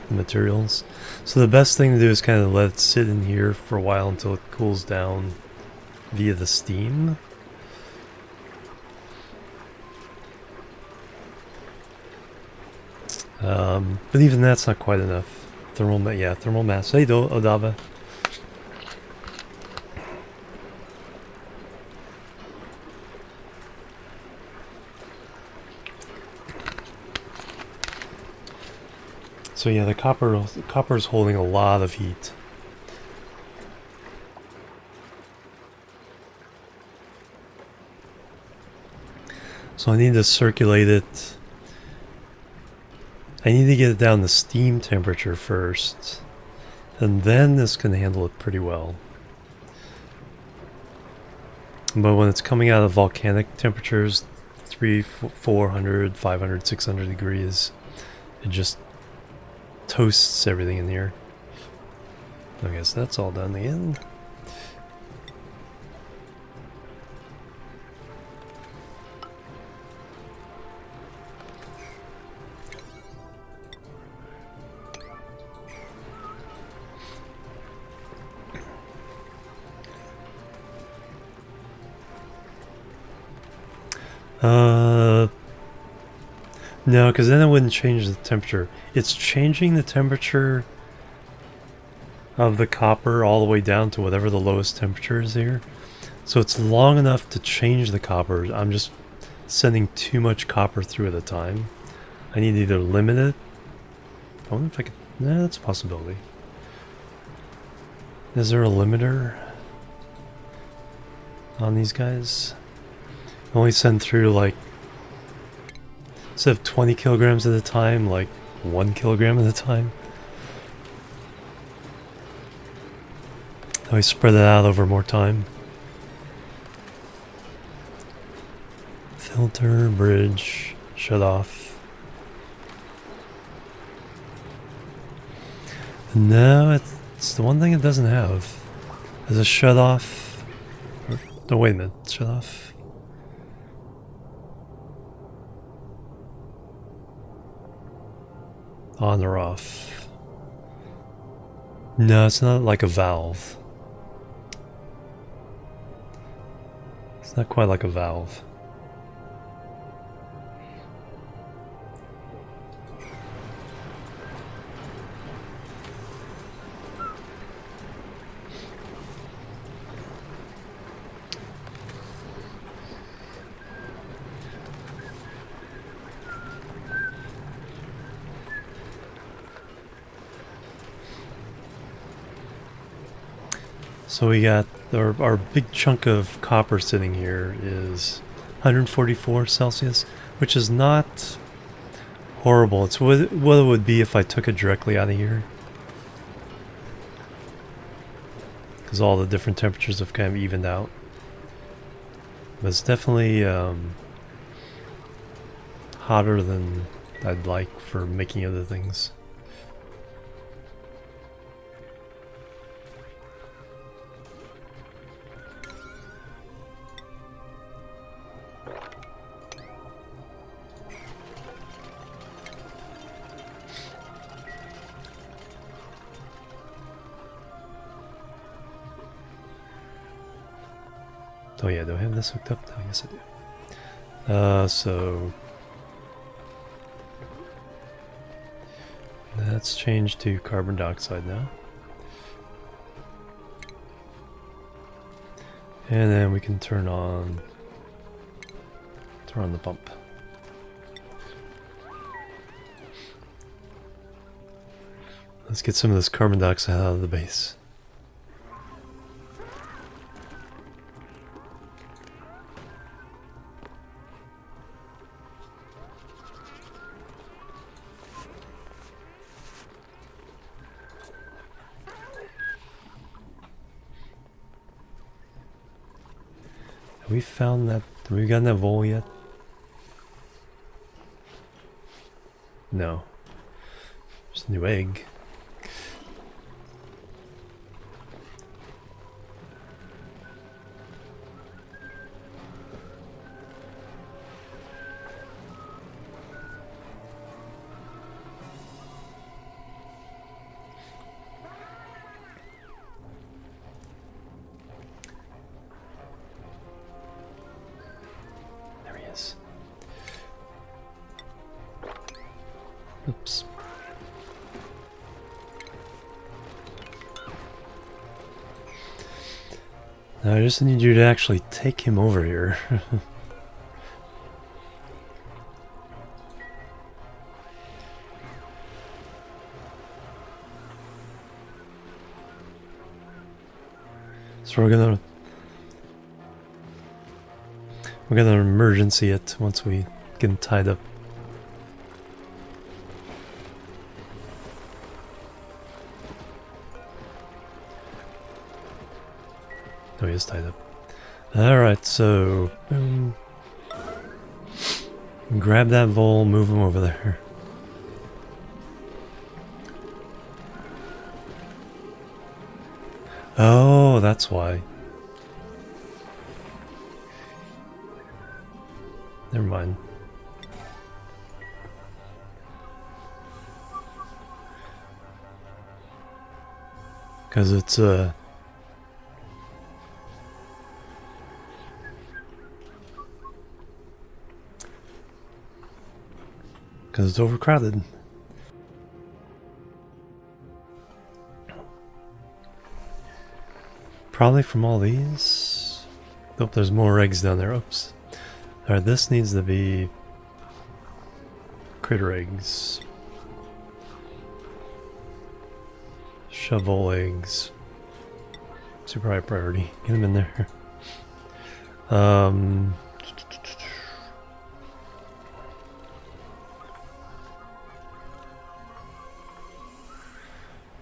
the materials. So the best thing to do is kind of let it sit in here for a while until it cools down via the steam. But even that's not quite enough. Thermal mass. Hey, Odava. So yeah, the copper is holding a lot of heat. So I need to circulate it. I need to get it down to steam temperature first, and then this can handle it pretty well. But when it's coming out of volcanic temperatures, 400, 500, 600 degrees, it just toasts everything in here. I guess that's all done again. No, because then it wouldn't change the temperature. It's changing the temperature of the copper all the way down to whatever the lowest temperature is here. So it's long enough to change the copper. I'm just sending too much copper through at a time. I need to either limit it. I wonder if I could... Nah, that's a possibility. Is there a limiter on these guys? Only send through like, instead of 20 kilograms at a time, like 1 kilogram at a time. We spread it out over more time. Filter, bridge, shut off. No, it's the one thing it doesn't have. Is a shut off. No, wait a minute. Shut off. On or off. No, it's not like a valve. It's not quite like a valve. So we got our big chunk of copper sitting here is 144 Celsius, which is not horrible. It's what it would be if I took it directly out of here. Because all the different temperatures have kind of evened out. But it's definitely hotter than I'd like for making other things. Oh yeah, do I have this hooked up? Oh, yes I do. So that's changed to carbon dioxide now. And then we can turn on the pump. Let's get some of this carbon dioxide out of the base. Have we found that? Have we gotten that vole yet? No. There's a new egg. Oops. Now I just need you to actually take him over here. So we're gonna emergency it once we get him tied up. Oh, he is tied up. Alright, so grab that vole, move him over there. Oh, that's why. Never mind. Because it's because it's overcrowded. Probably from all these. Oh, there's more eggs down there. Oops. Alright, this needs to be critter eggs. Shovel eggs. Super high priority. Get them in there.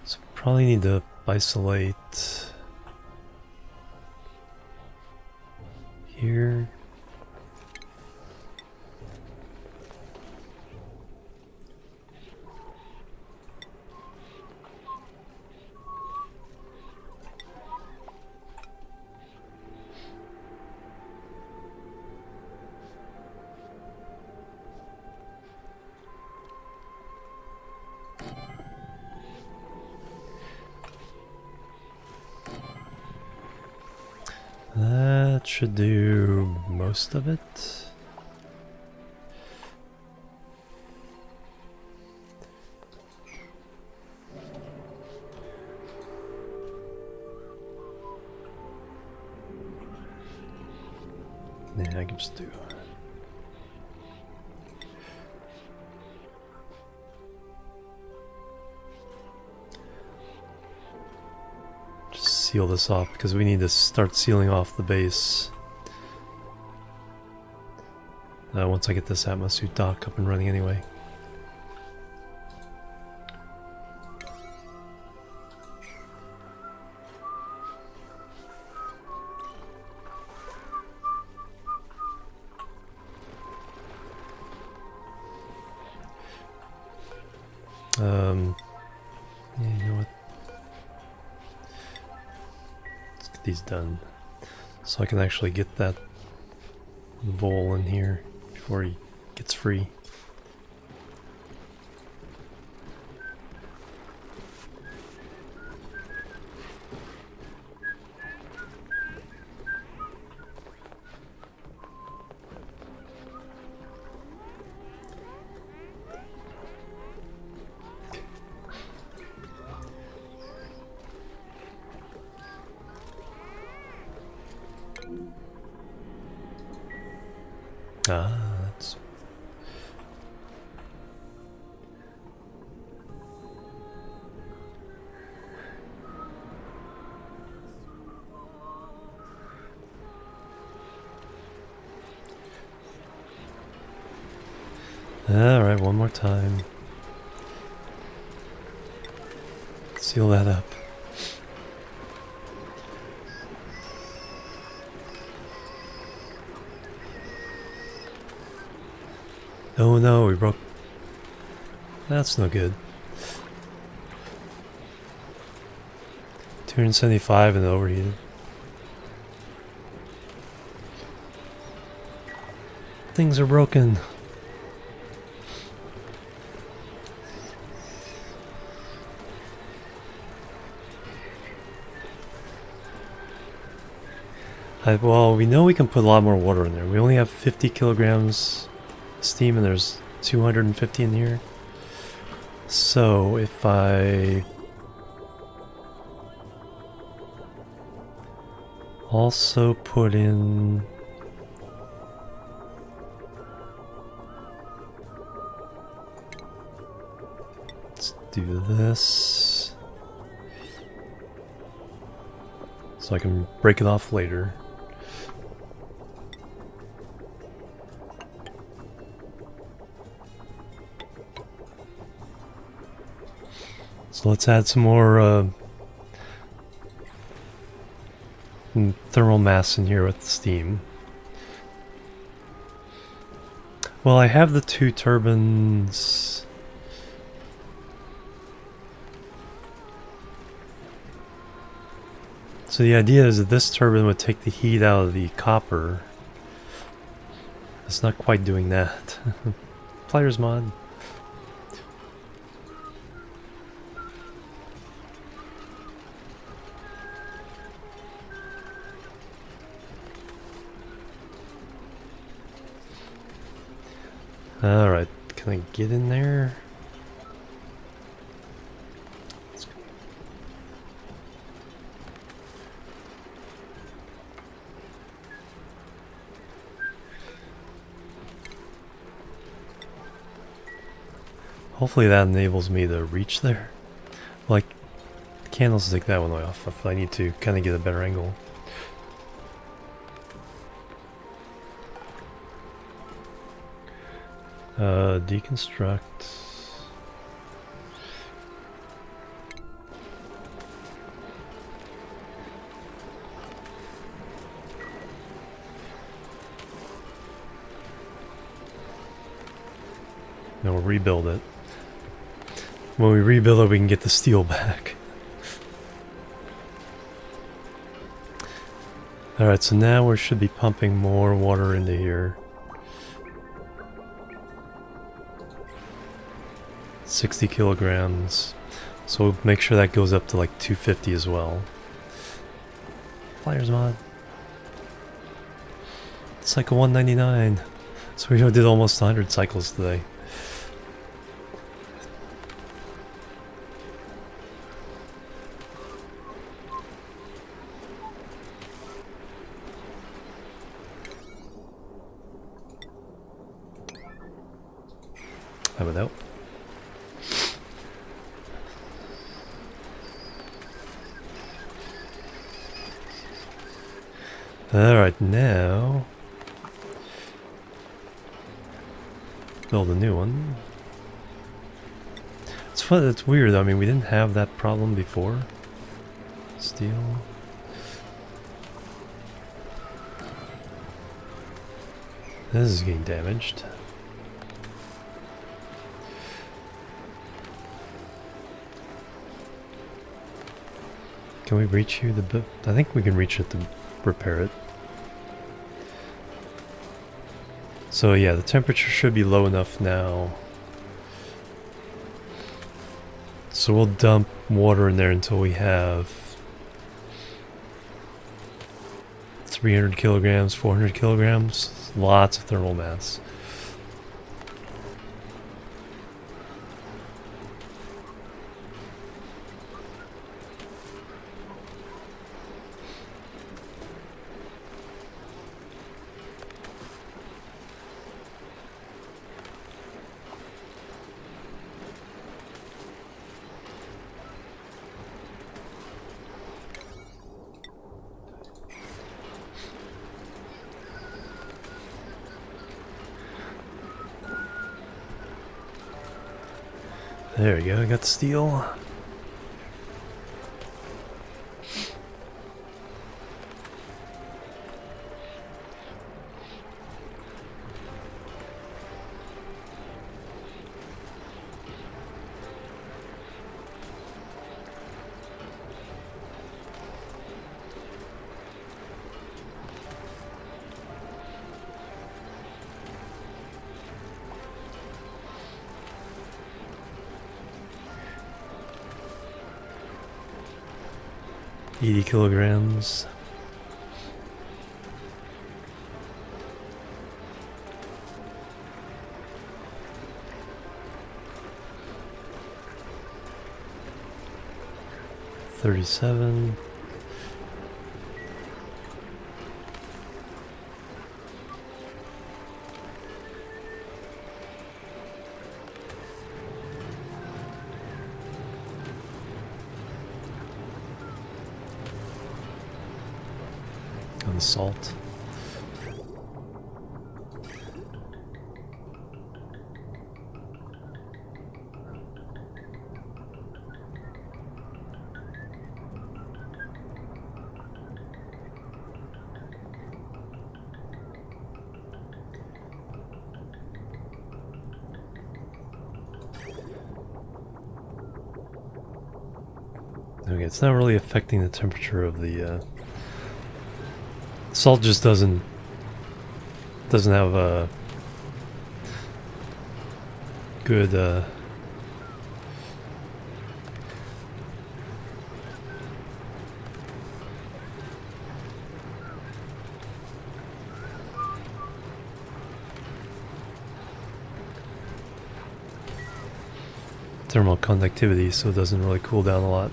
So probably need to isolate here. That should do most of it. Yeah, I can just do. Seal this off because we need to start sealing off the base once I get this Atmosuit dock up and running anyway. Yeah, you know what? These done so I can actually get that vole in here before he gets free. Ah, that's... Alright, one more time. Seal that up. Oh no, we broke... That's no good. 275 and overheated. Things are broken. Well, we know we can put a lot more water in there. We only have 50 kilograms steam and there's 250 in here. So if I also put in let's do this so I can break it off later. So let's add some more thermal mass in here with steam. Well, I have the two turbines. So the idea is that this turbine would take the heat out of the copper. It's not quite doing that. Player's mod. Alright, Can I get in there? Hopefully that enables me to reach there. Like, candles take that one off if I need to kind of get a better angle. Deconstruct. Then we'll rebuild it. When we rebuild it, we can get the steel back. Alright, so now we should be pumping more water into here. 60 kilograms. So we'll make sure that goes up to like 250 as well. Flyers mod. Cycle 199. So we did almost 100 cycles today. How about that? Alright, now build a new one. It's fun, it's weird, I mean we didn't have that problem before. Steel. This is getting damaged. Can we reach you? I think we can reach it to repair it. So yeah, the temperature should be low enough now. So we'll dump water in there until we have 300 kilograms, 400 kilograms. Lots of thermal mass. There we go, I got the steel. $80 kilograms. $37. And salt. Okay, it's not really affecting the temperature of the salt just doesn't have a good thermal conductivity, so it doesn't really cool down a lot.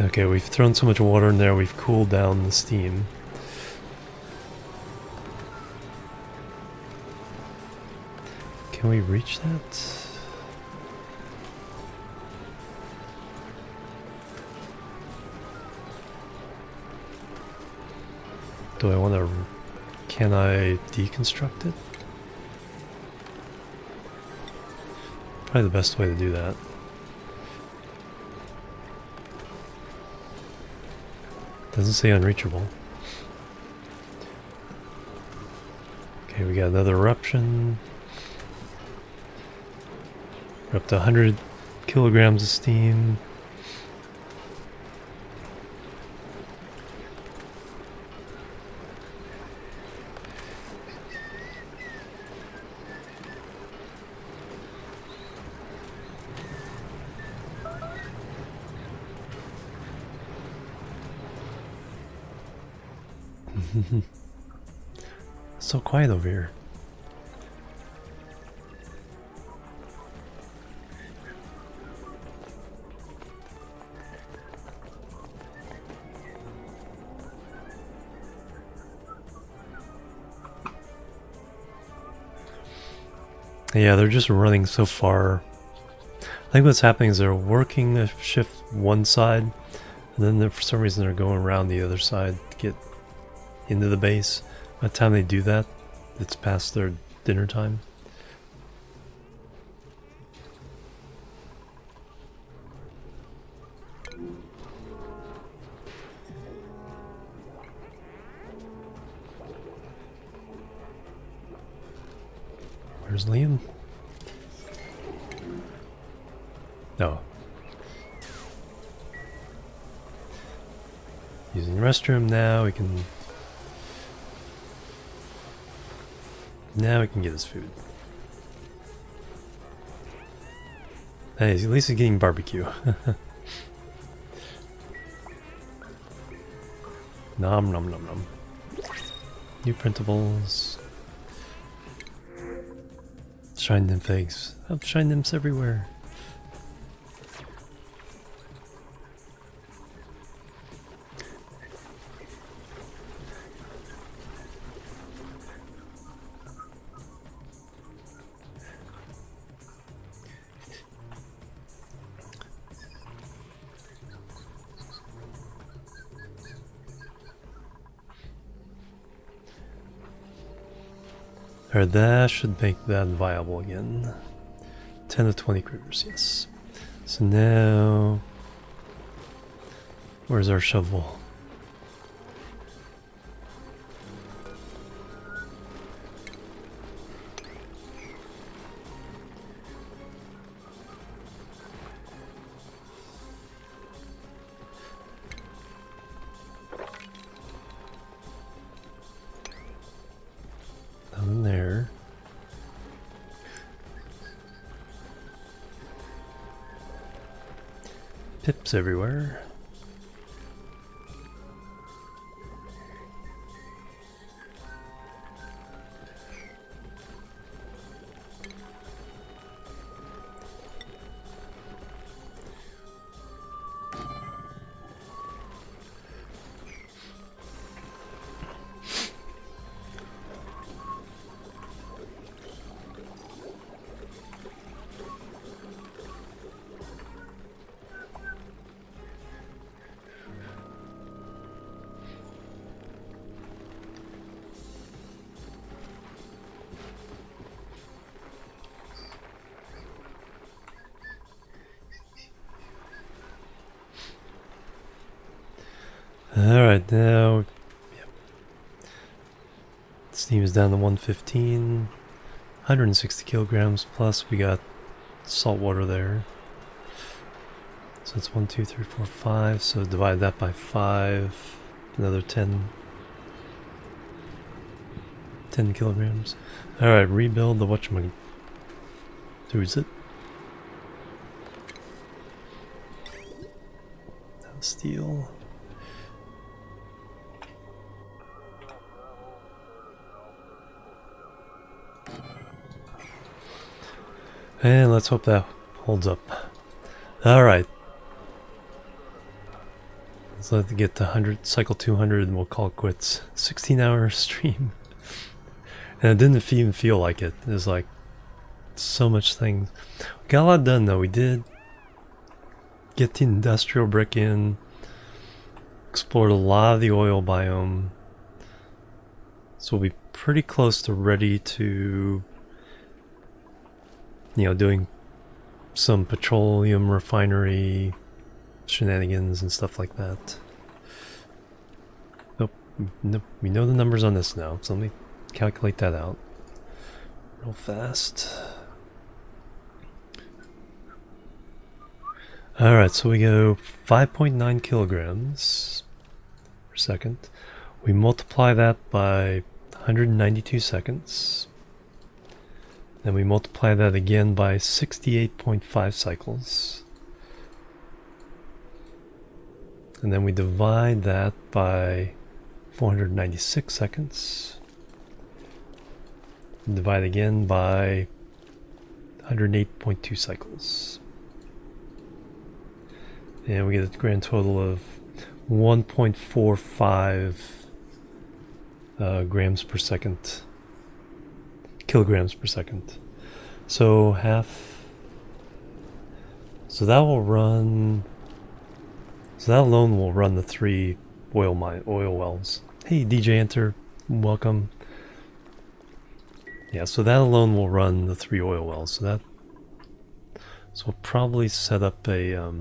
Okay, we've thrown so much water in there, we've cooled down the steam. Can we reach that? Do I want to... Can I deconstruct it? Probably the best way to do that. Doesn't say unreachable. Okay, we got another eruption. We're up to 100 kilograms of steam. So quiet over here. Yeah, they're just running so far. I think what's happening is they're working the shift one side, and then for some reason they're going around the other side to get into the base. By the time they do that, it's past their dinner time. Where's Liam? No. Using the restroom now, we can... Now we can get his food. Hey, at least he's getting barbecue. Nom nom nom nom. New printables. Shine nymph eggs. Oh, shine nymphs everywhere. Alright, that should make that viable again. 10 to 20 critters, yes. So now... Where's our shovel? Down there. Pips everywhere. Alright, now, yep. Steam is down to 115, 160 kilograms, plus we got salt water there. So it's 1, 2, 3, 4, 5, so divide that by 5, another 10 kilograms. Alright, rebuild the whatchamacallit. Who is it? Steel. And let's hope that holds up. Alright. Let's let it get to 100, cycle 200, and we'll call it quits. 16-hour stream. And it didn't even feel like it. It was like so much things. We got a lot done though. We did get the industrial brick in. Explored a lot of the oil biome. So we'll be pretty close to ready to, you know, doing some petroleum refinery shenanigans and stuff like that. Nope, nope, we know the numbers on this now, so let me calculate that out real fast. Alright, so we go 5.9 kilograms per second. We multiply that by 192 seconds. Then we multiply that again by 68.5 cycles. And then we divide that by 496 seconds. And divide again by 108.2 cycles. And we get a grand total of 1.45 grams per second. Kilograms per second. So half. So that will run. So that alone will run the 3 oil wells. Hey DJ Enter, welcome. Yeah, so that alone will run the 3 oil wells. So we'll probably set up a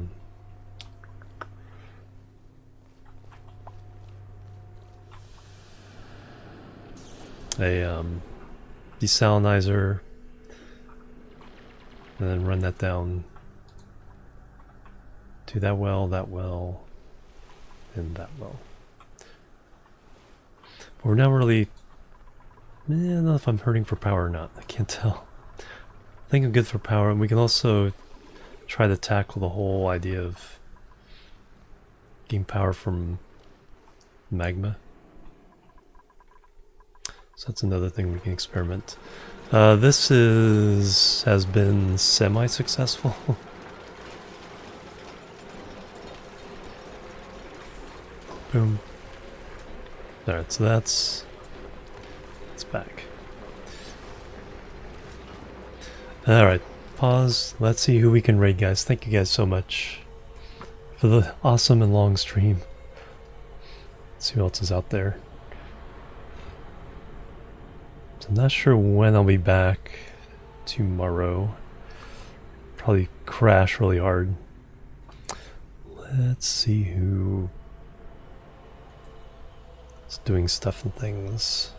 desalinizer, and then run that down to that well, and that well. But we're not really, I don't know if I'm hurting for power or not. I can't tell. I think I'm good for power, and we can also try to tackle the whole idea of getting power from magma. So that's another thing we can experiment. This has been semi-successful. Boom. Alright, so that's back. Alright, pause. Let's see who we can raid, guys. Thank you guys so much for the awesome and long stream. Let's see who else is out there. I'm not sure when I'll be back tomorrow. Probably crash really hard. Let's see who is doing stuff and things.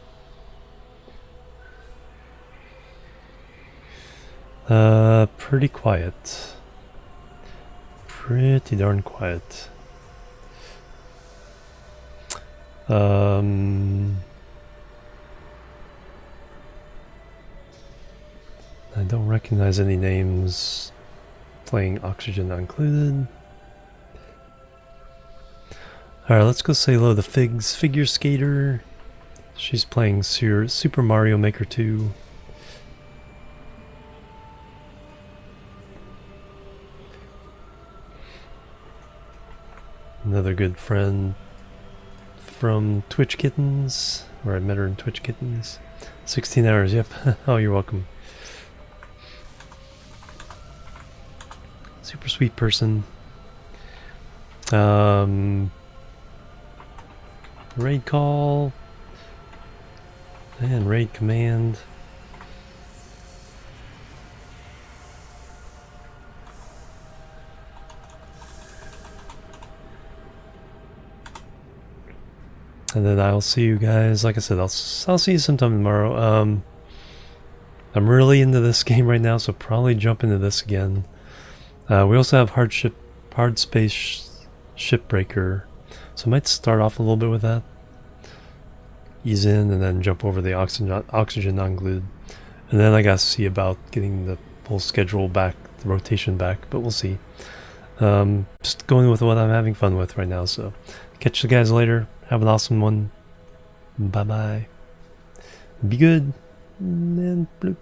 Pretty quiet. Pretty darn quiet. I don't recognize any names playing Oxygen Not Included. Alright, let's go say hello to Figs, Figure Skater. She's playing Super Mario Maker 2. Another good friend from Twitch Kittens, where I met her in Twitch Kittens. 16 hours, yep. Oh, you're welcome. Super sweet person. Raid call and raid command. And then I'll see you guys. Like I said, I'll see you sometime tomorrow. I'm really into this game right now, so probably jump into this again. We also have hard space shipbreaker, so I might start off a little bit with that. Ease in and then jump over the oxygen non-glued. And then I gotta see about getting the we'll schedule back the rotation back, but we'll see. Just going with what I'm having fun with right now. So catch you guys later. Have an awesome one. Bye bye. Be good and bloop.